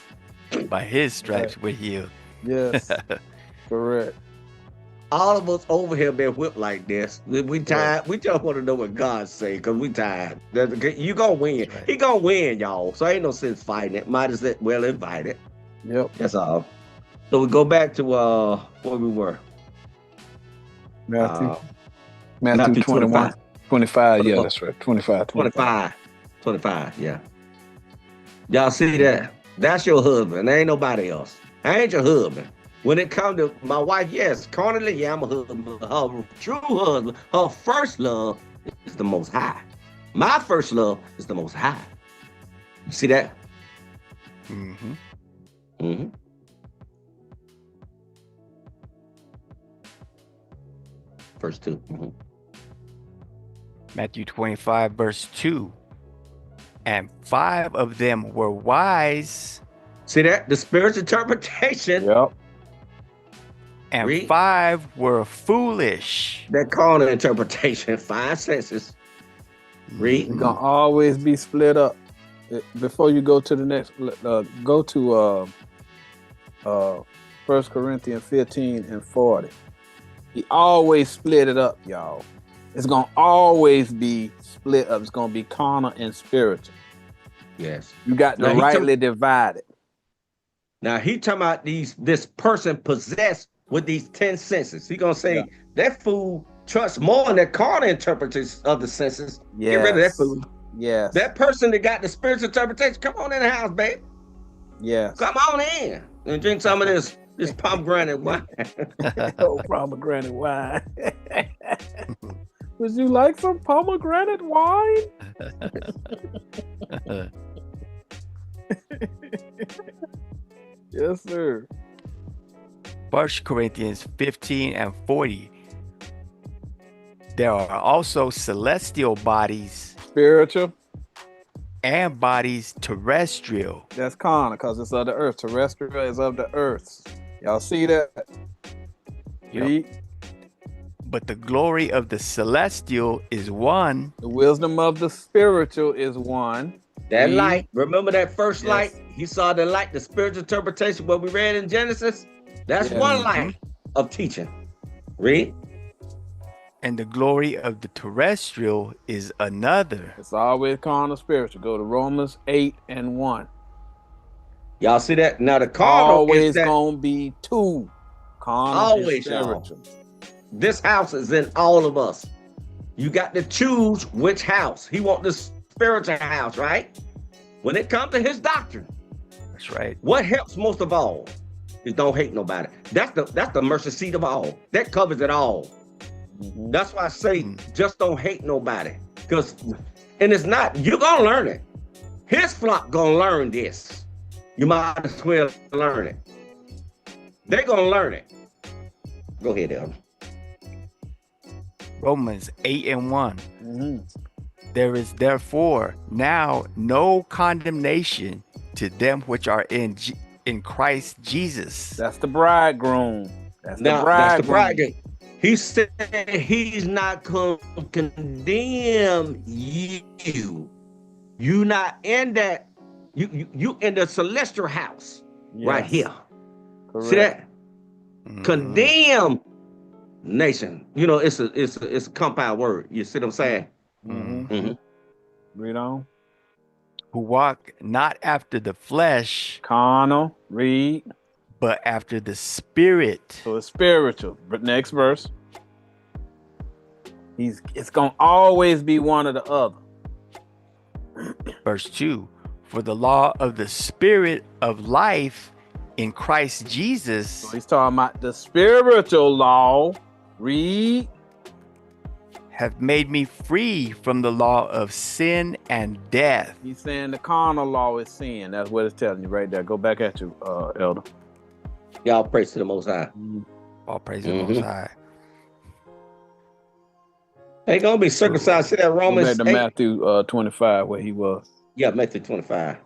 By his stripes we're healed. Yes, correct. All of us over here been whipped like this. We tired. We just want to know what God say, because we tired. You gonna win. Right. He gonna win, y'all. So ain't no sense fighting it. Might as well invite it. Yep. That's all. So we go back to where we were. Matthew 21. 25, yeah, that's right. 25, yeah. Y'all see that? That's your husband. There ain't nobody else. I ain't your husband. When it comes to my wife, yes, carnally, yeah, I'm a husband. Her true husband, her first love is the Most High. My first love is the Most High. You see that? Mm-hmm. Mm-hmm. Verse 2. Mm-hmm. Matthew 25, verse 2. And 5 of them were wise. See that? The Spirit's interpretation. Yep. And Read. 5 were foolish. That carnal interpretation, 5 senses. Read. It's gonna always be split up. Before you go to the next, go to 1 Corinthians 15 and 40. He always split it up, y'all. It's gonna always be split up. It's gonna be carnal and spiritual. Yes. You got to rightly divide it. Now he talking about this person possessed with these 10 senses. He gonna say that fool trusts more in the carnal interpretation of the senses. Yes. Get rid of that fool. Yes. That person that got the spiritual interpretation, come on in the house, babe. Yes. Come on in and drink some of this pomegranate wine. Oh, pomegranate wine. Would you like some pomegranate wine? Yes, sir. 1 Corinthians 15 and 40. There are also celestial bodies, Spiritual, and bodies terrestrial. that's carnal because it's of the earth. Terrestrial is of the earth. Y'all see that? Yep. Read. But the glory of the celestial is one. The wisdom of the spiritual is one. That Read. light, remember that first Yes. light? He saw the light, the spiritual interpretation, what we read in Genesis. That's Yes. one light of teaching. Read. And the glory of the terrestrial is another. It's always carnal spiritual. Go to Romans 8 and 1. Y'all see that? Now the carnal Always is that gonna be two. Carnal Always, and spiritual. this house is in all of us. You got to choose which house. He want the spiritual house, right? When it comes to his doctrine, That's right. what helps most of all is don't hate nobody. That's the mercy seat of all. That covers it all. Mhm. That's why I say just don't hate nobody. And it's not, you're gonna learn it. His flock gonna learn this. You might as well learn it. They're gonna learn it. Go ahead, Elder. Romans 8 and 1. Mhm. There is therefore now no condemnation to them which are in in Christ Jesus. That's the bridegroom. That's Now, the bridegroom. that's the bridegroom. He said he's not going to condemn you. You not in that. You in the celestial house right here. Correct. See that? Mhm. Condemn nation. You know, it's a compound word. You see what I'm saying? Mm-hmm. Read on. Who walk not after the flesh, Carnal. Read. but after the Spirit. So it's spiritual. But next verse. It's gonna always be one or the other. Verse 2. For the law of the Spirit of life in Christ Jesus So he's talking about the spiritual law. Read. have made me free from the law of sin and death. He's saying the carnal law is sin. That's what it's telling you right there. Go back at you, Elder. Y'all praise to the Most High. All praise the Most High. Ain't gonna be circumcised. See that Go Romans back to 8? Matthew 25 where he was. Yeah, Matthew 25.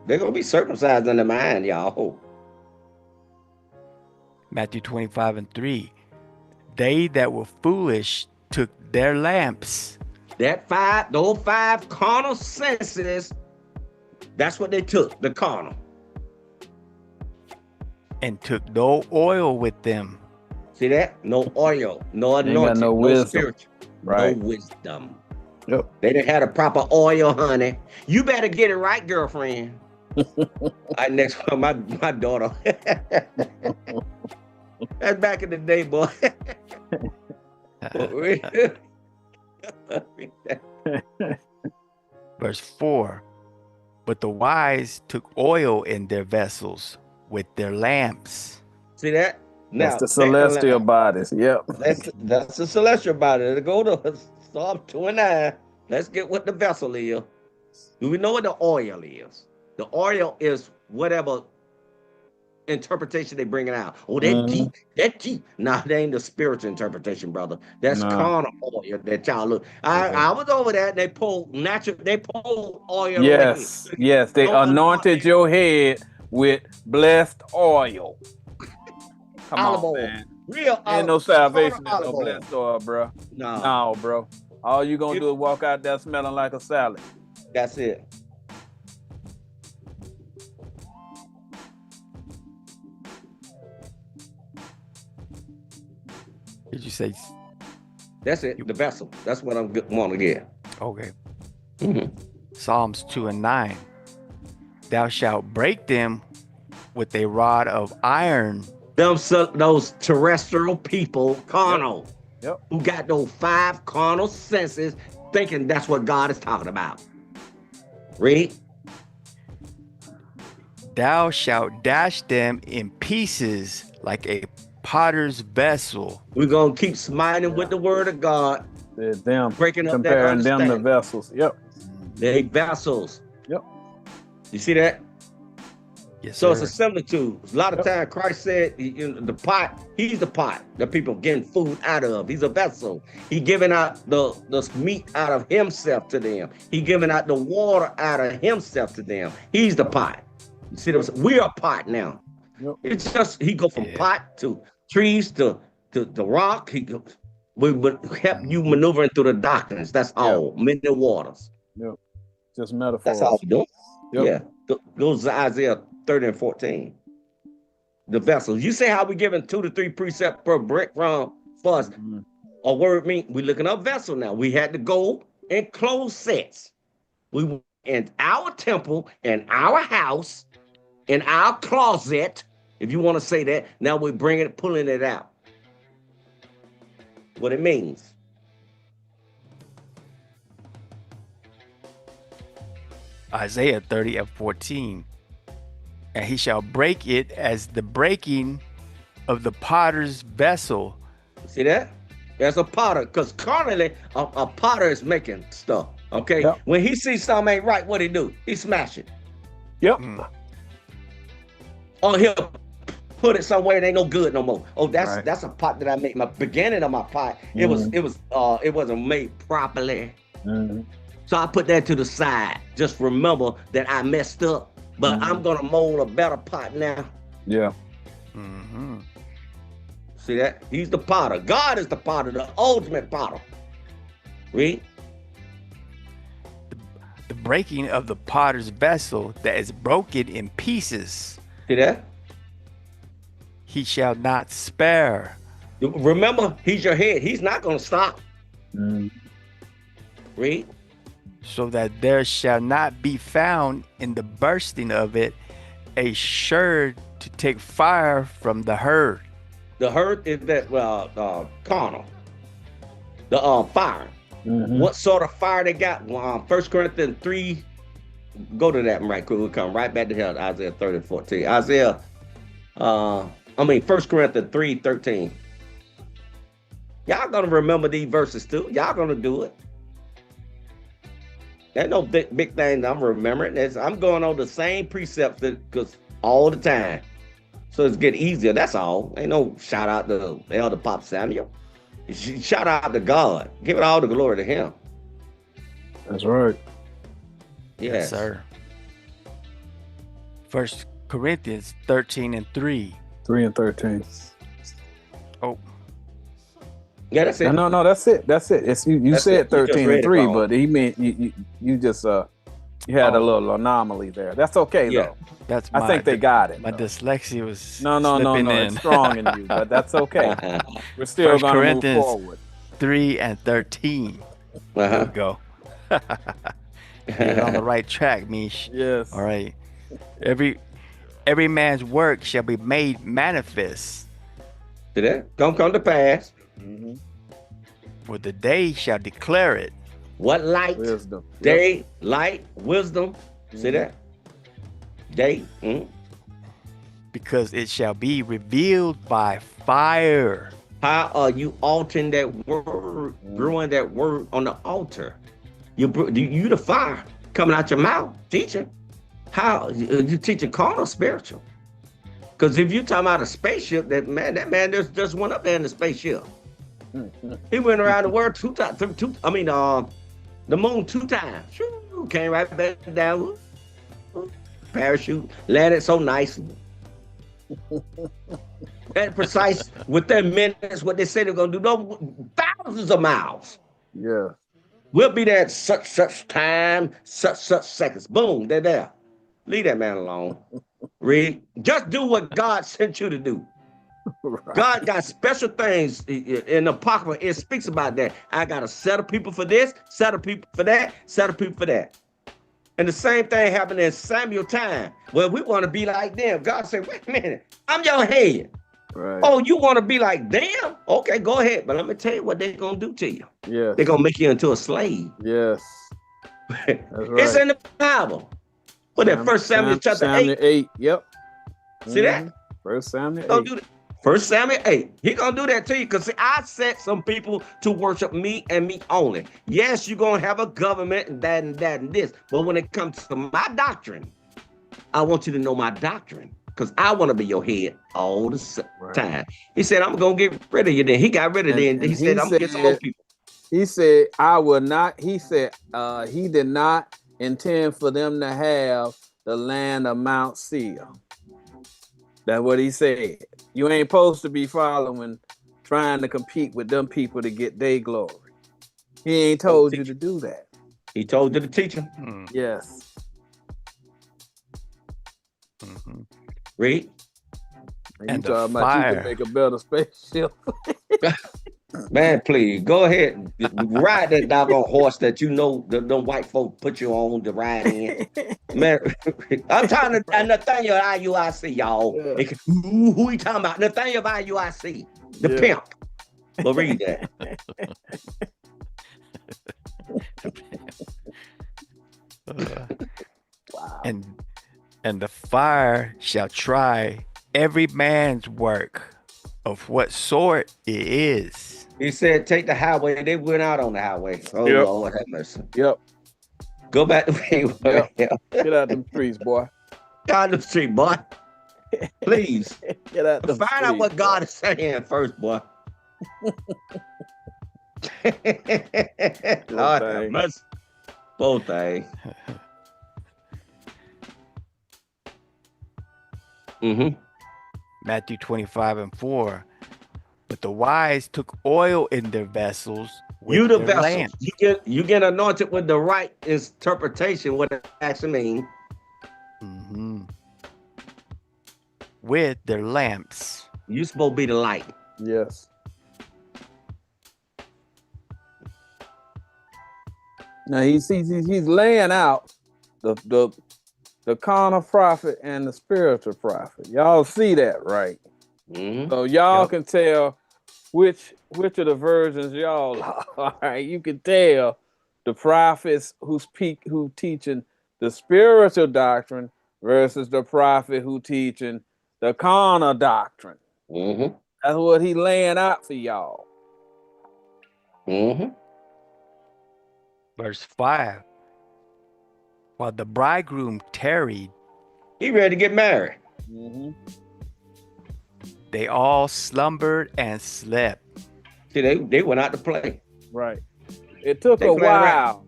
They're gonna be circumcised in the mind, y'all. Matthew 25:3. They that were foolish took their lamps. Those five carnal senses, that's what they took, the carnal. And took no oil with them. See that? No oil, no Ain't got anointing, no no wisdom. spiritual, Right. no wisdom. Yep. They didn't have the proper oil, honey. You better get it right, girlfriend. Next one, my daughter. That's back in the day, boy. Verse 4. But the wise took oil in their vessels with their lamps. See that? Now, That's the celestial bodies. Yep. That's the celestial body. Let's go to Psalm 29. Let's get what the vessel is. Do we know what the oil is? The oil is whatever interpretation they bring it out. Oh, that deep, that deep. Nah, that ain't the spiritual interpretation, brother. That's carnal oil that y'all look. I was over there and they pulled oil. Yes. Yes. They anointed your head with blessed oil. Come olive on, oil. man. Real Ain't no olive, salvation in no olive oil. blessed oil, bro. No, No, bro. All you gonna do is walk out there smelling like a salad. that's it. Did you say? That's it. The vessel. That's what I'm want to get. Okay. Mhm. Psalms 2:9. Thou shalt break them with a rod of iron. Those terrestrial people, carnal, Yep. who got those five carnal senses, thinking that's what God is talking about. Read. Thou shalt dash them in pieces like a potter's vessel. We're gonna keep smiling with the word of God, They're them breaking up that comparing them to understanding. vessels. Yep. They vessels. Yep. You see that? Yes, So sir. it's a similitude. A lot of times Christ said, the pot, he's the pot that people getting food out of. He's a vessel. He giving out the meat out of himself to them. He giving out the water out of himself to them. He's the pot. You see what I'm saying? We're a pot now. Yep. It's just, he go from pot to trees to rock. We would help you maneuvering through the darkness. That's all. Many waters. Yep. Just metaphors. That's all we do. Yep. Yeah. Goes to Isaiah 30 and 14. The vessels. You say how we giving 2 to 3 precepts per brick from for us. Mhm. A word mean we looking up vessel now. We had to go in closed sets. We in our temple, in our house, in our closet, if you want to say that. Now we're pulling it out. What it means. Isaiah 30 and 14. And he shall break it as the breaking of the potter's vessel. See that? That's a potter, because carnally, a potter is making stuff. Okay? Yep. When he sees something ain't right, what he do? He smash it. Yep. Or he'll put it somewhere that ain't no good no more. Oh, that's Right. that's a pot that I made. My beginning of my pot, it wasn't made properly. Mhm. So I put that to the side. Just remember that I messed up. but I'm gonna mold a better pot now. Yeah. See that? He's the potter. God is the potter, the ultimate potter. Read. The breaking of the potter's vessel that is broken in pieces, See that? he shall not spare. Remember, he's your head. He's not gonna stop. Read. So that there shall not be found in the bursting of it a sherd to take fire from the herd. The herd is that carnal. The fire. What sort of fire they got? 1 Corinthians 3. Go to that right quick. We'll come right back to here. Isaiah 30:14. 1 Corinthians 3:13. Y'all gonna remember these verses too. Y'all gonna do it. Ain't no big thing I'm remembering. I'm going on the same precepts because all the time. So it's getting easier. That's all. Ain't no shout out to Elder Pop Samuel. Shout out to God. Give it all the glory to him. That's right. Yes, sir. 1 Corinthians 13:3. 3 and 13. Oh. Yeah, that's it. No, that's it. That's it. It's you That's said it. You just 13 read and it 3, wrong. but he meant you just you had a little anomaly there. That's okay though. That's I think they got it. My though. dyslexia was No. slipping in. It's strong in you, but that's okay. We're still 1 gonna move Corinthians forward. 3 and 13. There we go. You're on the right track, Mish. Yes. All right. Every man's work shall be made manifest, See that? Gonna come to pass. for the day shall declare it. What light? Wisdom. Day, light, wisdom. See that? Day. Because it shall be revealed by fire. How are you altering that word, growing that word on the altar? You the fire coming out your mouth, teaching. How you teaching carnal, spiritual? Because if you talking about a spaceship, that man just went up there in the spaceship. He went around the world two times. The moon 2 times. Shoo, came right back down. Parachute landed so nicely. And precise within minutes what they say they're gonna do. No, thousands of miles. Yeah. We'll be there at such time, such seconds. Boom, they're there. Leave that man alone. Read. Just do what God sent you to do. Right. God got special things in the Apocrypha. It speaks about that. I got a set of people for this, set of people for that, set of people for that. And the same thing happened in Samuel time. Well, we want to be like them. God said, wait a minute, I'm your head. Right. Oh, you want to be like them? Okay, go ahead. But let me tell you what they're going to do to you. Yes. They're going to make you into a slave. Yes. That's right. It's in the Bible. What that 1 Samuel chapter Samuel 8? 8. Yep. See that? 1 Samuel 8. Do that. 1 Samuel 8. He gonna do that to you because I set some people to worship me and me only. Yes, you're gonna have a government and that and that and this. But when it comes to my doctrine, I want you to know my doctrine because I want to be your head all the time. He said, I'm gonna get rid of you then. He got rid of them. He said, I'm gonna get some more people. He said, I will not. He said, he did not intend for them to have the land of Mount Seir. That's what he said. You ain't supposed to be trying to compete with them people to get their glory. He ain't told you to do that. He told you to teach him. Yes. Read. And you talking about you can make a better spaceship. Man, please go ahead and ride that doggone horse that you know the white folk put you on to ride in. Man, I'm talking to Nathaniel IUIC, y'all. Yeah. Who he talking about? Nathaniel IUIC, the pimp. Well, read that. Wow. And the fire shall try every man's work of what sort it is. He said, take the highway. They went out on the highway. Oh, yep. Lord have mercy. Yep. Go back to where you were. Yep. Get out them streets, boy. Get out the street, boy. Please. Get out the Find out what God is saying first, boy. Lord have mercy. Both things. Matthew 25:4. But the wise took oil in their vessels with You the their vessel. lamps. You get anointed with the right interpretation, what it actually means. With their lamps. You supposed to be the light. Yes. Now he's laying out the carnal prophet and the spiritual prophet. Y'all see that, right? So y'all can tell which of the versions y'all are. All right, you can tell the prophets who teaching the spiritual doctrine versus the prophet who teaching the carnal doctrine. That's what he laying out for y'all. Verse 5. While the bridegroom tarried, he ready to get married. They all slumbered and slept. See, they went out to play. Right. It took a while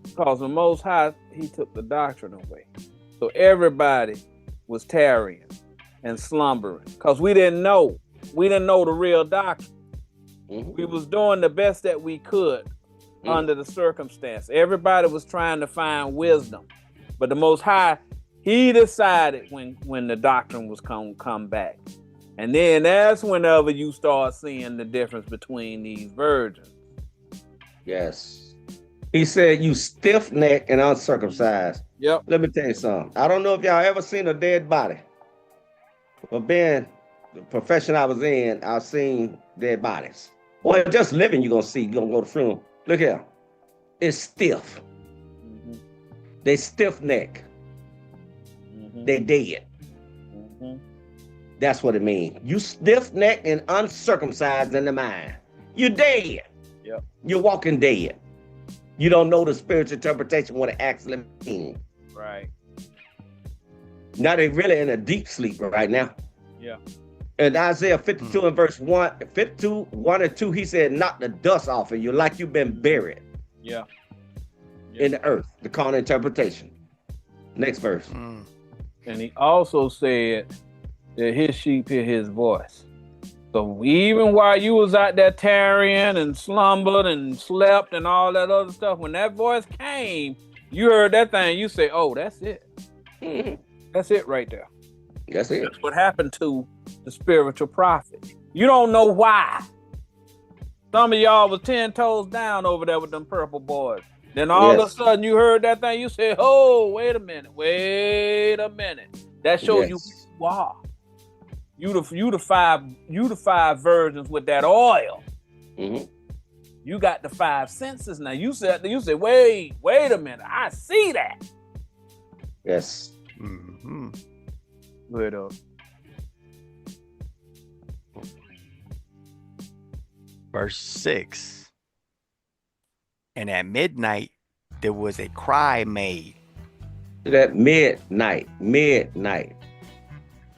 because the Most High, he took the doctrine away. So everybody was tarrying and slumbering because we didn't know the real doctrine. We was doing the best that we could under the circumstance. Everybody was trying to find wisdom, but the Most High, he decided when the doctrine was come back. And then that's whenever you start seeing the difference between these virgins. Yes. He said, you stiff-necked and uncircumcised. Yep. Let me tell you something. I don't know if y'all ever seen a dead body. But being the profession I was in, I've seen dead bodies. Well, just living, you're going to see. You're going to go to the funeral. Look here. It's stiff. They stiff-necked. They dead. That's what it means. You stiff-necked and uncircumcised in the mind. You're dead. Yep. You're walking dead. You don't know the spiritual interpretation, what it actually means. Right. Now they're really in a deep sleep right now. Yeah. And Isaiah 52 and verse 1, 52, 1 and 2, he said, knock the dust off of you like you've been buried. Yeah. In the earth, the carnal interpretation. Next verse. And he also said that his sheep hear his voice. So even while you was out there tarrying and slumbered and slept and all that other stuff, when that voice came, you heard that thing, you say, oh, that's it. That's it right there. That's it. That's what happened to the spiritual prophet. You don't know why. Some of y'all was 10 toes down over there with them purple boys. Then all of a sudden you heard that thing, you said, oh, wait a minute. That shows you who you are. You the five virgins with that oil. You got the five senses now. You said, wait a minute. I see that. Yes. Good. Verse 6. And at midnight there was a cry made. That midnight.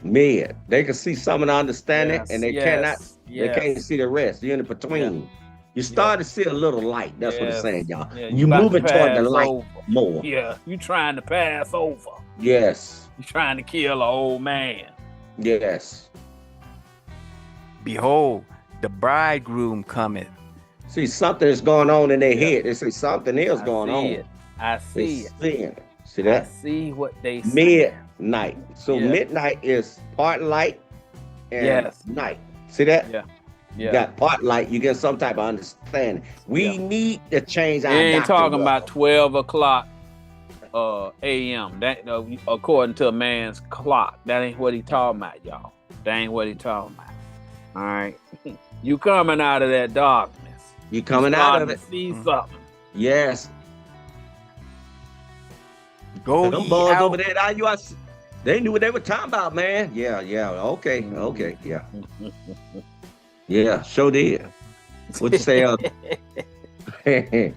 They can see some of the understanding, and they cannot. They can't see the rest. You're in between. You start to see a little light. That's what it's saying, y'all. You moving toward the light more. Yeah, you trying to pass over. Yes. You trying to kill an old man. Yes. Behold, the bridegroom cometh. See, something is going on in their head. They say something else going on. I see it. See that? I see what they say. Midnight. So midnight is part light and night. See that? Yeah. You got part light, you get some type of understanding. We need to change our He ain't doctrine talking about 12 o'clock a.m. That according to a man's clock. That ain't what he talking about, y'all. That ain't what he talking about. All right. You coming out of that darkness. You coming out of it. See something. Yes. Go them boys over there, they knew what they were talking about, man. Yeah. Okay. Yeah. Yeah, sure did. What'd you say?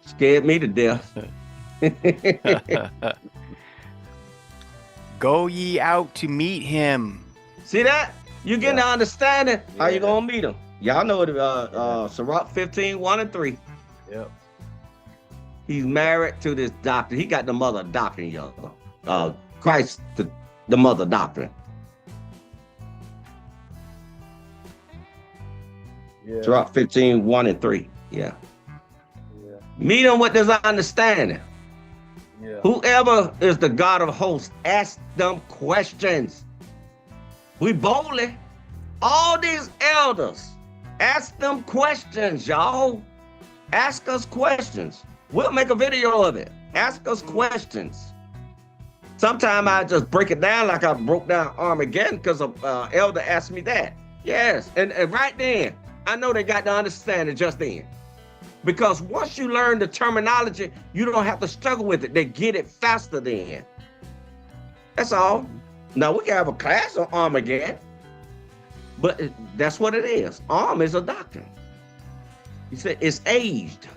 Scared me to death. Go ye out to meet him. See that? You getting the understanding? How you gonna meet him? Y'all know it. Sirach 15, 1 and 3. Yep. He's married to this doctor. He got the mother of doctrine, y'all. Christ, the the mother doctrine. Yeah. Drop 15, 1 and 3. Yeah. Yeah. Meet them with this understanding. Yeah. Whoever is the God of hosts, ask them questions. We boldly, all these elders, ask them questions, y'all. Ask us questions. We'll make a video of it. Ask us questions. Sometimes I just break it down like I broke down Armageddon because an elder asked me that. Yes, and right then, I know they got to understand it just then. Because once you learn the terminology, you don't have to struggle with it. They get it faster then. That's all. Now, we can have a class on Armageddon, but that's what it is. Arm is a doctrine. He said it's aged,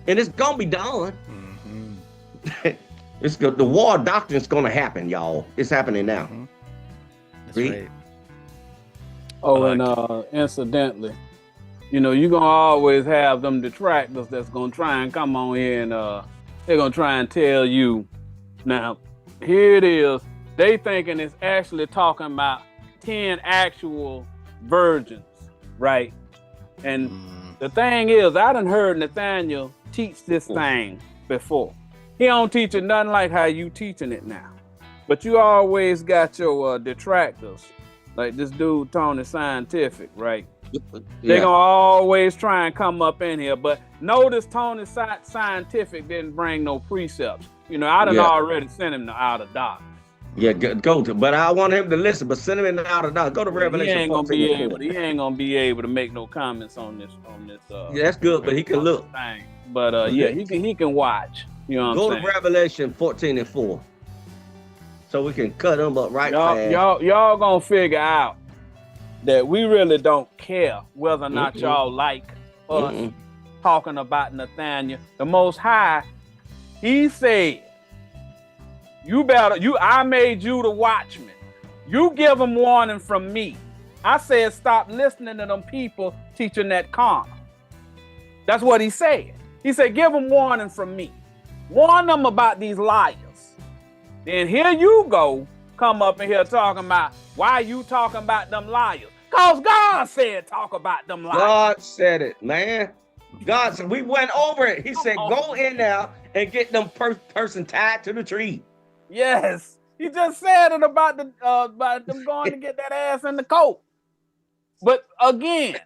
and it's going to be done. It's good. The war doctrine is going to happen, y'all. It's happening now. That's right. Oh, and incidentally, you know, you're going to always have them detractors that's going to try and come on here and they're going to try and tell you, now, here it is. They thinking it's actually talking about 10 actual virgins, right? And the thing is, I done heard Nathaniel teach this thing before. He don't teach it nothing like how you teaching it now. But you always got your detractors, like this dude Tony Scientific, right? They're gonna always try and come up in here. But notice Tony Scientific didn't bring no precepts. You know, I done already sent him out of doctrine. Yeah, go to. But I want him to listen. But send him in and out of doctrine. Go to Revelation. He ain't gonna be able to make no comments on this. Yeah, that's good. But he can look. Thing. But yeah, he can watch. You know what I'm saying? Go to Revelation 14 and 4. So we can cut them up right fast. Y'all gonna figure out that we really don't care whether or not y'all like us talking about Nathaniel. The Most High, he said, I made you the watchman. You give them warning from me. I said, stop listening to them people teaching that carnal. That's what he said. He said, give them warning from me. Warn them about these liars. Then here you go, come up in here talking about why you talking about them liars. Because God said talk about them liars. God said it, man. God said, we went over it. He said, go in now and get them person tied to the tree. Yes. He just said it about them going to get that ass in the coat. But again,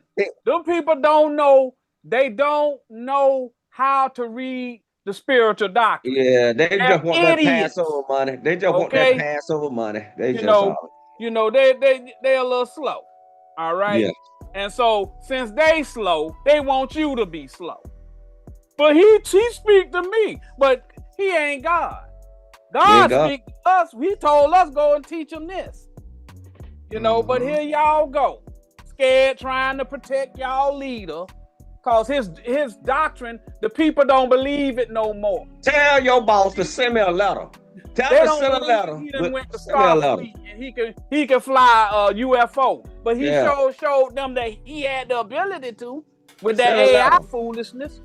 them people don't know, they don't know how to read the spiritual doctrine. Yeah, they just want that Passover money. They just want that Passover money. They they're a little slow. All right. Yeah. And so since they slow, they want you to be slow. But he speak to me, but he ain't God. God speak to us. He told us go and teach him this. You know, but here y'all go. Scared, trying to protect y'all leader. Cause his doctrine, the people don't believe it no more. Tell your boss to send me a letter. Tell him to send a letter. He done went to Starfleet and he can fly a UFO. But he showed them that he had the ability to with that AI foolishness.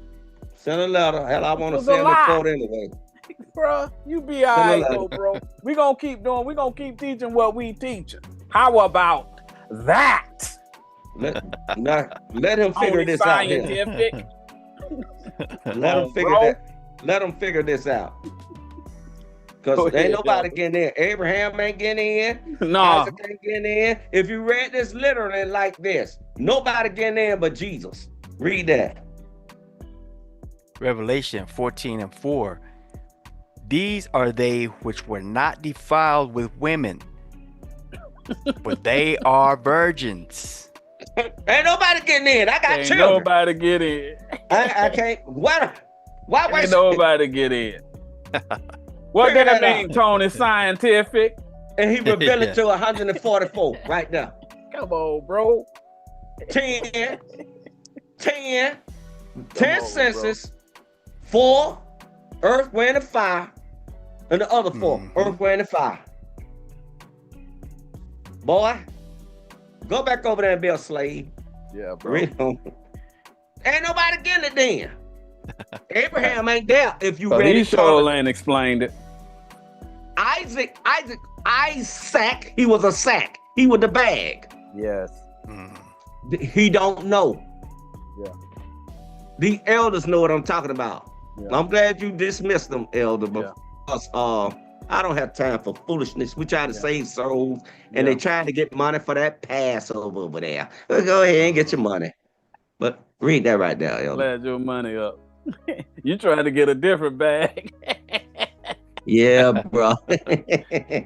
Send a letter. Hell, I want to send a quote anyway. Bruh, you be all right though, bro. We gonna keep teaching what we teaching. How about that? Let him figure this out here. Let him figure this out. Because ain't nobody getting in. Abraham ain't getting in. No. Isaac ain't getting in. If you read this literally like this, nobody getting in but Jesus. Read that. Revelation 14 and 4. These are they which were not defiled with women, but they are virgins. Ain't nobody getting in. I got children. Ain't nobody get in. I can't. Why ain't nobody get in? What that mean, Tony Scientific? And he revealed it to 144 right now. Come on, bro. 10 senses, 4 earth, wind, and fire, and the other 4 earth, wind, and fire. Boy, go back over there and be a slave. Yeah, bro. Ain't nobody getting it then. Abraham ain't there if you read it. He sure ain't explained it. Isaac Isaac, he was a sack. He was the bag. Yes. He don't know. Yeah. The elders know what I'm talking about. Yeah. I'm glad you dismissed them, elder, because I don't have time for foolishness. We try to save souls, and they trying to get money for that Passover over there. Well, go ahead and get your money. But read that right there, elder. Glad your money up. You trying to get a different bag. Yeah, bro.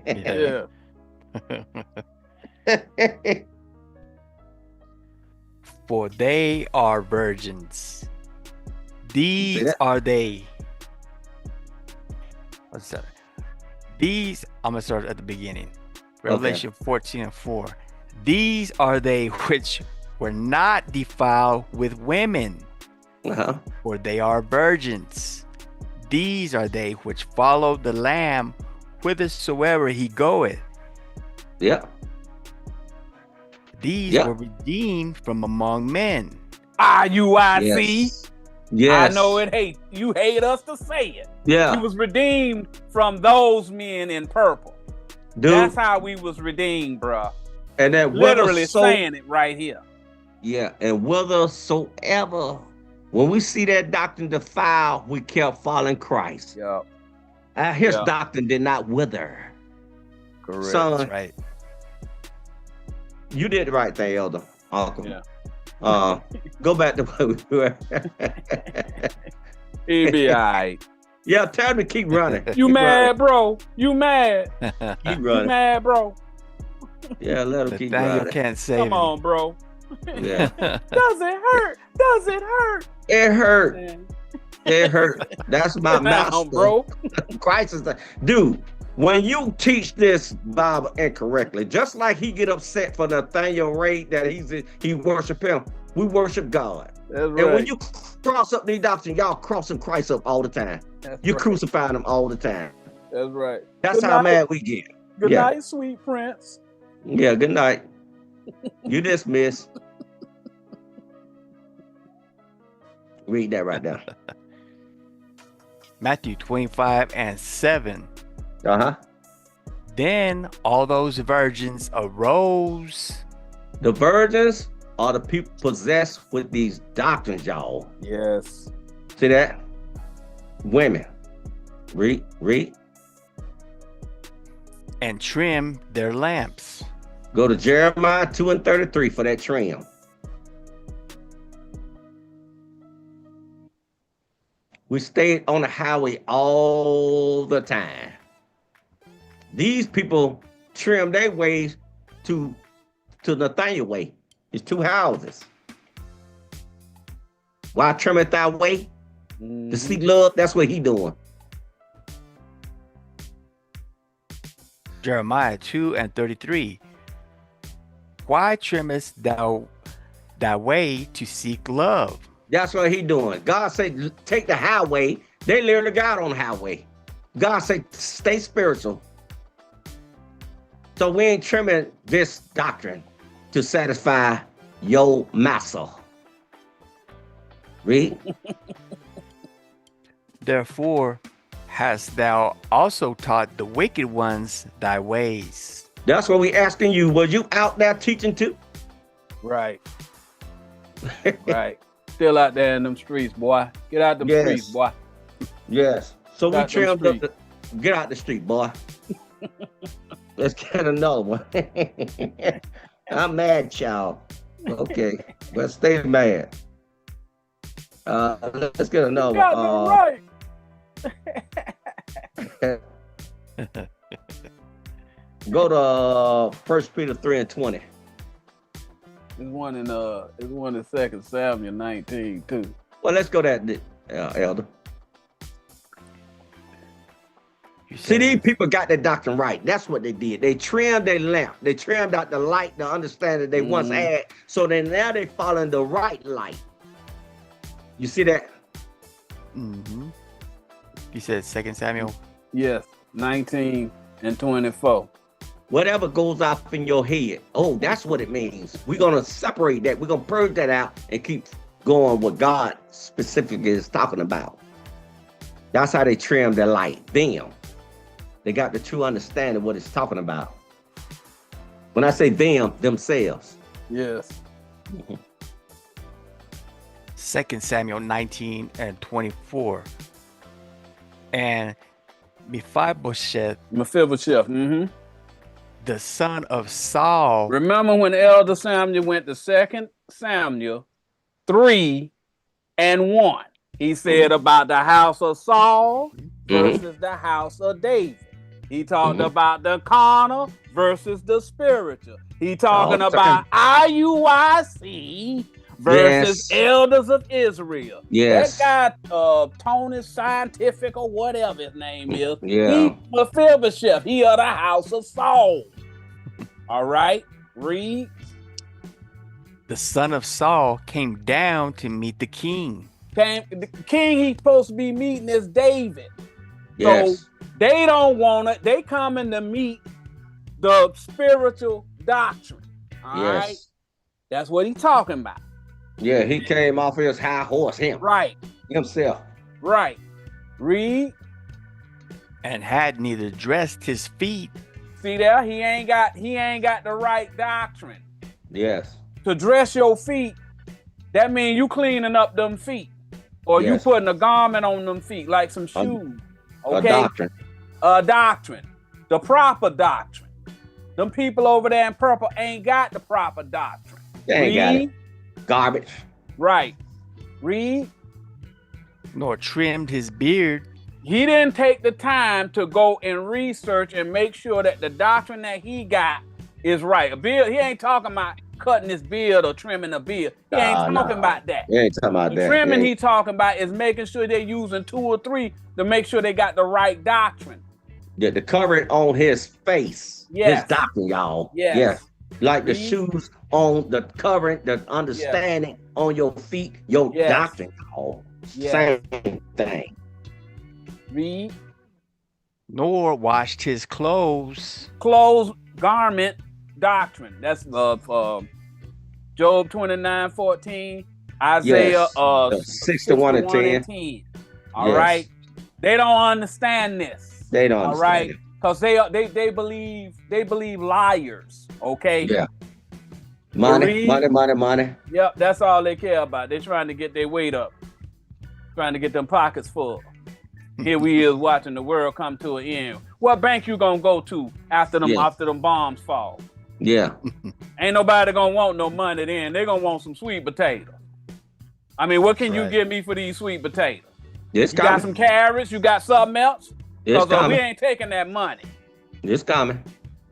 Yeah. For they are virgins. These are they. What's that? These, I'm going to start at the beginning. Revelation 14:4. These are they which were not defiled with women, for they are virgins. These are they which follow the Lamb whithersoever he goeth. Yeah. These were redeemed from among men. IUIC. Yes. I know you hate us to say it. Yeah. He was redeemed from those men in purple. Dude. That's how we was redeemed, bro. And that literally saying it right here. Yeah, and whithersoever, when we see that doctrine defiled, we kept following Christ. Yeah. His doctrine did not wither. Correct. Son, That's right. You did the right thing, elder. Uncle. Yeah. Go back to where we were. He be all right. Yeah, tell me keep running. You keep mad, running. bro? You mad? Keep You running. mad, bro? Yeah, let him keep Nathaniel running. can't save Come him. on, bro. Yeah. Does it hurt? Does it hurt? It hurt. Man. It hurt. That's my master. Bro. Christ is the dude. When you teach this Bible incorrectly, just like he get upset for Nathaniel Ray that he worship him, we worship God. That's right. And when you cross up these doctrines, y'all crossing Christ up all the time. You crucifying him all the time. That's right. That's Good how night. mad we get. Good Yeah. night, sweet prince. Yeah, good night. You dismissed. Read that right now. Matthew 25:7. Then all those virgins arose. The virgins are the people possessed with these doctrines, y'all. Yes. See that? Women. Read. And trimmed their lamps. Go to Jeremiah 2:33 for that trim. We stayed on the highway all the time. These people trim their ways to Nathaniel way. It's 2 houses. Why trim it that way? To seek love, that's what he doing. Jeremiah 2:33. Why trimmest thou thy way to seek love? That's what he doing. God said, take the highway. They literally got on the highway. God said, stay spiritual. So we ain't trimming this doctrine to satisfy your master. Read. Therefore hast thou also taught the wicked ones thy ways. That's what we asking you. Was you out there teaching too? Right. Right. Still out there in them streets, boy. Get out them streets, boy. Yes. So we Out them trimmed up streets. get out the street, boy. Let's get another one. I'm mad, child. Okay. But stay mad. Let's get another Got one. them right. Go to 1 Peter 3:20. There's one in 2 Samuel 19 too. Well, let's go that, Elder. You See, said- these people got their doctrine right. That's what they did. They trimmed their lamp. They trimmed out the light, the understanding they once had. So then now they following the right light. You see that? Mhm. You said 2 Samuel. Yes, 19 and 24. Whatever goes off in your head. Oh, that's what it means. We're going to separate that. We're going to purge that out and keep going what God specifically is talking about. That's how they trim the light. Them. They got the true understanding of what it's talking about. When I say them, themselves. Yes. 2 Samuel 19 and 24. And Mephibosheth, Mm-hmm. the son of Saul. Remember when Elder Samuel went to 2 Samuel 3 and 1. He said about the house of Saul versus the house of David. He talked about the carnal versus the spiritual. He talking about IUIC versus elders of Israel. Yes. That guy, Tony Scientific or whatever his name is. Yeah. He Mephibosheth. He of the house of Saul. All right. Read. The son of Saul came down to meet the king. The king he's supposed to be meeting is David. Yes. So they don't want it. They coming to meet the spiritual doctrine. All right. That's what he's talking about. Yeah, he came off his high horse, Right. himself. Right. Read. And had neither dressed his feet. See there, he ain't got the right doctrine. Yes. To dress your feet, that means you cleaning up them feet. Or you putting a garment on them feet, like some shoes. Okay. A doctrine. A doctrine. The proper doctrine. Them people over there in purple ain't got the proper doctrine. They ain't got it. Garbage. Right. Read. Nor trimmed his beard. He didn't take the time to go and research and make sure that the doctrine that he got is right. A beard, he ain't talking about cutting his beard or trimming a beard. He ain't talking about that. He ain't talking about that. Trimming he talking about is making sure they're using 2 or 3 to make sure they got the right doctrine. The covering on his face. Yes. His doctrine, y'all. Yes. Yes. Like the shoes on the covering, the understanding on your feet, your doctrine, y'all. Same thing. Read. Nor washed his clothes. Garment doctrine. That's Job 29:14, Isaiah 61 and 10. All right. They don't understand this. They don't all right. Because they believe liars. Okay. Yeah. Money. Yep, that's all they care about. They're trying to get their weight up. Trying to get them pockets full. Here we is watching the world come to an end. What bank you gonna go to after them bombs fall? Yeah. Ain't nobody gonna want no money then. They gonna want some sweet potatoes. I mean, what can you give me for these sweet potatoes? You got some carrots? You got something else? Because we ain't taking that money. It's coming.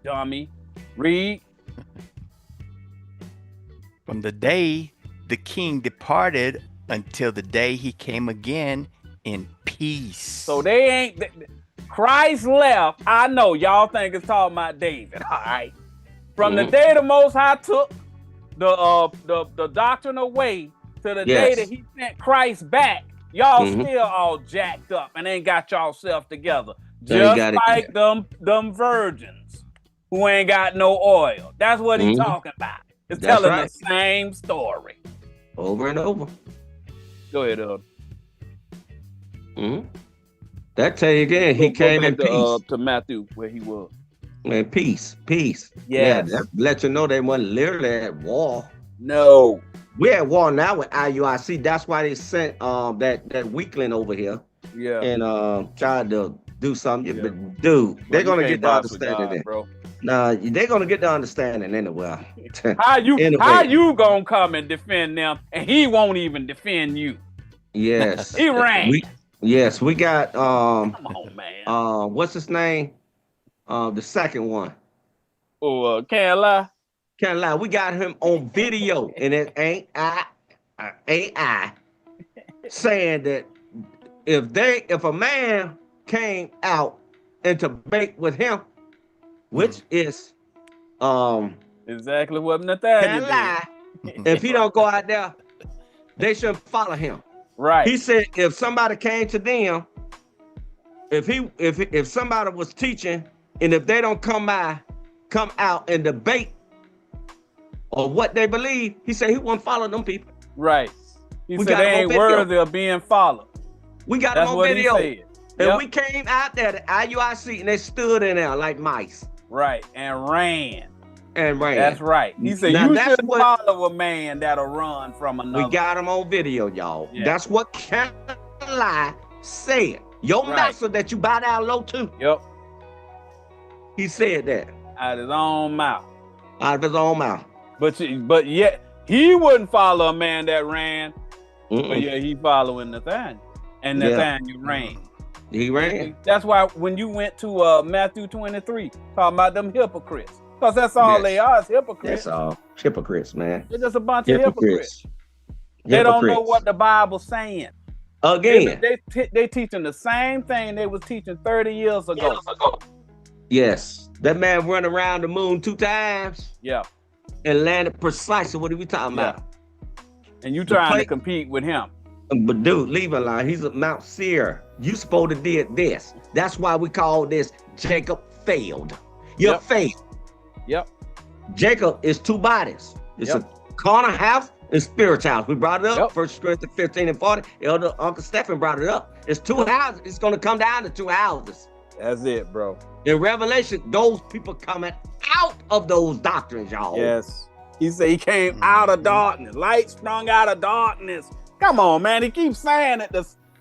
Dummy. Read. From the day the king departed until the day he came again in peace. So they ain't. Christ left. I know y'all think it's talking about David. All right. From the day the Most High took the doctrine away to the day that he sent Christ back, y'all still all jacked up and ain't got y'all self together. Just like them virgins who ain't got no oil. That's what he's talking about. It's telling the same story. Over and over. Go ahead, Elder. That tell you again, he came in peace. To Matthew, where he was. Man, peace. Yes. Yeah, that let you know they wasn't literally at war. No. We're at war now with IUIC. That's why they sent that weakling over here. Yeah. And tried to do something. Yeah. But dude, they're gonna get the understanding. Bro. Nah, they're gonna get the understanding anyway. How you gonna come and defend them and he won't even defend you? Yes. He ran. We got come on, man. What's his name? The second one. Oh, can't lie. Can't lie. We got him on video, and it ain't AI saying that if a man came out and to debate with him, which is exactly what Nathaniel can't lie. If he don't go out there, they shouldn't follow him. Right. He said if somebody came to them, if somebody was teaching, and if they don't come out and debate or what they believe, he said he won't follow them people. Right. He said they ain't worthy of being followed. We got him on video. And we came out there to IUIC and they stood in there like mice. Right, and ran. That's right. He said, now, you shouldn't follow a man that'll run from another. We got him on video, y'all. Yeah. That's what Carolina said. Your master that you bow down low to. Yep. He said that. Out of his own mouth. Out of his own mouth. But yet, he wouldn't follow a man that ran. But yeah, he following Nathaniel. And Nathaniel ran. He ran. That's why when you went to Matthew 23, talking about them hypocrites. Because that's all they are, is hypocrites. That's all. Hypocrites, man. They're just a bunch of hypocrites. They don't know what the Bible's saying. Again. They teaching the same thing they was teaching 30 years ago. Yes. That man run around the moon 2 times. Yeah. And landed precisely what are we talking about? And you trying to compete with him. But dude, leave it alone. He's a Mount Seir. You supposed to did this. That's why we call this Jacob failed. You failed. Yep. Jacob is 2 bodies. It's a carnal house and spiritual house. We brought it up. 1 Corinthians 15 and 40. Elder Uncle Stephen brought it up. It's 2 houses. It's going to come down to 2 houses. That's it, bro. In Revelation, those people coming out of those doctrines, y'all. Yes. He said he came out of darkness. Light sprung out of darkness. Come on, man. He keeps saying it.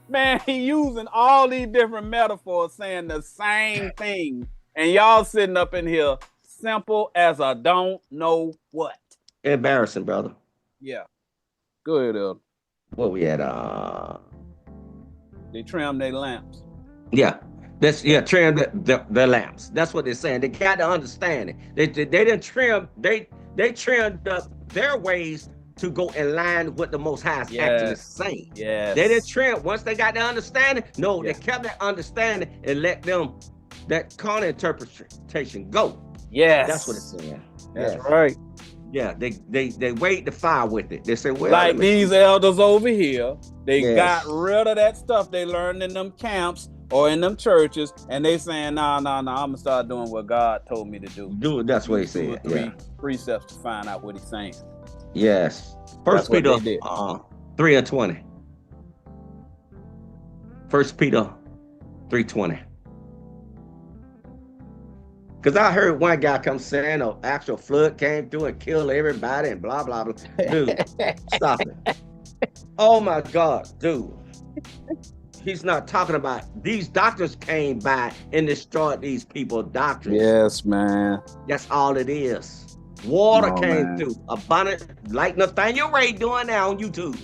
Man, he using all these different metaphors saying the same thing. And y'all sitting up in here simple as a don't know what. Embarrassing, brother. Yeah. Go ahead, Elder. Where we at? They trim their lamps. Yeah. Trim the lamps. That's what they're saying. They got to understand it. They didn't trim, they trimmed up their ways to go in line with the Most High actually saying. Yes. They didn't trim. Once they got the understanding, they kept that understanding and let them, that carnal interpretation go. Yes. That's what it's saying. That's right. Yeah, they wait to fire with it. They say, well, like these elders over here, they got rid of that stuff they learned in them camps or in them churches, and they saying, no, I'm gonna start doing what God told me to do. Do it. That's what he said. 3 precepts to find out what he's saying. Yes. 1 Peter 3 and 20. 1 Peter 3:20. Because I heard one guy come saying an actual flood came through and killed everybody and blah, blah, blah. Dude, stop it. Oh my God, dude. He's not talking about, these doctors came by and destroyed these people's doctrines. Yes, man. That's all it is. Water came through. Abundant, like Nathaniel Ray doing now on YouTube.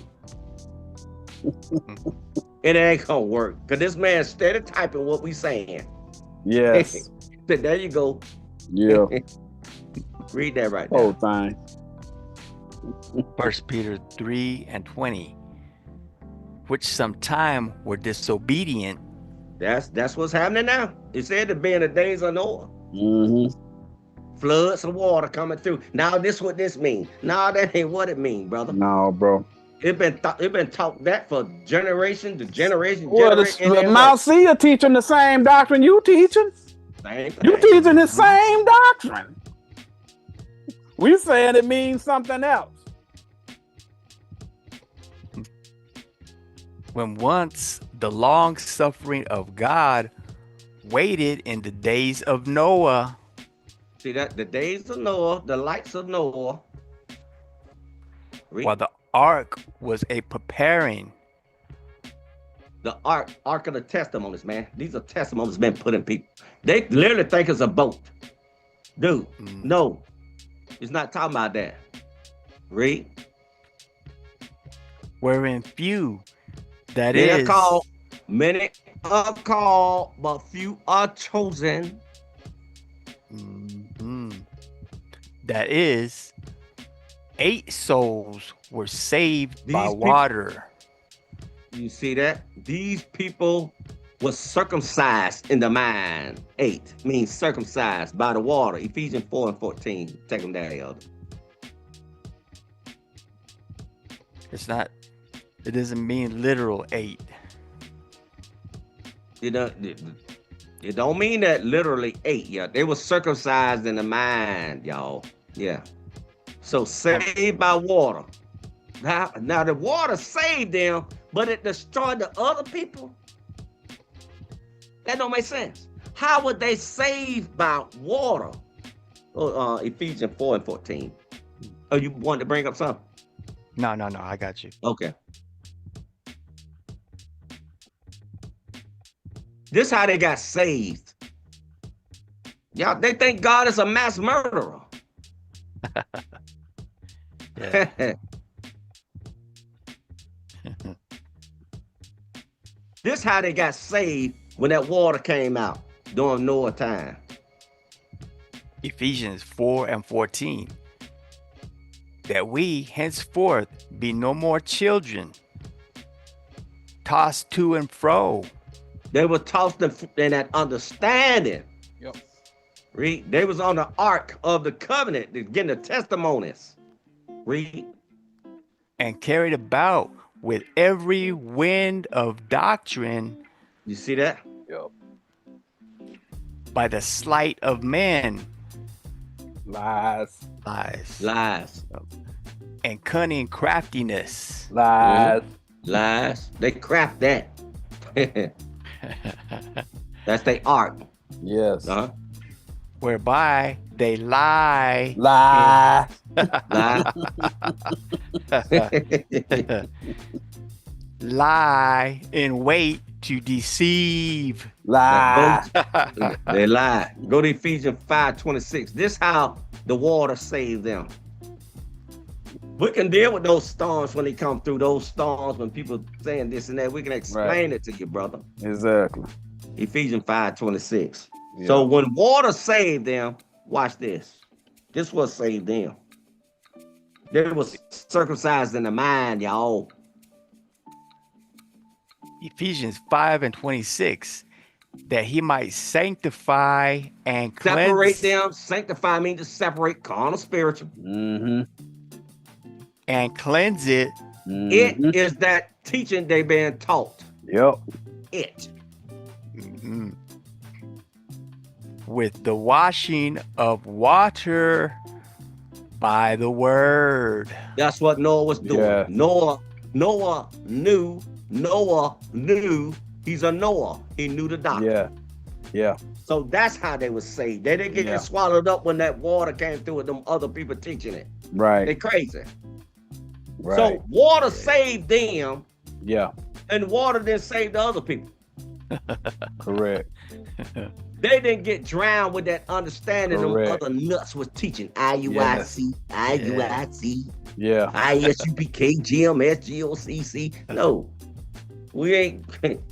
It ain't gonna work. Because this man's steady typing what we saying. Yes. There you go. Yeah. Read that right there. Whole thing. 1 Peter 3 and 20. Which sometime were disobedient. That's what's happening now. It said to be in the days of Noah. Mm-hmm. Floods of water coming through. Now this what this means. No, that ain't what it means, brother. No, bro. It been taught that for generation to generation. Well, the Mount Seir teaching the same doctrine you teaching. You teaching the same doctrine. We saying it means something else. When once the long suffering of God waited in the days of Noah. See that? The days of Noah, the lights of Noah. While the ark was a preparing. The ark of the testimonies, man. These are testimonies been put in people. They literally think it's a boat. Dude, no. It's not talking about that. Read. Wherein few, that they is. Are called, many are called, but few are chosen. That is, 8 souls were saved by water. You see that? These people were circumcised in the mind. 8 means circumcised by the water. Ephesians 4 and 14. Take them down, Elder. It's not, it doesn't mean literal 8. It don't mean that literally 8, yeah. They were circumcised in the mind, y'all. Yeah. So saved by water. Now the water saved them, but it destroyed the other people. That don't make sense. How would they save by water? Ephesians 4 and 14. Oh, you wanted to bring up something? No, I got you. Okay. This how they got saved. Y'all, they think God is a mass murderer. Yeah. This how they got saved when that water came out during Noah time. Ephesians 4 and 14. That we henceforth be no more children, tossed to and fro. They were tossed in that understanding. Yep. Read. They was on the ark of the covenant, getting the testimonies. Read. And carried about with every wind of doctrine. You see that? Yep. By the sleight of men. Lies. And cunning craftiness. Lies. Lies. They craft that. That's their art. Yes. Whereby they lie. Lie. Lie in wait to deceive. Lie. They lie. Go to Ephesians 5:26. This how the water saved them. We can deal with those storms when they come through. Those storms when people saying this and that. We can explain it to you, brother. Exactly. Ephesians 5:26. Yeah. So when water saved them, watch this. This was saved them. They was circumcised in the mind, y'all. Ephesians 5 and 26. That he might sanctify and cleanse. Separate them. Sanctify means to separate carnal, spiritual. Mm-hmm. And cleanse it. It is that teaching they been taught. Yep. It. Mm-hmm. With the washing of water by the word. That's what Noah was doing. Yeah. Noah knew. He's a Noah. He knew the doctrine. Yeah. Yeah. So that's how they was saved. They didn't get swallowed up when that water came through with them other people teaching it. Right. They crazy. Right. So water saved them, Yeah. and water didn't save the other people. Correct. They didn't get drowned with that understanding Correct. them other nuts was teaching. IUIC, IUIC, Yeah. ISUP, KGM, SGOCC. No. We ain't.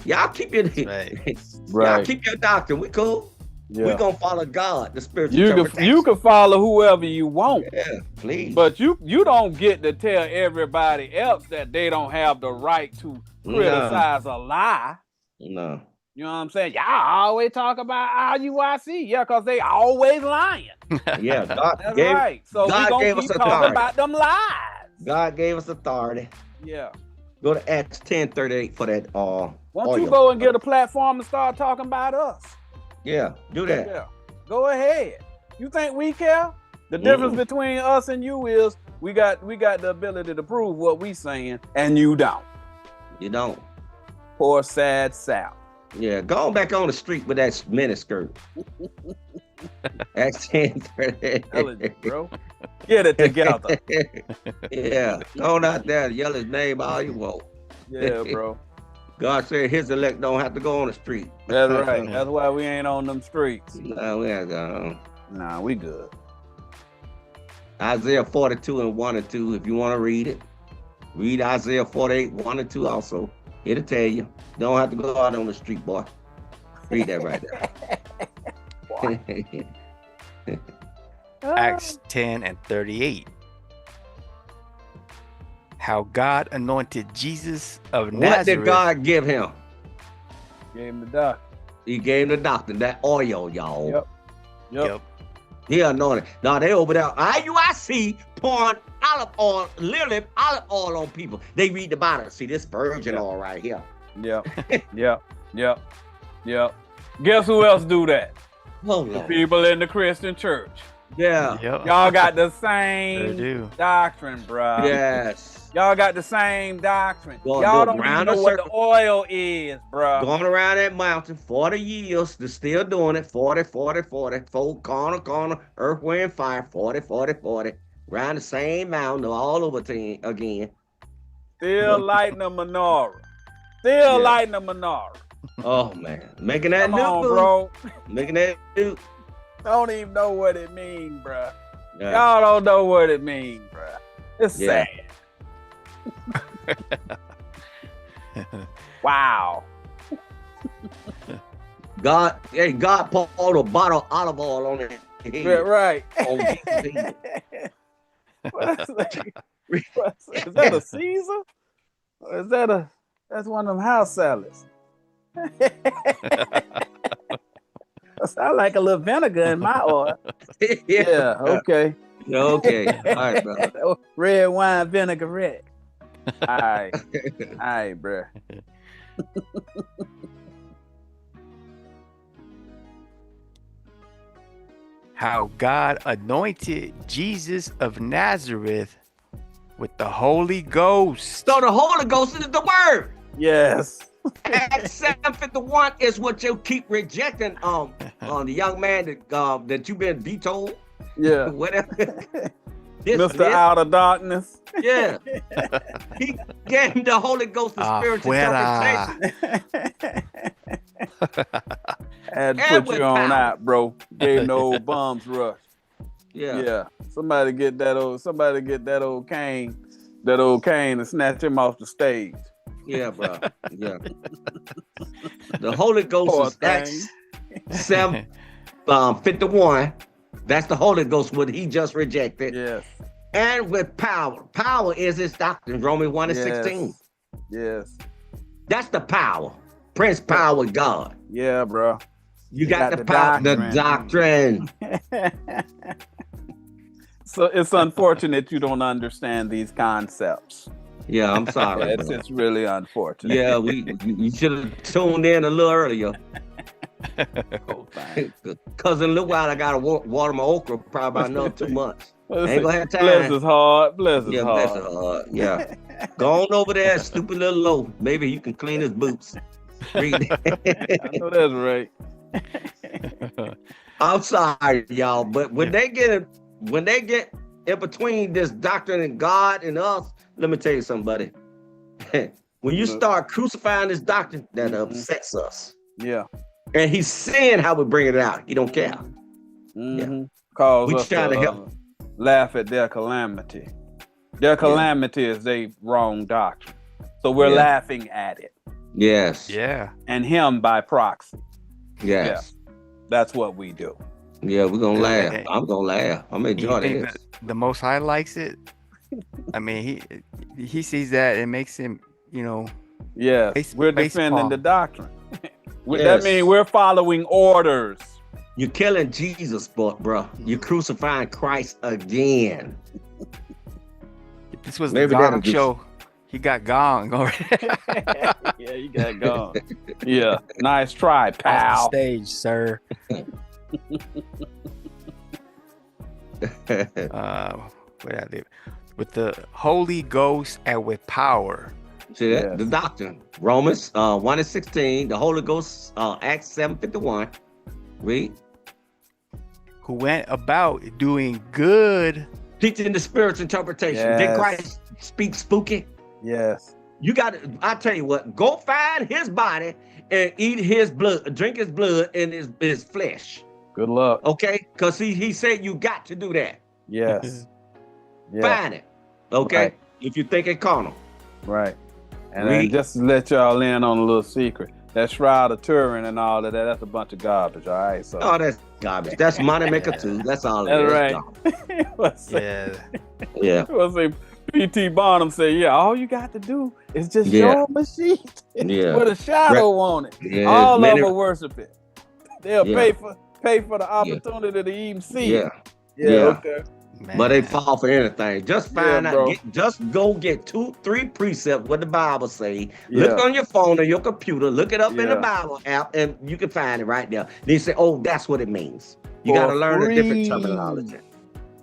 Y'all keep your Right. y'all keep your doctrine. We cool. Yeah. We gonna follow God, the spiritual. You can follow whoever you want. Yeah, please. But you don't get to tell everybody else that they don't have the right to criticize a lie. No. You know what I'm saying? Y'all always talk about IUIC. Yeah, because they always lying. Yeah, God That's gave, right. So God we gonna gave keep us talking authority. about them lies. God gave us authority. Yeah. Go to Acts 10:38 for that. Why don't oil. you go and get a platform and start talking about us? Yeah, do that. Yeah. Go ahead. You think we care? The difference between us and you is we got the ability to prove what we saying, and you don't. You don't. Poor sad South. Yeah, go back on the street with that miniskirt. Acts 10:38. Telling you, bro. Get it together. Yeah, go on out there, yell his name all you want. Yeah, bro. God said his elect don't have to go on the street. That's right. That's why we ain't on them streets. No, we ain't going. Nah, we good. Isaiah 42 and 1 and 2, if you want to read it. Read Isaiah 48, 1 and 2 also. It'll tell you. Don't have to go out on the street, boy. Read that right there. Acts 10 and 38. How God anointed Jesus of Nazareth. What did God give him? Gave him the doc. He gave him the doctrine, that oil, y'all. Yep. He anointed. Now they over there, IUIC pouring olive oil, literally olive oil on people. They read the Bible. See this virgin oil right here. Yep. Guess who else do that? Oh, The Lord. people in the Christian church. Yeah. Yep. Y'all got the Sure same do. doctrine, bro. Yes. Y'all got the same doctrine. Well, Y'all look, don't even round know the what the circle. oil is, bruh. Going around that mountain 40 years, they're still doing it. 40, 40, 40. Four corner, earth, wind, fire. 40, 40, 40. Around the same mountain all over again. Still lighting a menorah. Still lighting a menorah. Oh, man. Making that Come new, on, bro. Making that new. Don't even know what it means, bruh. Yeah. Y'all don't know what it means, bruh. It's sad. Wow. God poured a bottle of olive oil on it. Right. Oh, is that a Caesar? Or is that's one of them house salads? Sound like a little vinegar in my oil. Yeah, okay. Okay. All right, brother. Red wine vinaigrette. All right, bro. How God anointed Jesus of Nazareth with the Holy Ghost. So the Holy Ghost is the word. Yes. Acts 7:51 is what you keep rejecting on the young man that you've been vetoed. Yeah. Whatever. Mr. Out of Darkness. Yeah. He gave him the Holy Ghost of spiritual interpretation. Had to put you on out, bro. Gave no old bums rush. Yeah. Somebody get that old cane and snatch him off the stage. Yeah, bro. Yeah. The Holy Ghost is Acts 7:51. That's the Holy Ghost, what he just rejected. Yes. And with power. Power is his doctrine, Romans 1:16. Yes. That's the power. Prince power with God. Yeah, bro. You got the power, the doctrine. So it's unfortunate you don't understand these concepts. Yeah, I'm sorry. It's really unfortunate. Yeah, you should have tuned in a little earlier. Cause in a little while I gotta water my okra probably about another 2 months. Ain't gonna have time. Bless his heart. Bless his heart. Bless his heart. Yeah. Go on over there, stupid little low. Maybe you can clean his boots. Read it. I know that's right. I'm sorry, y'all, but when they get in between this doctrine and God and us, let me tell you something, buddy. When you start crucifying this doctrine, that upsets us. Yeah. And he's seeing how we bring it out. He don't care. Yeah. Cause we us trying to help. Laugh at their calamity. Their calamity is their wrong doctrine. So we're laughing at it. Yes. Yeah. And him by proxy. Yes. Yeah. That's what we do. Yeah, we're gonna laugh. I'm gonna laugh. I'm gonna enjoy this. The Most High likes it. I mean, he sees that it makes him, Yes, we're defending the doctrine. Yes. That means we're following orders. You're killing Jesus, bro. You're crucifying Christ again. If this was the Gong show, he got gong already. Yeah, he got gong. Yeah, nice try, pal. Off the stage, sir. What I did with the Holy Ghost and with power. See that? The doctrine. Romans 1:16. The Holy Ghost. Acts 7:51. Read. Who went about doing good, teaching the spiritual interpretation. Yes. Did Christ speak spooky? Yes. You got to. I tell you what. Go find his body and eat his blood, drink his blood and his flesh. Good luck. Okay, because he said you got to do that. Yes. Find it. Okay, right. If you think it's carnal. Right. And then just to let y'all in on a little secret, that Shroud of Turin and all of that's a bunch of garbage. All right. So. Oh, that's garbage. That's money maker too. That's all. That's right. Yeah. We'll say P.T. Barnum say, yeah, all you got to do is just show them a sheet with a shadow on it. Yeah, all of them will worship it. They'll pay for the opportunity to even see it. Yeah. Okay. Man. But they fall for anything. Just find out. Just go get 2-3 precepts. What the Bible say. Look on your phone or your computer. Look it up in the Bible app, and you can find it right there. Then you say, "Oh, that's what it means." You got to learn a different terminology.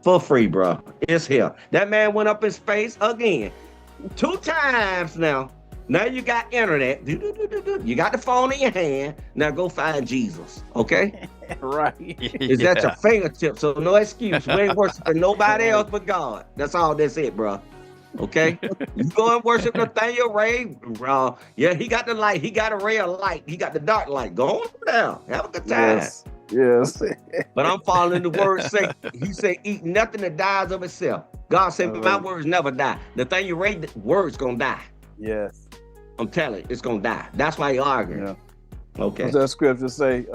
For free, bro. It's here. That man went up in space again. 2 times now. Now you got internet. You got the phone in your hand. Now go find Jesus. Okay? Right. It's at your fingertips, so no excuse. We ain't worshiping nobody else but God. That's all that's it, bro. Okay? You go and worship Nathaniel Ray. Yeah, he got the light. He got a ray of light. He got the dark light. Go on down. Have a good time. Yes. But I'm following the word say. He said, eat nothing that dies of itself. God said, my words never die. Nathaniel Ray, the word's gonna die. Yes. I'm telling you, it's gonna die. That's why you're arguing. Yeah. Okay. What's that scripture say?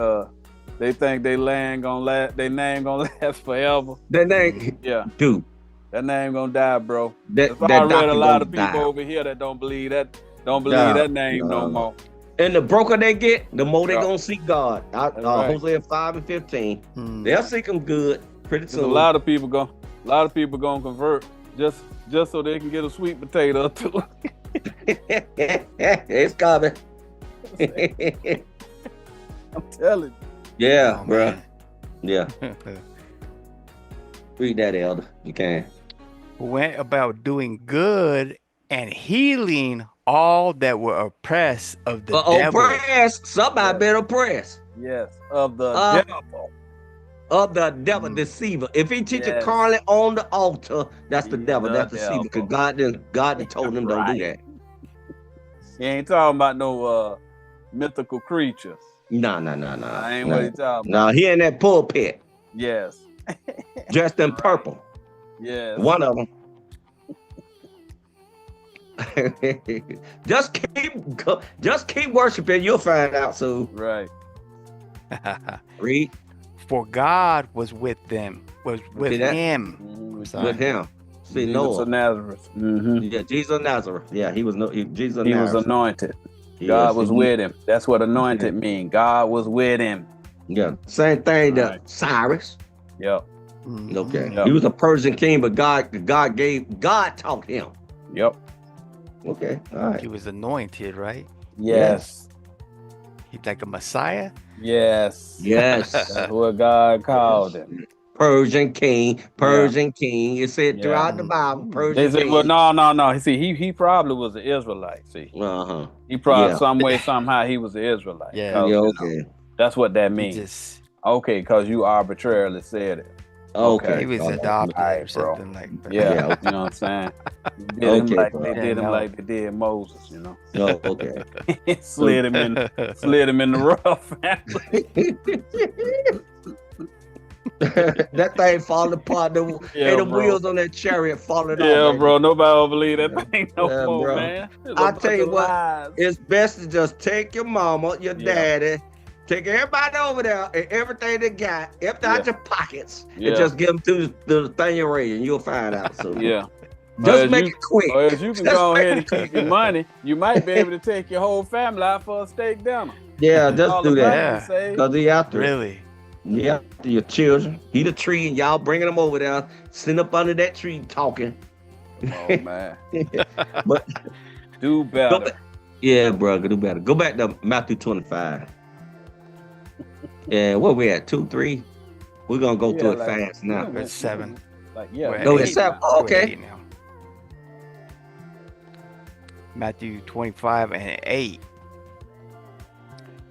They think their name gonna last forever. That name, Yeah. dude. That name gonna die, bro. That I read a lot of doctrine people gonna over here that don't believe that name no more. And the broker they get, the more they Yeah. gonna seek God. Right. Hosea 5:15. They'll seek him good pretty soon. A lot of people gonna convert just so they can get a sweet potato too. It's coming. I'm telling you. Yeah, Oh, bro. man. Yeah. Read that, Elder. You can. Went about doing good and healing all that were oppressed of the devil. Oppressed. Somebody Yes. been oppressed. Yes, of the devil. Of the devil deceiver. If he teaching Yes. carnal on the altar, that's the He's devil. the That's deceiver. devil. Because God told him don't do that. He ain't talking about no mythical creatures. No. I ain't what he talking No, about. he in that pulpit, Yes. dressed in purple. Yes. One of them. just keep worshiping. You'll find out soon. Right. Read For God was with them, was with See that? him. Mhm. with him. See Jesus Noah. of Nazareth. Mhm. Yeah, Jesus of Nazareth. Yeah, Jesus of He was Nazareth. anointed. Yes, God was he- with him. That's what anointed mean. God was with him. Yeah, same thing to Right. Cyrus. Yep. Mhm. Okay, Yep. he was a Persian king, but God taught him. Yep. Okay, all right. He was anointed, right? Yes. He's like a Messiah. Yes. Yes, That's what God called him. Persian king. It said Yeah. throughout the Bible, They Persian said, king. well, no. See, he probably was an Israelite. See, Uh-huh. he probably Yeah. some way, somehow, he was an Israelite. Yeah. 'Cause, Yeah, you know, okay. that's what that He means. just Okay, because you arbitrarily said it. Okay. he was all right. adopted All or right, bro. something like that. Yeah, Yeah. you know what I'm saying? Did Okay, him like bro. they Yeah, did him no. like they did Moses, you know. Oh, okay. slid him in the rough. That thing falling apart. Yeah, The bro. wheels on that chariot falling off. Yeah, man. bro. Nobody will believe that thing no Yeah, more, bro. man. It's a I'll bunch tell you of what, lies. It's best to just take your mama, your Yeah. daddy, take everybody over there and everything they got, empty out Yeah. your pockets, Yeah. and just give them to the Nathaniel Ray, and you'll find out soon. Yeah. Just Or make you- it quick. Or if you can Just go make ahead it and keep your money, you might be able to take your whole family out for a steak dinner. Yeah, just All do the that. money you Yeah. save. Because he after it. Really? He after your children. He the tree, and y'all bringing them over there, sitting up under that tree talking. Oh man. But Do better. back- yeah, bro, do better. Go back to Matthew 25. Yeah, where we at? 2, 3? We're gonna go Yeah, through it like- fast now. It's 7. Like yeah. We're at Go eight to 7. now. We're at Okay. 8 now. Matthew 25:8.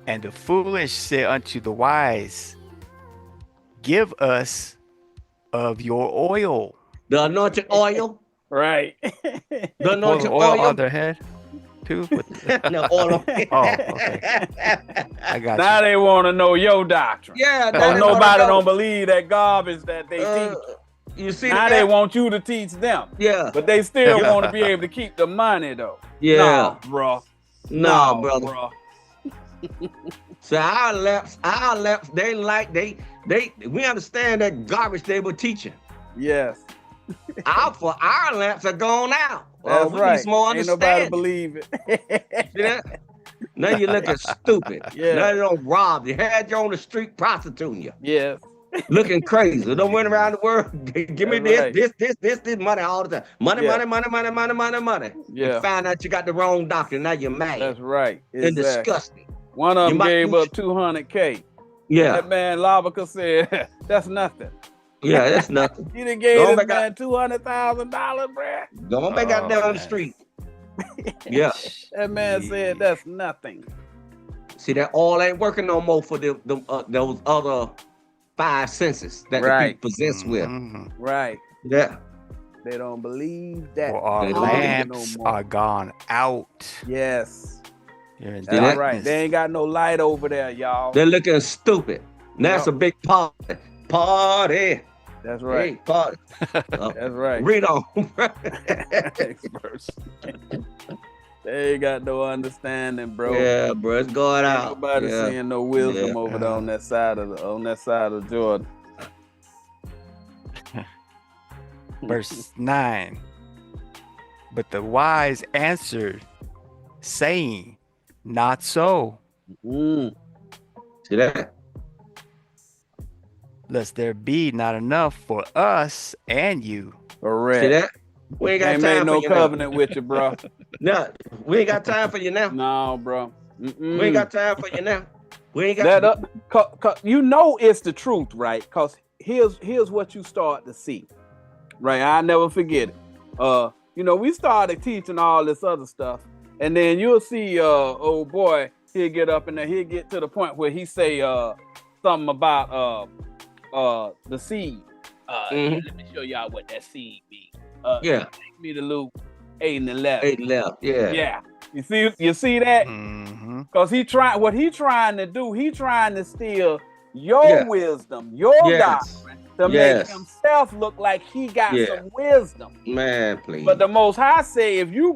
And the foolish said unto the wise, give us of your oil. The anointed oil. Right. The Pour anointed the oil oil. on their head too. No, oil. Oh, okay. I got Now you. they want to know your doctrine. Yeah, So now they nobody wanna know. don't believe that garbage that they Uh, teach. You see Now that? they want you to teach them. Yeah. But they still want to be able to keep the money though. Yeah. Nah, bro. No, brother. Bro. So our lamps, we understand that garbage they were teaching. Yes. Our lamps are gone out. That's we right. need some more Ain't nobody understanding. believe it. See that? Now you're looking stupid. Yeah. Now they don't rob you. Had you on the street prostituting you. Yes. Looking crazy. Don't run around the world. Give me That's this money all the time. Money. Yeah. Yeah. And find out you got the wrong doctor. Now you're mad That's right. and Exactly. disgusted. One of You them might gave be- up $200K. Yeah. That man Lavaca said, that's nothing. Yeah, that's nothing. You done gave Go this back man $200,000, bruh. Go on back out there on the street. Yeah. That man said that's nothing. See, that oil ain't working no more for those other 5 senses that the Right. people possess with. Right. Yeah. They don't believe that. For our They don't believe it lamps no more. are gone out. Yes. You're in See that? That's right. They ain't got no light over there, y'all. They're looking stupid. That's Yep. a big party. Party. That's right. Hey, party. That's right. Read on. Next verse. They ain't got no understanding, bro. Yeah, bro, it's going Ain't out. nobody Yeah. seeing no wisdom Yeah. over there on that side of Jordan. Verse 9. But the wise answered, saying, not so, Mm. See that? lest there be not enough for us and you. Correct. See that? We ain't got Ain't time made no for you covenant with you, bro. now. No, we ain't got time for you now. No, bro. Mm-mm. We ain't got time for you now. We ain't got That you know it's the truth, right? Because here's what you start to see, right? I never forget it. You know, we started teaching all this other stuff, and then you'll see, old boy, he'll get up and then he'll get to the point where he say something about the seed. Let me show y'all what that seed means. Yeah. Take me to Luke 8 and 11. 8 left. Yeah. Yeah. You see that? Mm-hmm. Because he trying to do, he trying to steal your Yeah. wisdom, your Yes. doctrine, to Yes. make himself look like he got Yeah. some wisdom. Man, please. But the Most High say, if you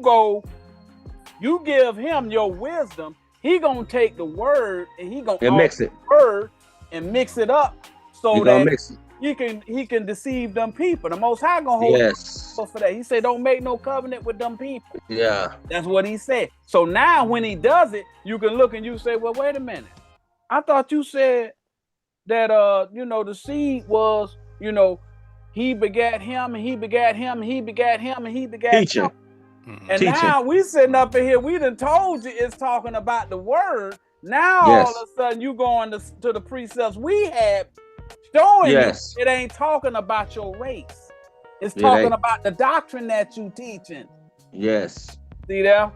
give him your wisdom, he gonna take the word and he gonna And mix it. word and mix it up so You gonna that mix it. he can deceive them people. The Most High gonna hold Yes. for that. He said, don't make no covenant with them people. Yeah. That's what he said. So now when he does it, you can look and you say, well, wait a minute. I thought you said that the seed was, he begat him and he begat him and he begat him and he begat Teaching. him. Mm-hmm. And Teaching. now we sitting up in here, we done told you it's talking about the word. Now Yes. all of a sudden you going to the precepts we had showing Yes. you it ain't talking about your race. It's It talking ain't. about the doctrine that you teaching. Yes. See there?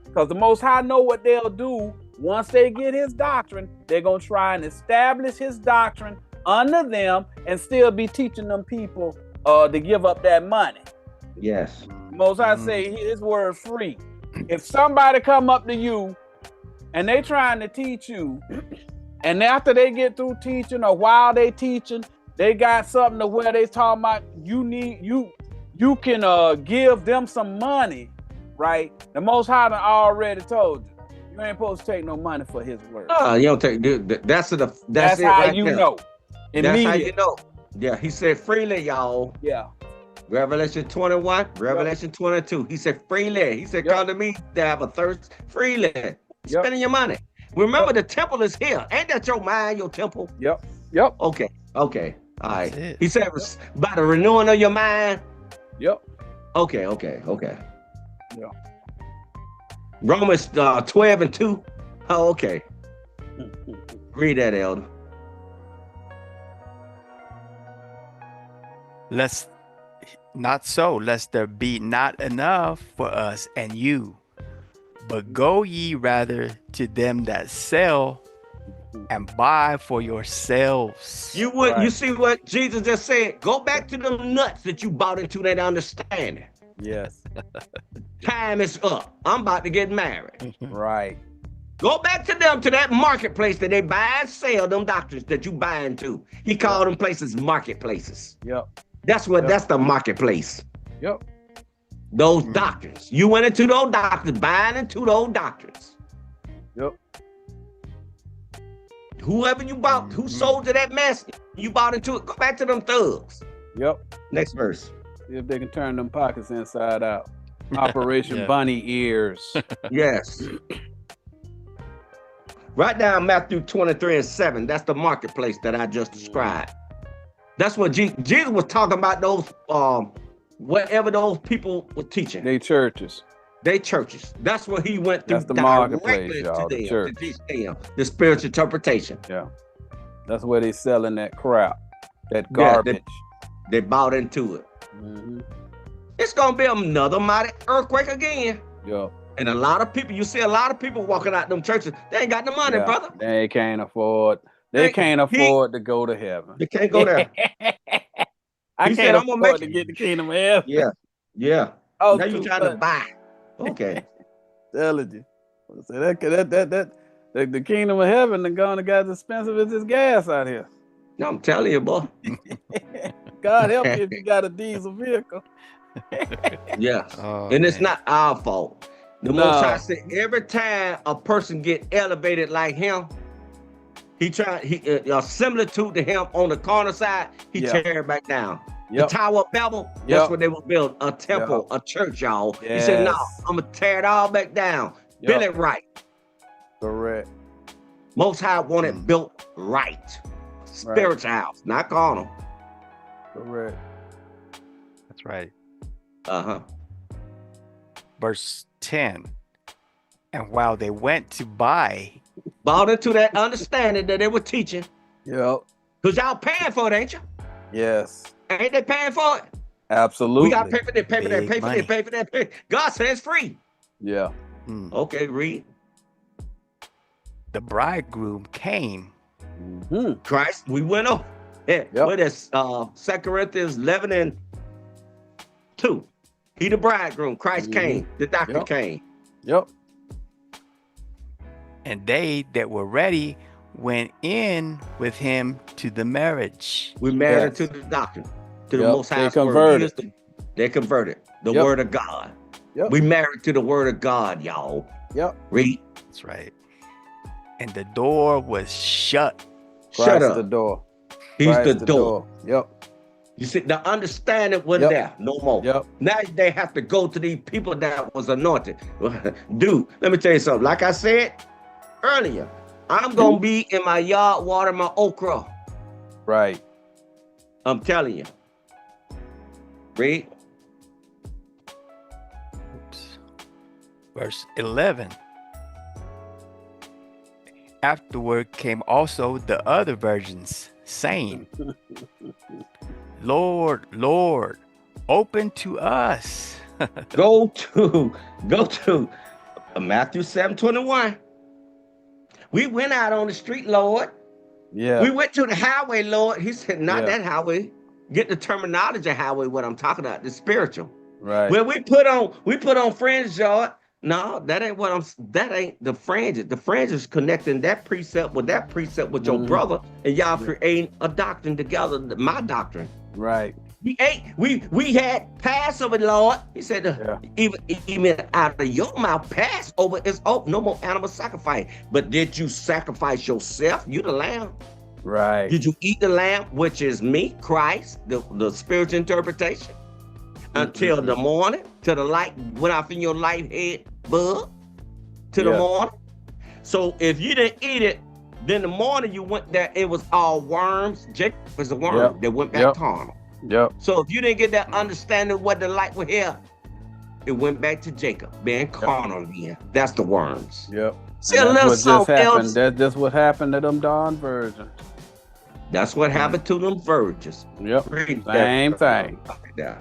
Because the Most High know what they'll do. Once they get his doctrine, they're going to try and establish his doctrine under them and still be teaching them people to give up that money. Yes. Most High say his word free. If somebody come up to you and they trying to teach you, and after they get through teaching or while they teaching, they got something to where they talking about you can give them some money, right? The Most High done already told you ain't supposed to take no money for his word. You don't take that's it That's how right you there. know. That's how you Immediate. know. Yeah, he said freely, y'all. Yeah. Revelation 21, Revelation 22. He said freely. He said, Yep. come to me to have a thirst freely. Yep. Spending your money. Remember, the temple is here. Ain't that your mind, your temple? Yep. Okay. All right. That's it. He said, by the renewing of your mind. Yep. Okay. Yeah. Romans 12 and 2. Oh, okay. Read that, Elder. Lest there be not enough for us and you. But go ye rather to them that sell and buy for yourselves. You see what Jesus just said? Go back to them nuts that you bought into that understanding. Yes. Time is up. I'm about to get married. Right. Go back to them, to that marketplace that they buy and sell them doctrines that you buy into. He called them places marketplaces. Yep. That's the marketplace. Yep. Those doctrines. You went into those doctrines, buying into those doctrines. Yep. Whoever you bought, who sold to that mess, you bought into it. Go back to them thugs. Yep. Next verse. See if they can turn them pockets inside out. Operation Yeah. Bunny Ears. Yes. Write down Matthew 23 and 7. That's the marketplace that I just described. That's what Jesus was talking about, those whatever those people were teaching. They churches. They churches. That's what he went through. That's the marketplace, directly y'all, to the them, church. to teach them the spiritual interpretation. Yeah. That's where they selling that crap. That garbage. They bought into it. Mhm. It's gonna be another mighty earthquake again. Yeah. And a lot of people, you see a lot of people walking out them churches, they ain't got the money, Yeah. brother. They can't afford. They can't afford to go to heaven. They can't go there. I He can't said, I'm gonna afford make to get the kingdom of heaven. Yeah, yeah. Oh, Now you trying to buy. Okay. Telling you. So the kingdom of heaven is gonna got as expensive as this gas out here. No, I'm telling you, boy. God help you if you got a diesel vehicle. Yes. Oh, and it's man. not our fault. The No. Most High said every time a person get elevated like him, he similitude to him on the corner side, he tear it back down. Yep. The Tower of Babel, that's what they will build, a temple, a church, y'all. He said, no, I'm gonna tear it all back down. Build it right. Correct. Most High want it built right. Spiritual house, not carnal. Correct. That's right. Uh-huh. Verse 10. And while they went to buy, bought into that understanding that they were teaching. Yep. Because y'all paying for it, ain't you? Yes. Ain't they paying for it? Absolutely. We got to pay for that, pay for that, pay for money. that, pay for that. God says it's free. Yeah. Okay, read. The bridegroom came. Christ, we went over. What is 2 Corinthians 11 and 2? He the bridegroom. Christ came. The doctor came. Yep. And they that were ready went in with him to the marriage. We married to the doctrine, to the Most High. They converted. They converted the word of God. Yep. We married to the word of God, y'all. Yep. Read. That's right. And the door was shut. Shut up. The door. He's the door. Yep. You see, the understanding wasn't there no more. Yep. Now they have to go to these people that was anointed. Dude, let me tell you something. Like I said earlier, I'm going to be in my yard watering my okra. Right. I'm telling you. Read. Verse 11. Afterward came also the other virgins, saying, Lord, Lord, open to us. Go to Matthew 7:21. We went out on the street, Lord. Yeah. We went to the highway, Lord. He said, not that highway. Get the terminology highway, what I'm talking about, the spiritual. Right. Well, we put on fringe yard. No, that ain't the fringes. The fringes connecting that precept with your brother, and y'all creating a doctrine together, my doctrine. Right. We had Passover, Lord. He said, even out of your mouth, Passover is open. No more animal sacrifice. But did you sacrifice yourself? You the lamb. Right. Did you eat the lamb, which is me, Christ, the spiritual interpretation? Until the morning, till the light went off in your light head, bug, to the morning. So if you didn't eat it, then the morning you went there, it was all worms. Jacob was a worm that went back carnal. Yep. So if you didn't get that understanding what the light was here, it went back to Jacob, being carnal again. That's the worms. Yep. See a little something else. That's just what happened to them darn virgins. That's what happened to them virgins. Yep. Same thing. Yeah.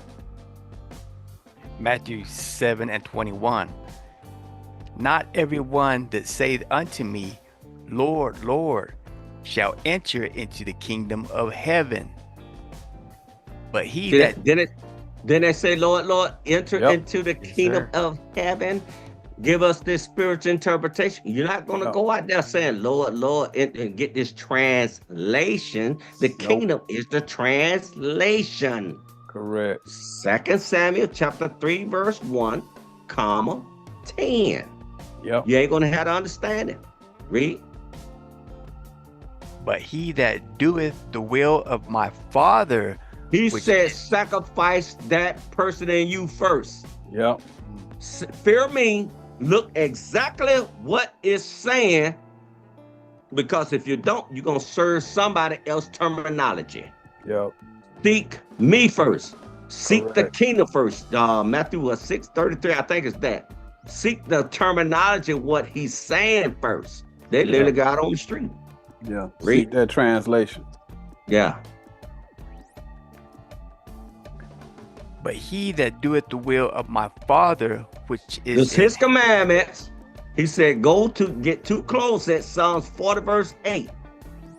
Matthew 7:21. Not everyone that saith unto me, Lord, Lord, shall enter into the kingdom of heaven, but he Then they say, Lord, Lord, enter into the kingdom of heaven. Give us this spiritual interpretation. You're not going to go out there saying, Lord, Lord, and get this translation. The kingdom is the translation. Correct. 2 Samuel chapter 3, verse 1, 10. Yep. You ain't going to have to understand it. Read. But he that doeth the will of my Father. He said, sacrifice that person in you first. Yep. Fear me. Look exactly what it's saying, because if you don't, you're going to serve somebody else's terminology. Yep. Seek me first. Seek the kingdom first. Matthew 6:33, I think it's that. Seek the terminology, what he's saying first. They literally got on the street. Yeah. Read Seek that translation. Yeah. But he that doeth the will of my Father, which is It's his commandments. He said, go to get too close at Psalms 40 verse 8.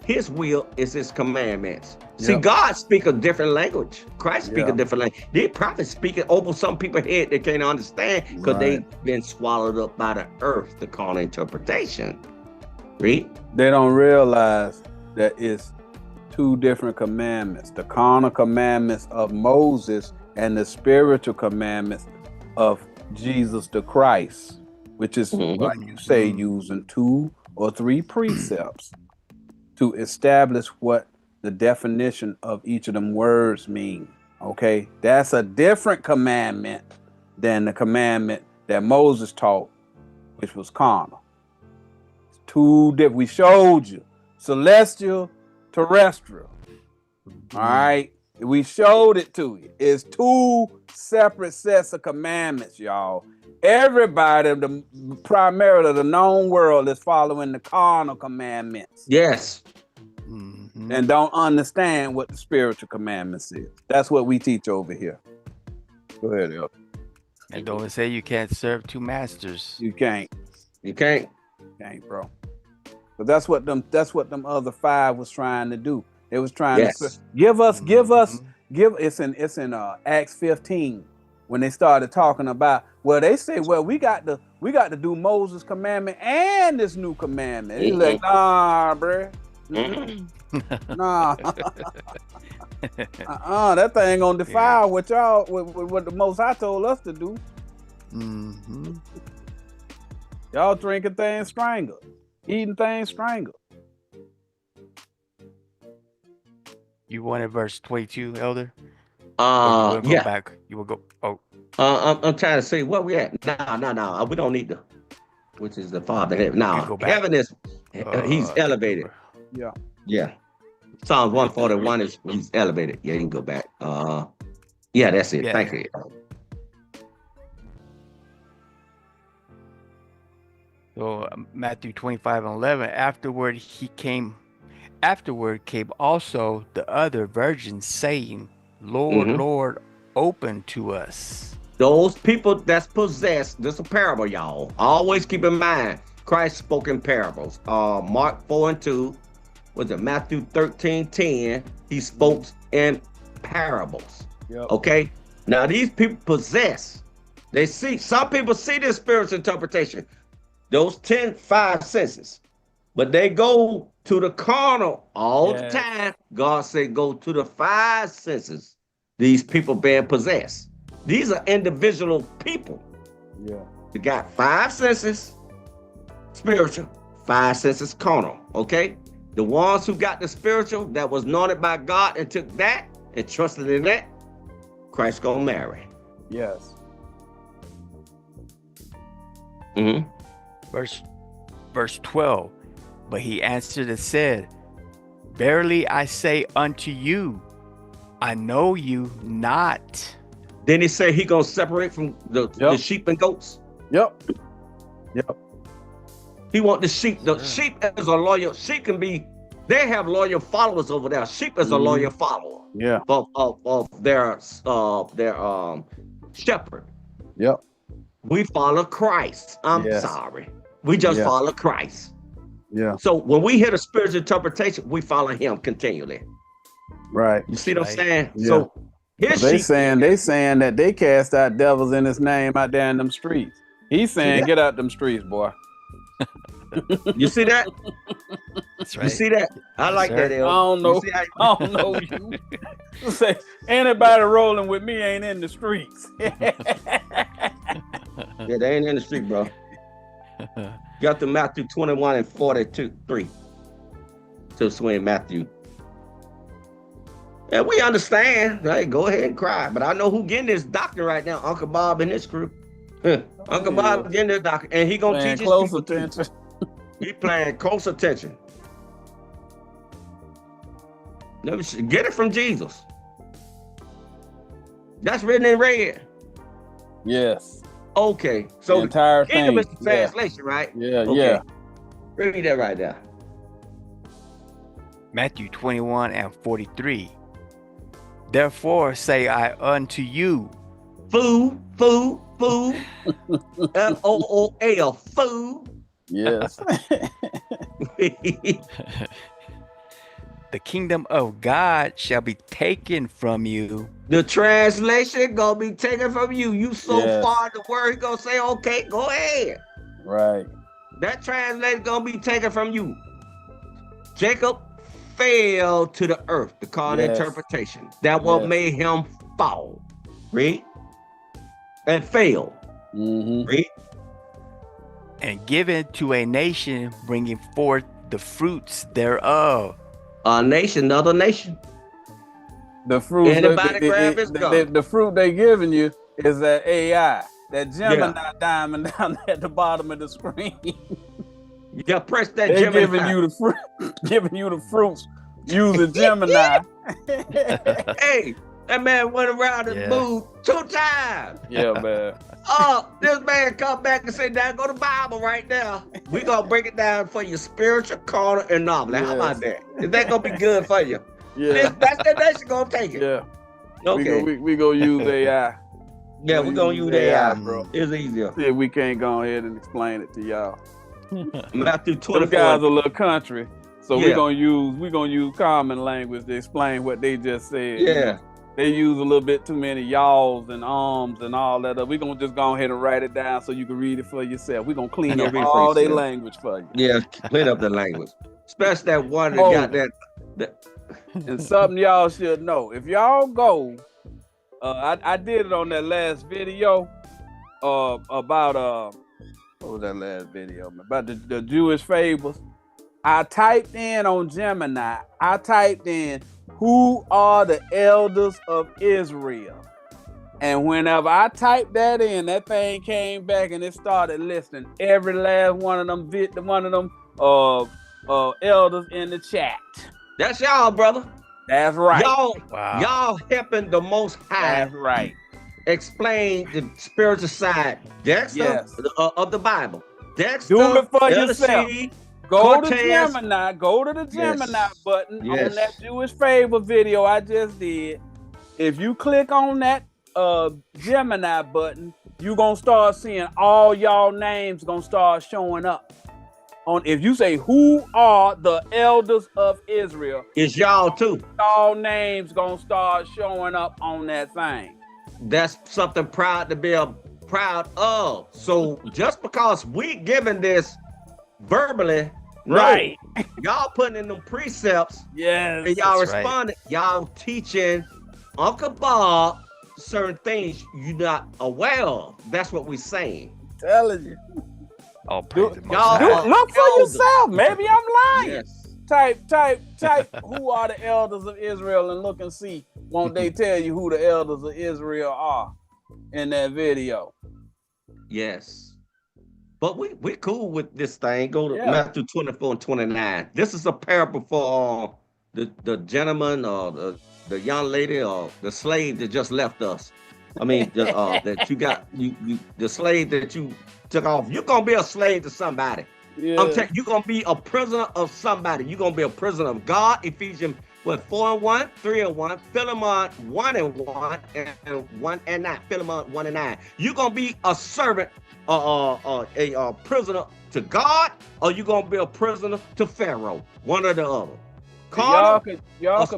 His will is his commandments. See, God speak a different language. Christ speak a different language. The prophets speak it over some people's head they can't understand because they've been swallowed up by the earth, the carnal interpretation. Read. They don't realize that it's two different commandments. The carnal commandments of Moses and the spiritual commandments of Jesus the Christ, which is, like you say, using 2 or 3 precepts to establish what the definition of each of them words mean. Okay, that's a different commandment than the commandment that Moses taught, which was carnal. It's 2 different. We showed you celestial, terrestrial. All right, we showed it to you. It's 2 separate sets of commandments, y'all. Everybody, primarily the known world, is following the carnal commandments. Yes. And don't understand what the spiritual commandments is. That's what we teach over here. Go ahead, Elder. And don't say you can't serve 2 masters. You can't. You can't. You can't, bro. But that's what them other 5 was trying to do. They was trying to give us. It's in Acts 15 when they started talking about. Well, they say, well, we got to do Moses' commandment and this new commandment. He's like, nah, bro. Nah. That thing gonna defile what y'all, what the Most High told us to do. Y'all drinking things strangled, eating things strangled. You wanted verse 22, Elder? Yeah. Back. You will go. Oh. I'm trying to see where we at. No. We don't need to. Which is the Father. No, heaven is. He's elevated. Yeah. Psalms 141 is he's elevated. Yeah, you can go back. Yeah, that's it. Thank you. So Matthew 25:11. Afterward came also the other virgins, saying, Lord, Lord, open to us. Those people that's possessed. This is a parable, y'all. Always keep in mind, Christ spoke in parables. Mark 4:2. Was it Matthew 13:10? He spoke in parables. Okay. Now these people possess. They see. Some people see this spiritual interpretation. Those 5 senses, but they go to the carnal all the time. God said, go to the 5 senses. These people being possessed. These are individual people. They got 5 senses, spiritual, 5 senses, carnal. Okay. The ones who got the spiritual that was anointed by God and took that and trusted in that, Christ gonna marry. Yes. Verse 12. But he answered and said, Verily I say unto you, I know you not. Then he said he gonna separate from the sheep and goats. He want the sheep. The sheep is a loyal. Sheep can be. They have loyal followers over there. Sheep is a loyal follower. Of their shepherd. We follow Christ. I'm sorry. We just follow Christ. So when we hear the spiritual interpretation, we follow him continually. Right. You see what I'm saying? So they saying that they cast out devils in his name out there in them streets. He's saying, get out them streets, boy. You see that? That's right. You see that? I like that. I don't know. I don't know you. Say anybody rolling with me ain't in the streets. Yeah, they ain't in the street, bro. Got to Matthew 21:42-3. To swing Matthew. And we understand, right? Go ahead and cry. But I know who getting this doctrine right now. Uncle Bob and his crew. Uncle Bob getting this doctrine. And he gonna teach close attention. He playing close attention. Let me see. Get it from Jesus. That's written in red. Yes. Okay. So the entire thing. Is the translation, right? Yeah. Read that right there. Matthew 21:43. Therefore say I unto you, food, FOOL, food. Yes. the kingdom of God shall be taken from you. The translation gonna be taken from you. You so Yes. far in the word, he gonna say, okay, go ahead. Right. That translation gonna be taken from you. Jacob fell to the earth, the carnal interpretation. That what made him fall. Read. And fail. Read. And given to a nation bringing forth the fruits thereof. A nation, another nation. The fruit. Anybody grab his gun. The fruit they giving you is that AI, that Gemini diamond down at the bottom of the screen. Yeah, press that They're Gemini. giving you the fruit, giving you the fruits using Gemini. Hey, that man went around and moved 2 times. Yeah, man. Oh, this man come back and say, now go to the Bible right now. We gonna break it down for you, spiritual, carnal, and novel. How about that? Is that gonna be good for you? Yeah. That's the nation gonna take it. Yeah. Okay. We gonna use AI. Yeah, we're gonna use AI, bro. It's easier. See if we can't go ahead and explain it to y'all. Matthew 24. Those guys a little country, so we're gonna use common language to explain what they just said. Yeah. They use a little bit too many y'alls and and all that. We're gonna just go ahead and write it down so you can read it for yourself. We're gonna clean up all their language for you. Yeah, clean up the language. Especially that one that got that. And something y'all should know. If y'all go, I did it on that last video about what was that last video? About the Jewish fables. I typed in on Gemini, who are the elders of Israel? And whenever I typed that in, that thing came back and it started listing every last one of them elders in the chat. That's y'all, brother. That's right. Y'all helping the Most High. That's right. Explain the spiritual side. Dexter of the Bible. Dexter, do it for yourself. Go to Gemini button on that Jewish fable video I just did. If you click on that Gemini button, you're gonna start seeing all y'all names gonna start showing up. If you say, who are the elders of Israel? It's y'all too. All names gonna start showing up on that thing. That's something proud to be proud of. So just because we giving this verbally, right? No, y'all putting in them precepts. Yes. And y'all responding. Right. Y'all teaching Uncle Bob certain things you're not aware of. That's what we're saying. Telling you. Oh, look for yourself. Maybe I'm lying. Yes. Type who are the elders of Israel and look and see. Won't they tell you who the elders of Israel are in that video? Yes. But we're cool with this thing. Go to Matthew 24 and 29. This is a parable for the gentleman or the young lady or the slave that just left us. I mean, that you got the slave that you took off. You're gonna be a slave to somebody. Yeah. You're gonna be a prisoner of somebody. You're gonna be a prisoner of God. Ephesians 4:1, 3:1, Philemon 1:1, and 1:9. Philemon 1:9. You're gonna be a servant, a prisoner to God, or you're gonna be a prisoner to Pharaoh. One or the other. Y'all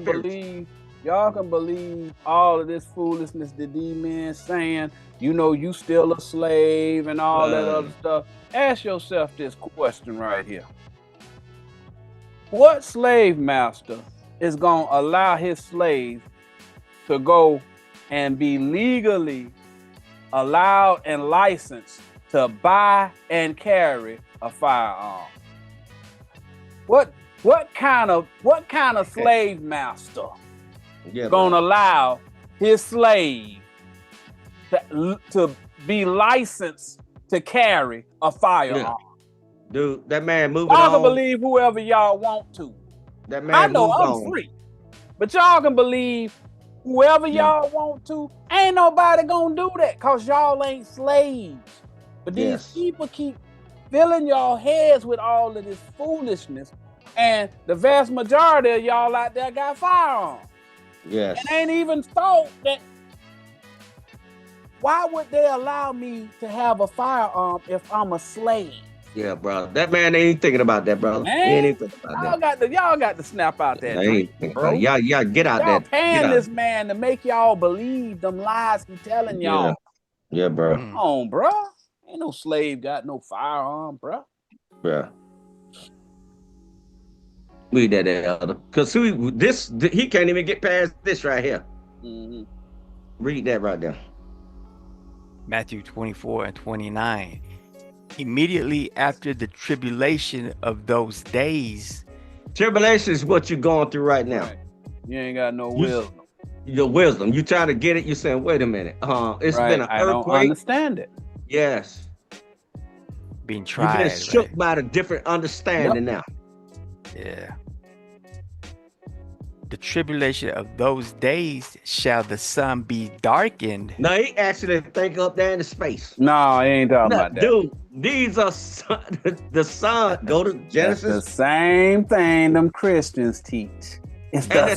can believe all of this foolishness that these men saying. You know, you still a slave and all that other stuff. Ask yourself this question right here. What slave master is going to allow his slave to go and be legally allowed and licensed to buy and carry a firearm? What kind of slave master gonna allow his slave to be licensed to carry a firearm? Dude, that man moving on. Y'all can believe whoever y'all want to. That man I know I'm free, but y'all can believe whoever y'all want to. Ain't nobody gonna do that because y'all ain't slaves. But these people keep filling y'all heads with all of this foolishness, and the vast majority of y'all out there got firearms. Yes. And ain't even thought that. Why would they allow me to have a firearm if I'm a slave? Yeah, bro. That man ain't thinking about that, brother. Man, He ain't even thinking about that. y'all got to snap out that drink, bro. Y'all get out Y'all that. paying this man to make y'all believe them lies he telling y'all. Yeah, bro. Come on, bro. Ain't no slave got no firearm, bro. Bro. Read that elder. Cause he can't even get past this right here. Mm-hmm. Read that right there. Matthew 24 and 29. Immediately after the tribulation of those days. Tribulation is what you're going through right now. Right. You ain't got no wisdom. Your wisdom. You trying to get it, you're saying, wait a minute. It's been an earthquake. I don't understand it. Yes. Being tried. You've been shook by the different understanding now. Yeah. The tribulation of those days shall the sun be darkened. No, he actually think up there in the space. No, he ain't talking about that. Dude, these are the sun. Go to Genesis. That's the same thing them Christians teach. It's the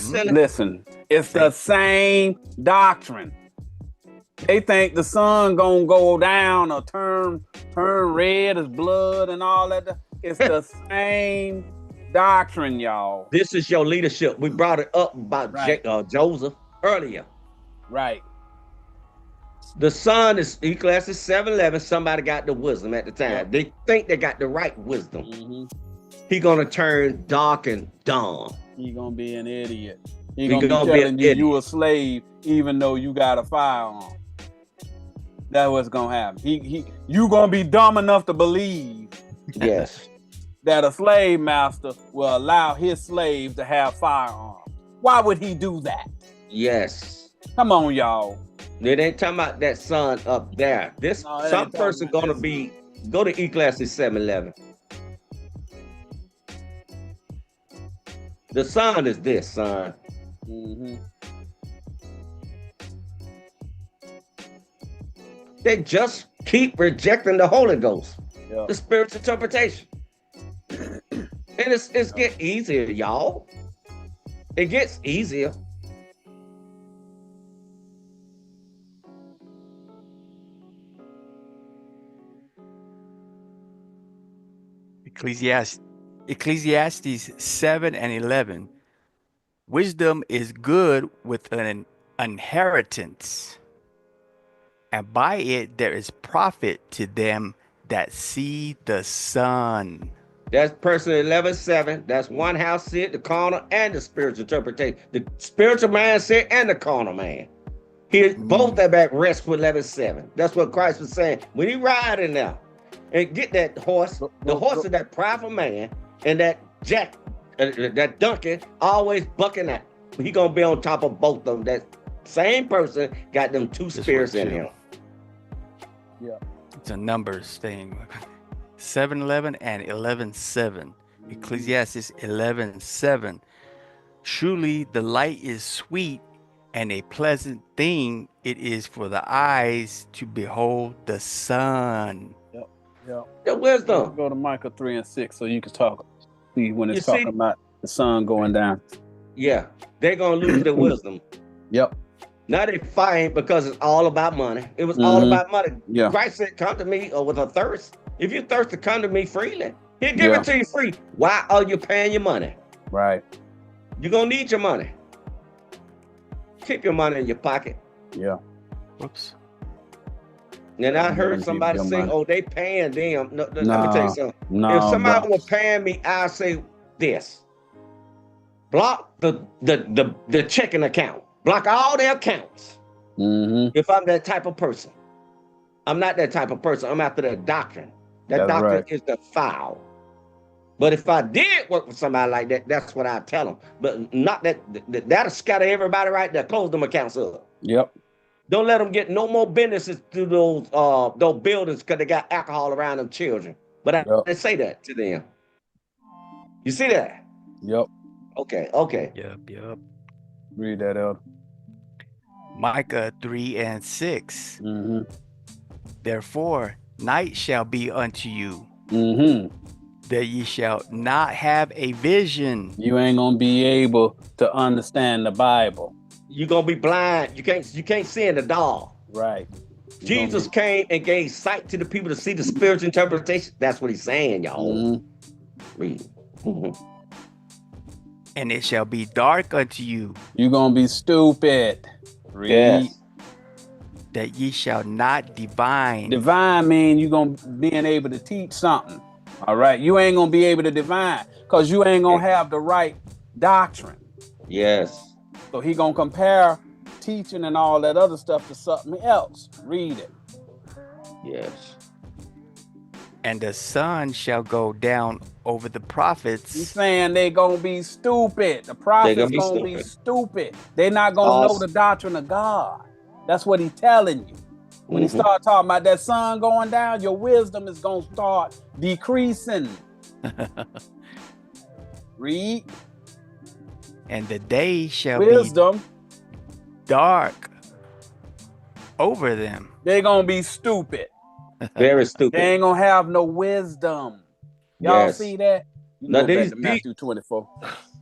same doctrine. They think the sun gonna go down or turn red as blood and all that. It's the same doctrine, y'all. This is your leadership. We brought it up about Joseph earlier. Right. The sun is Ecclesiastes 7:11. Somebody got the wisdom at the time. Yep. They think they got the right wisdom. Mm-hmm. He gonna turn dark and dumb. He gonna be an idiot. He gonna be telling you a slave even though you got a firearm. That's what's gonna happen. You gonna be dumb enough to believe. Yes. That a slave master will allow his slave to have firearms. Why would he do that? Yes. Come on, y'all. They ain't talking about that sun up there. Some person gonna be. Go to Ecclesiastes 7:11. The sun is this, son. Mm-hmm. They just keep rejecting the Holy Ghost, Yep. the spiritual interpretation. And it's getting easier, y'all. It gets easier. Ecclesiastes 7 and 11. Wisdom is good with an inheritance, and by it there is profit to them that see the sun. That's person 11:7. That's one house sit, the carnal and the spiritual interpretation. The spiritual man sit and the carnal man. Both that back rest with 11:7. That's what Christ was saying. When he ride in there and get that horse, the horse of that prideful man and that that donkey always bucking at. He gonna be on top of both of them. That same person got them two spirits in him. Yeah. It's a numbers thing. 7:11 and 11:7. Ecclesiastes 11:7. Truly the light is sweet, and a pleasant thing it is for the eyes to behold the sun. Yep. The wisdom. Let's go to Micah 3 and 6 so you can see when it's talking about the sun going down. Yeah, they're gonna lose their wisdom. Yep. Now they fight because it's all about money. It was all about money. Yeah. Christ said, come to me with a thirst. If you thirst to come to me freely, he'll give it to you free. Why are you paying your money? Right. You're gonna need your money. Keep your money in your pocket. Yeah. Whoops. And I heard somebody say, money. "Oh, they paying them." No, let me tell you something. No, if somebody bro. was paying me, I'll say this: block the checking account, block all their accounts. Mm-hmm. If I'm that type of person, I'm not that type of person. I'm after that doctrine. That That's doctrine right. is the foul. But if I did work with somebody like that, that's what I tell them. But not that'll scatter everybody right there. Close them accounts up. Yep. Don't let them get no more businesses through those buildings because they got alcohol around them children. But I didn't say that to them. You see that? Yep. Okay. Yep. Read that out. Micah 3 and 6. Mm-hmm. Therefore, night shall be unto you, Mm-hmm. that ye shall not have a vision. You ain't gonna be able to understand the Bible. You're gonna be blind. You can't see in the dark. Right. Jesus came and gave sight to the people to see the spiritual interpretation. That's what he's saying, y'all. Read. And it shall be dark unto you. You're gonna be stupid. Read. Yes. That ye shall not divine. Divine mean you gonna being able to teach something. All right. You ain't gonna be able to divine because you ain't gonna have the right doctrine. Yes. So he gonna compare teaching and all that other stuff to something else. Read it. Yes. And the sun shall go down over the prophets. He's saying they gonna be stupid. The prophets gonna be stupid. They're not gonna know the doctrine of God. That's what he's telling you. When he start talking about that sun going down, your wisdom is gonna start decreasing. Read. And the day shall wisdom be dark over them. They're gonna be stupid. Very stupid. They ain't gonna have no wisdom. Y'all see that? You now go back to Matthew 24.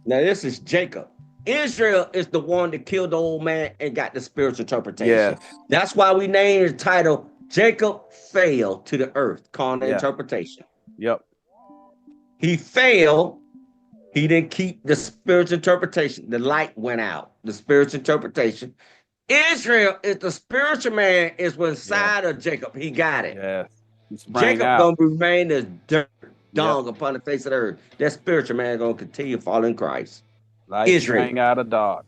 Now this is Jacob. Israel is the one that killed the old man and got the spiritual interpretation. Yes. That's why we named the title Jacob Fell to the Earth, carnal interpretation. Yep. He failed. He didn't keep the spiritual interpretation. The light went out. The spiritual interpretation. Israel is the spiritual man is inside of Jacob. He got it. Yes. Jacob gonna remain as dirt, dung upon the face of the earth. That spiritual man gonna continue following Christ. Light sprang out of dark.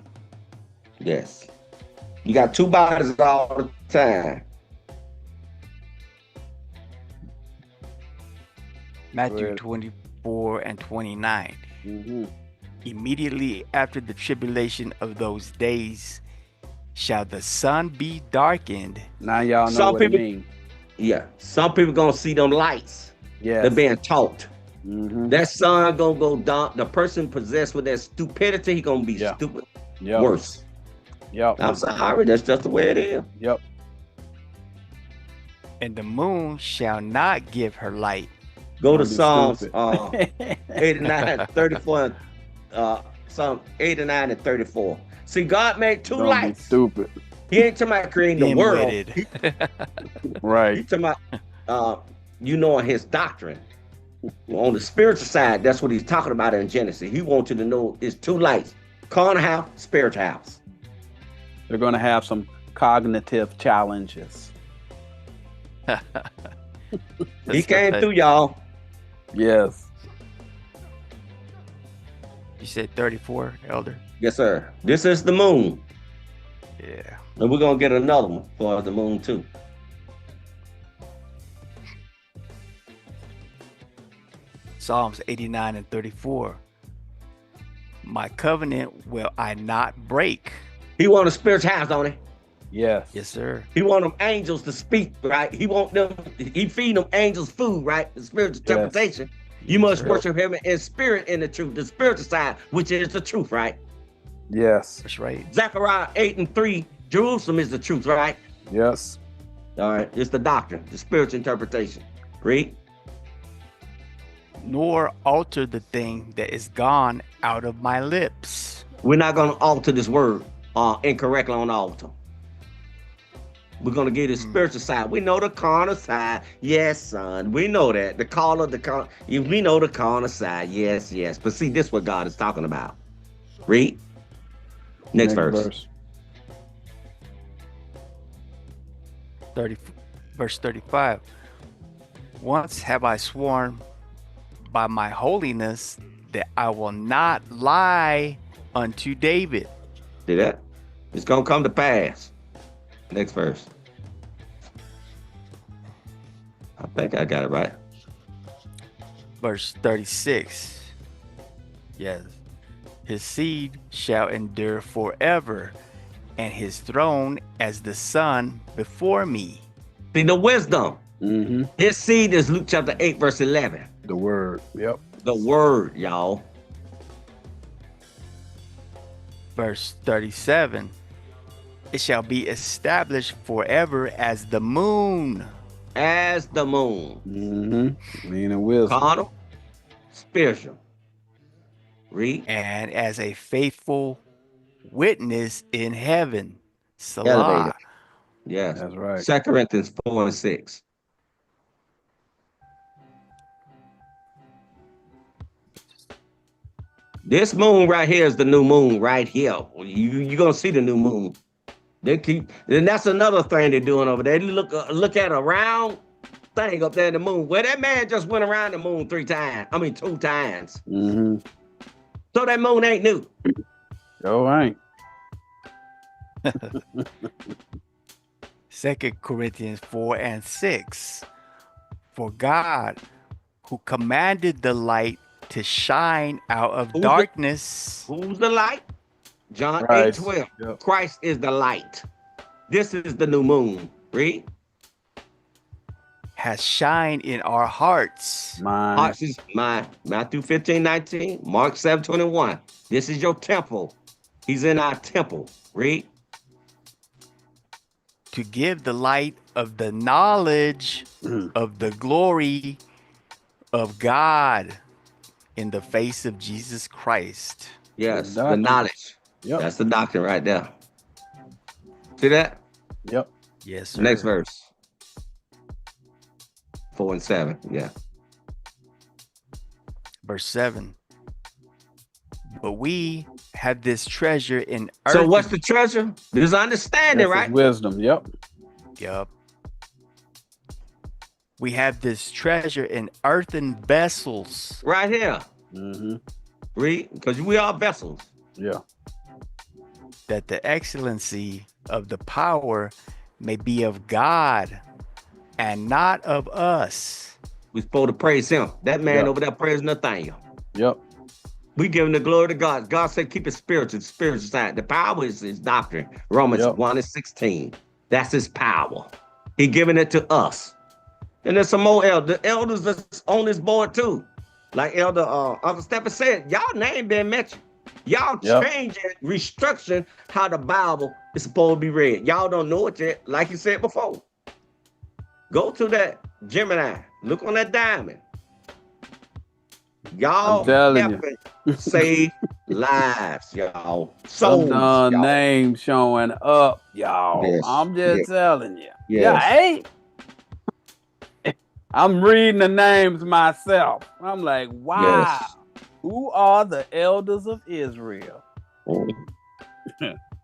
Yes. You got two bodies all the time. Matthew 24 and 29. Immediately after the tribulation of those days shall the sun be darkened. Now y'all know what it means. Yeah. Some people gonna see them lights. Yeah. They're being taught. That sun gonna go down. The person possessed with that stupidity, he gonna be stupid. Worse. I'm sorry, that's just the way it is. Yep. And the moon shall not give her light. Go to Psalms 89, 34, Psalm 89 and 34. See, God made two lights. Stupid. He ain't talking about creating the world. Right. He's talking about you knowing his doctrine. On the spiritual side, that's what he's talking about in Genesis. He wants you to know it's two lights: carnal house, spiritual house. They're going to have some cognitive challenges. He came through, y'all. Yes. You said 34, Elder? Yes, sir. This is the moon. Yeah. And we're going to get another one for the moon, too. Psalms 89 and 34. My covenant will I not break. He want a spiritual house, don't he? Yes. Yes, sir. He want them angels to speak, right? He want them, he feed them angels food, right? The spiritual interpretation. You must worship him in spirit and the truth, the spiritual side, which is the truth, right? Yes. That's right. Zechariah 8 and 3, Jerusalem is the truth, right? Yes. All right, it's the doctrine, the spiritual interpretation. Read. Nor alter the thing that is gone out of my lips. We're not going to alter this word incorrectly on the altar. We're going to get the spiritual side. We know the carnal side. Yes, son. We know that. We know the carnal side. Yes, yes. But see, this is what God is talking about. Read. Next verse. 30, verse 35. Once have I sworn by my holiness that I will not lie unto David. See that? It's going to come to pass. Next verse. I think I got it right. Verse 36. Yes. His seed shall endure forever, and his throne as the sun before me. See the wisdom. His seed is Luke chapter 8, verse 11. The word. Yep. The word, y'all. Verse 37. It shall be established forever as the moon. As the moon. Meaning wisdom. Carnal. spiritual. Read. And as a faithful witness in heaven. Elevated. Salah. Yes. That's right. 2 Corinthians 4 and 6. This moon right here is the new moon right here. You're going to see the new moon. They keep, and that's another thing they're doing over there. They look at a round thing up there in the moon. Well, that man just went around the moon 2 times. Mm-hmm. So that moon ain't new. Oh, ain't. 2 Corinthians 4 and 6. For God, who commanded the light to shine out of darkness. Who's the light? John Christ. 8:12. Yep. Christ is the light. This is the new moon. Read. Has shined in our hearts. Mine. Hearts is mine. Matthew 15:19. Mark 7:21. This is your temple. He's in our temple. Read. To give the light of the knowledge of the glory of God in the face of Jesus Christ. Yes, The the doctrine. knowledge. Yep. That's the doctrine right there. See that? Yep. Yes, sir. Next verse. 4 and 7. Yeah. Verse 7. But we have this treasure in earth. So what's the treasure? There's understanding, That's right? his wisdom. Yep. Yup. We have this treasure in earthen vessels. Right here. Mm-hmm. Read, because we are vessels. Yeah. That the excellency of the power may be of God and not of us. We're supposed to praise him. That man Yeah. over there praising Nathaniel. Yep. We give him the glory to God. God said, keep it spiritual side. The power is his doctrine. Romans Yep. 1 and 16. That's his power. He giving it to us. And there's some more elders. The elders that's on this board too. Like Elder Uncle Stephen said, y'all name been mentioned. Y'all Yep. changing, restructuring how the Bible is supposed to be read. Y'all don't know it yet, like you said before. Go to that Gemini. Look on that diamond. Y'all I'm telling you. helping save lives, y'all. Some Souls, y'all. names showing up, y'all. Yes, I'm just yes, telling you. yes. Yeah, hey. I'm reading the names myself. I'm like, wow. Yes. Who are the elders of Israel?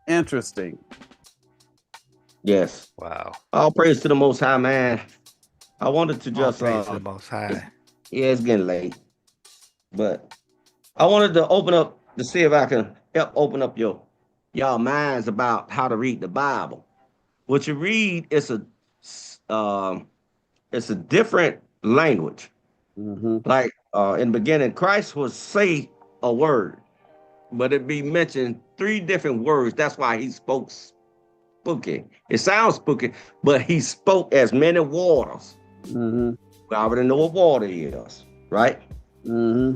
Interesting. Yes. Wow. All praise to the Most High, man. I wanted to All just, praise to the Most High. yeah, it's getting late, but I wanted to open up to see if I can help open up y'all minds about how to read the Bible. What you read is it's a different language. Mm-hmm. Like in the beginning, Christ would say a word, but it be mentioned 3 different words. That's why he spoke spooky. It sounds spooky, but he spoke as many waters. Mm-hmm. We already know what water is, right? Mm-hmm.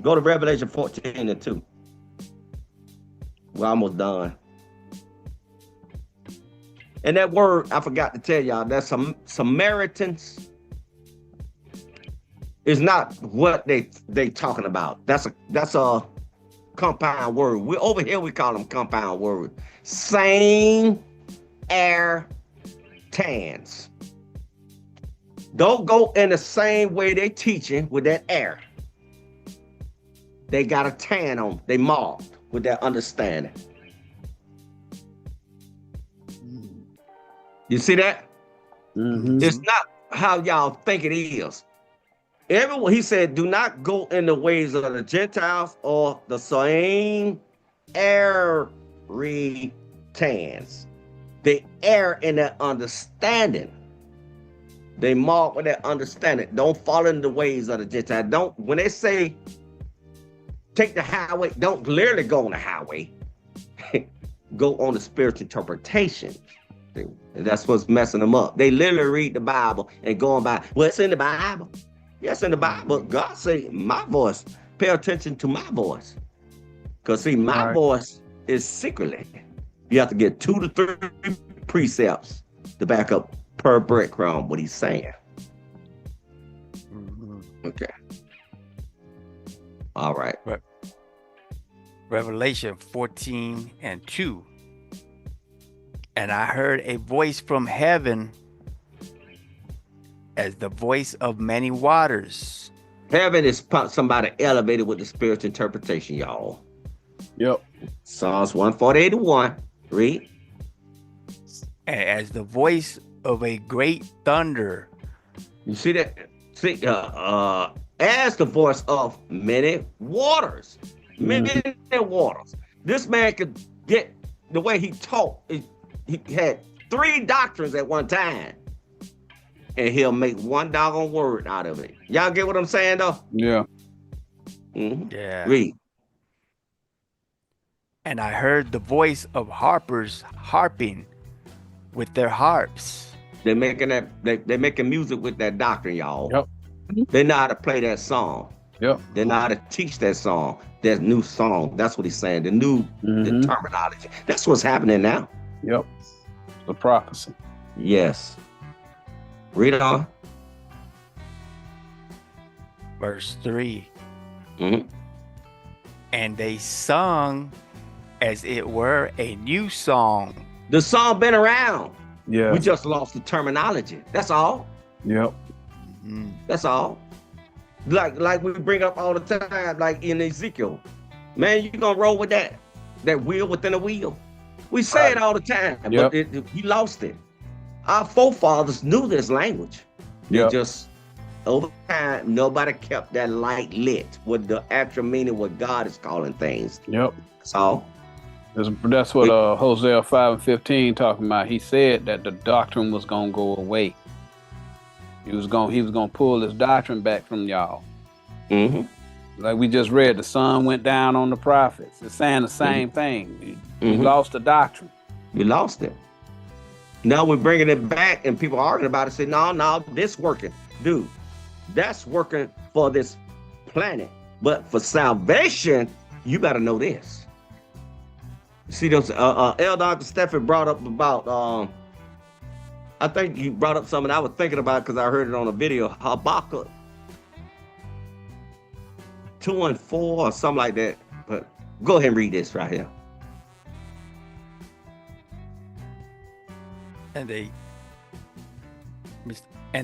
Go to Revelation 14 and 2. We're almost done. And that word, I forgot to tell y'all, that's some Samaritans is not what they talking about. That's a compound word. We over here we call them compound words. Same air tans. Don't go in the same way they teaching with that air. They got a tan on. They marked with that understanding. You see that? Mm-hmm. It's not how y'all think it is. Everyone, he said, do not go in the ways of the Gentiles or the same error tans. They err in their understanding. They mark with their understanding. Don't follow in the ways of the Gentiles. Don't, when they say take the highway, don't literally go on the highway. Go on the spiritual interpretation. And that's what's messing them up. They literally read the Bible and going by, well, it's in the Bible. Yes, in the Bible. God say, my voice, pay attention to my voice. Because see, my voice is secretly. You have to get 2 to 3 precepts to back up per breadcrumb what he's saying. Mm-hmm. Okay. All right. Revelation 14:2. And I heard a voice from heaven as the voice of many waters. Heaven is somebody elevated with the spiritual interpretation, y'all. Yep. Psalms 148:1. Read. And as the voice of a great thunder. You see that? See, as the voice of many waters. Many waters. This man could get the way he talked. He had 3 doctrines at one time. And he'll make one doggone word out of it. Y'all get what I'm saying, though? Yeah. Yeah. Read. And I heard the voice of harpers harping with their harps. They're making music with that doctrine, y'all. Yep. They know how to play that song. Yep. They know how to teach that song, that new song. That's what he's saying. The new the terminology. That's what's happening now. Yep. The prophecy. Yes. Read it on. Verse 3. Mm-hmm. And they sung as it were a new song. The song been around. Yeah. We just lost the terminology. That's all. Yep. That's all. Like we bring up all the time, like in Ezekiel. Man, you gonna roll with that wheel within a wheel. We say it all the time, but we lost it. Our forefathers knew this language. They just, over time, nobody kept that light lit with the actual meaning what God is calling things. Yep. That's all. That's what Hosea 5:15 talking about. He said that the doctrine was gonna go away. He was gonna pull his doctrine back from y'all. Like we just read, the sun went down on the prophets. It's saying the same thing. We lost the doctrine. We lost it. Now we're bringing it back, and people arguing about it. Say, no, this working, dude. That's working for this planet, but for salvation, you better know this. See, those Elder Stephen brought up about. I think you brought up something I was thinking about because I heard it on a video. Habakkuk 2:4 or something like that. But go ahead and read this right here. And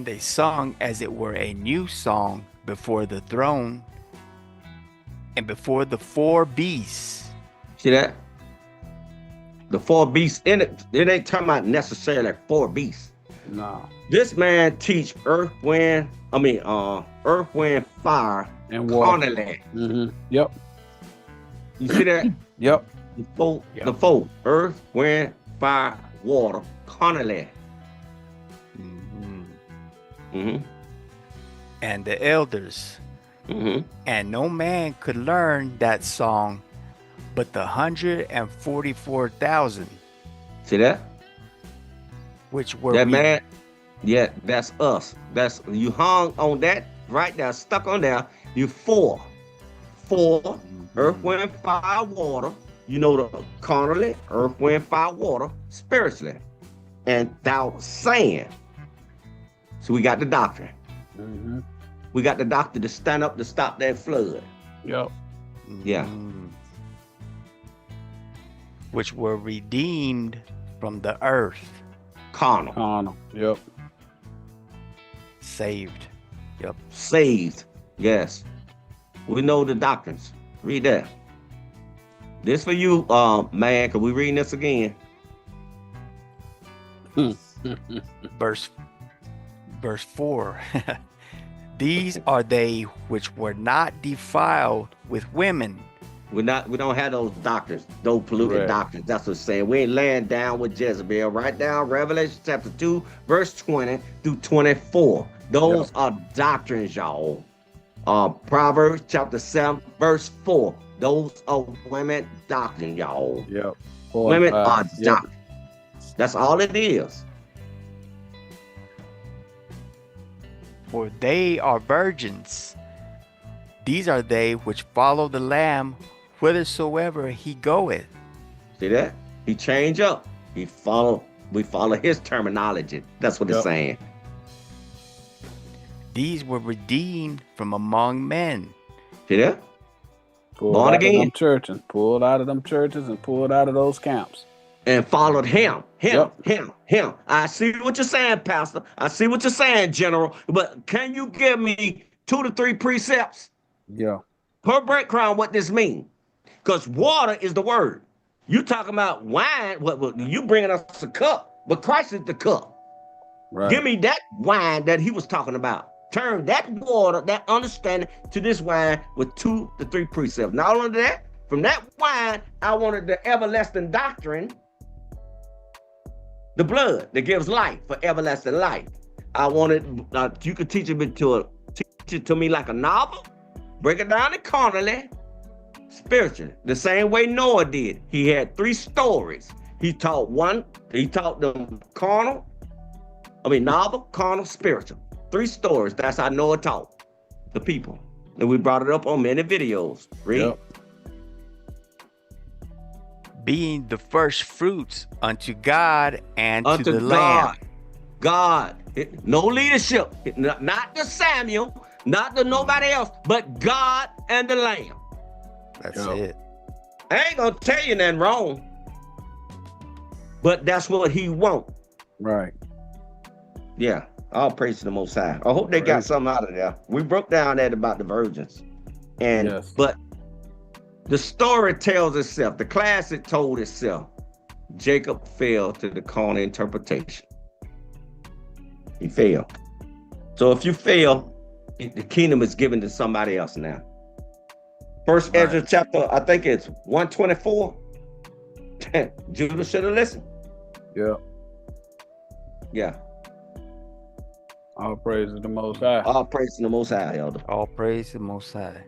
they sung as it were a new song before the throne and before the 4 beasts. See that? The 4 beasts in it. It ain't talking about necessarily 4 beasts. No. This man teach earth, wind, fire, and water. Carnal. Yep. You see that? Yep. The four. Earth, wind, fire, water, carnal. And the elders. And no man could learn that song but the 144,000. See that? Which were that man. Yeah, that's us. That's you hung on that right there, stuck on there. You 4. Earth, wind, fire, water. You know the carnally, earth, wind, fire, water, spiritually, and thou saying. So we got the doctrine. We got the doctor to stand up to stop that flood. Yep. Yeah. Which were redeemed from the earth. Carnal. Yep. Saved. Yep. Saved. Yes. We know the doctrines. Read that. This for you, man. Can we read this again? Verse 4. These are they which were not defiled with women. We don't have those doctrines, those polluted doctrines. That's what it's saying. We ain't laying down with Jezebel. Write down Revelation chapter 2, verse 20 through 24. Those are doctrines, y'all. Proverbs chapter 7, verse 4. Those are women doctrine, y'all. Yep. Women are doctrine. That's all it is. For they are virgins. These are they which follow the Lamb whithersoever he goeth. See that? He change up. We follow his terminology. That's what it's saying. these were redeemed from among men. See that? Pulled Born out again. of them churches, pulled out of them churches, and pulled out of those camps. And followed him. Yep. I see what you're saying, Pastor. I see what you're saying, General. But can you give me 2 to 3 precepts Yeah. per breadcrumb what this means? Because water is the word. You talking about wine, what you bringing us a cup, but Christ is the cup. Right. Give me that wine that he was talking about. Turn that water, that understanding to this wine with 2 to 3 precepts. Not only that, from that wine, I wanted the everlasting doctrine, the blood that gives life for everlasting life. I wanted, you could teach it to me like a novel, break it down carnally, spiritually, the same way Noah did. He had 3 stories. He taught them novel, carnal, spiritual. 3 stories. That's how Noah taught the people. And we brought it up on many videos. Read. Yep. Being the first fruits unto God and Unto to the God. Lamb. God. No leadership. Not the Samuel, not the nobody else, but God and the Lamb. That's Yep. it. I ain't gonna tell you nothing wrong, but that's what he want. Right. Yeah, all praise to the Most High. I hope they got something out of there. We broke down that about the virgins, and Yes. but the story tells itself. The classic told itself. Jacob fell to the carnal interpretation. He failed. So if you fail, the kingdom is given to somebody else now. First Right. Ezra chapter, I think it's 124. Judah should have listened. Yeah. Yeah. All praise to the Most High. All praise to the Most High, Elder. All praise the Most High.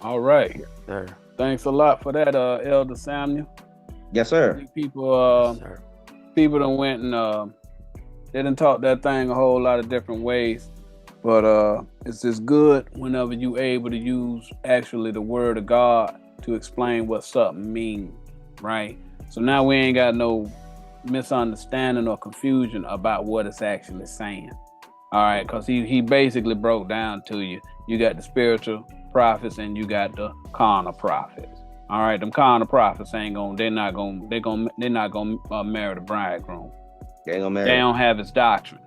All right. Sir. Thanks a lot for that, Elder Samuel. Yes, I sir. think people done went and they done taught that thing a whole lot of different ways. But it's just good whenever you able to use actually the word of God to explain what something means, right? So now we ain't got no misunderstanding or confusion about what it's actually saying. All right, because he basically broke down to you. You got the spiritual prophets and you got the carnal prophets. All right, them carnal prophets they're not gonna marry the bridegroom. They ain't gonna marry. They don't have his doctrine.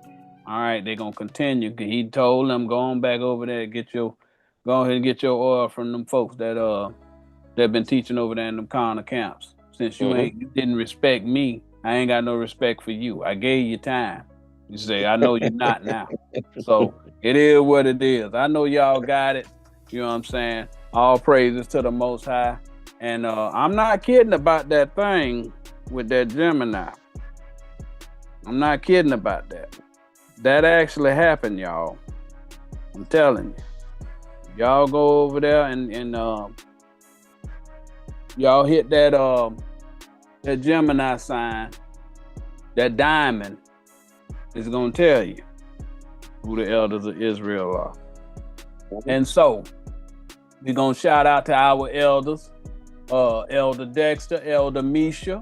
All right, they're gonna continue. He told them, go on back over there, go ahead and get your oil from them folks that been teaching over there in them carnal camps. Since you you didn't respect me, I ain't got no respect for you. I gave you time. You say, I know you're not now. So it is what it is. I know y'all got it. You know what I'm saying? All praises to the Most High. And I'm not kidding about that thing with that Gemini. I'm not kidding about that. That actually happened, y'all. I'm telling you. Y'all go over there and y'all hit that Gemini sign, that diamond is gonna tell you who the elders of Israel are. And so we're gonna shout out to our elders, Elder Dexter, Elder Misha,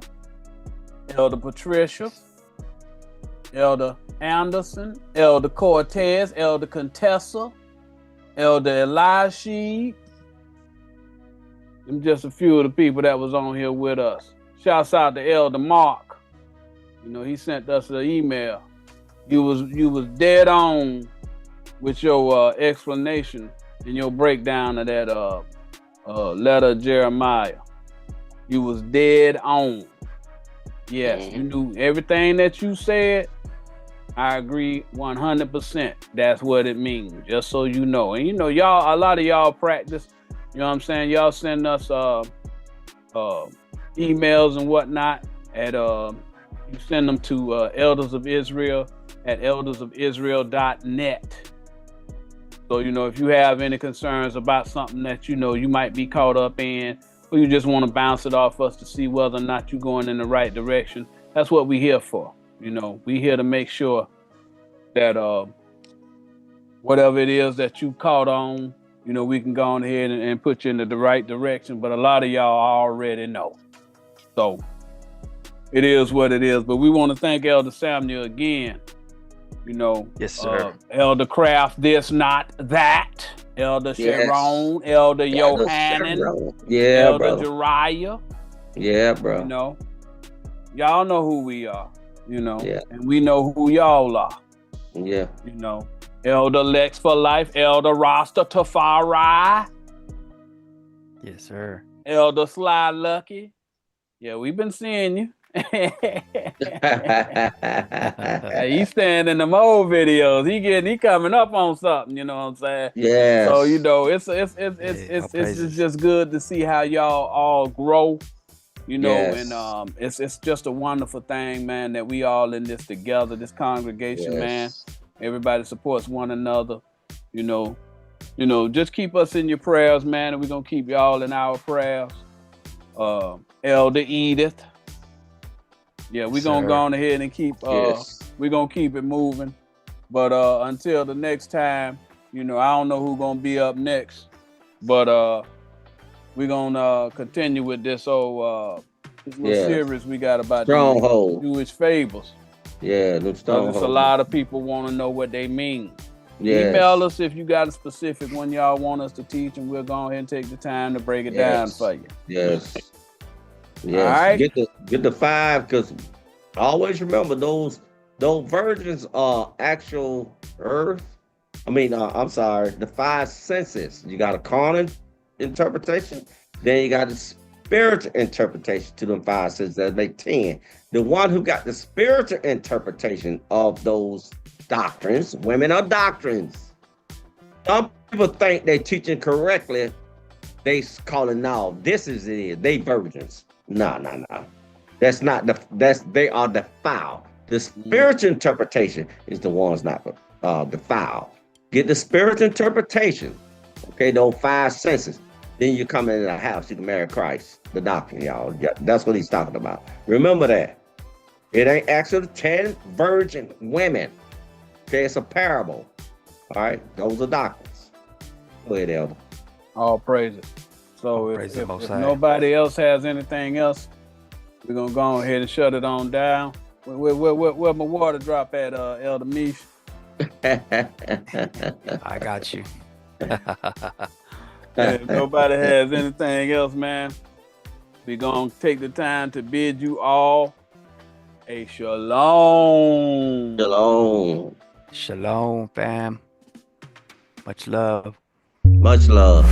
Elder Patricia, Elder Anderson, Elder Cortez, Elder Contessa, Elder Eliashib. Them just a few of the people that was on here with us. Shouts out to Elder Mark. You know, he sent us an email. You was dead on with your explanation and your breakdown of that letter of Jeremiah. You was dead on. Yes, you knew everything that you said. I agree 100%. That's what it means, just so you know. And you know, y'all, a lot of y'all practice, you know what I'm saying? Y'all send us emails and whatnot at you send them to Elders of Israel at eldersofisrael.net. So, you know, if you have any concerns about something that you know you might be caught up in, or you just want to bounce it off us to see whether or not you're going in the right direction, that's what we're here for. You know, we here to make sure that whatever it is that you caught on, you know, we can go on ahead and put you in the right direction. But a lot of y'all already know. So it is what it is. But we want to thank Elder Samuel again You know, Yes, sir. Elder Craft, this, not that. Elder Sharon, Elder Yohanan, Elder Jariah. Yeah, bro. You know, y'all know who we are, you know, and we know who y'all are. Yeah. You know, Elder Lex for life, Elder Rasta Tafari. Yes, sir. Elder Sly Lucky. Yeah, we've been seeing you. He's staying in them old videos. He coming up on something, you know what I'm saying? Yeah. So, you know, it's just good to see how y'all all grow, you know, and it's just a wonderful thing, man, that we all in this together, this congregation, man. Everybody supports one another, you know. You know, just keep us in your prayers, man, and we're gonna keep y'all in our prayers. Elder Edith. Yeah, we're gonna go on ahead and keep we're gonna keep it moving. But until the next time, you know, I don't know who's gonna be up next, but we're gonna continue with this old this little series we got about the Jewish fables. Yeah, them strongholds. There's a lot of people want to know what they mean. Email us if you got a specific one y'all want us to teach, and we'll go ahead and take the time to break it down for you. Yes. All right. Get the 5, because always remember those virgins are actual earth. The 5 senses. You got a carnal interpretation, then you got the spiritual interpretation to them 5 senses. That make 10. The one who got the spiritual interpretation of those doctrines, women are doctrines. Some people think they're teaching correctly. They calling now, this is it. They virgins. No. That's not they are defiled. The spiritual interpretation is the ones not defiled. Get the spiritual interpretation. Okay, those 5 senses. Then you come into the house, you can marry Christ. The doctrine, y'all. That's what he's talking about. Remember that. It ain't actually 10 virgin women. Okay, it's a parable. All right, those are doctrines. Go ahead, Elder. All praises. So if nobody else has anything else, we're gonna go ahead and shut it on down. Where my water drop at, Elder Mish? I got you. If nobody has anything else, man, we're gonna take the time to bid you all a shalom. Shalom. Shalom, fam. Much love. Much love.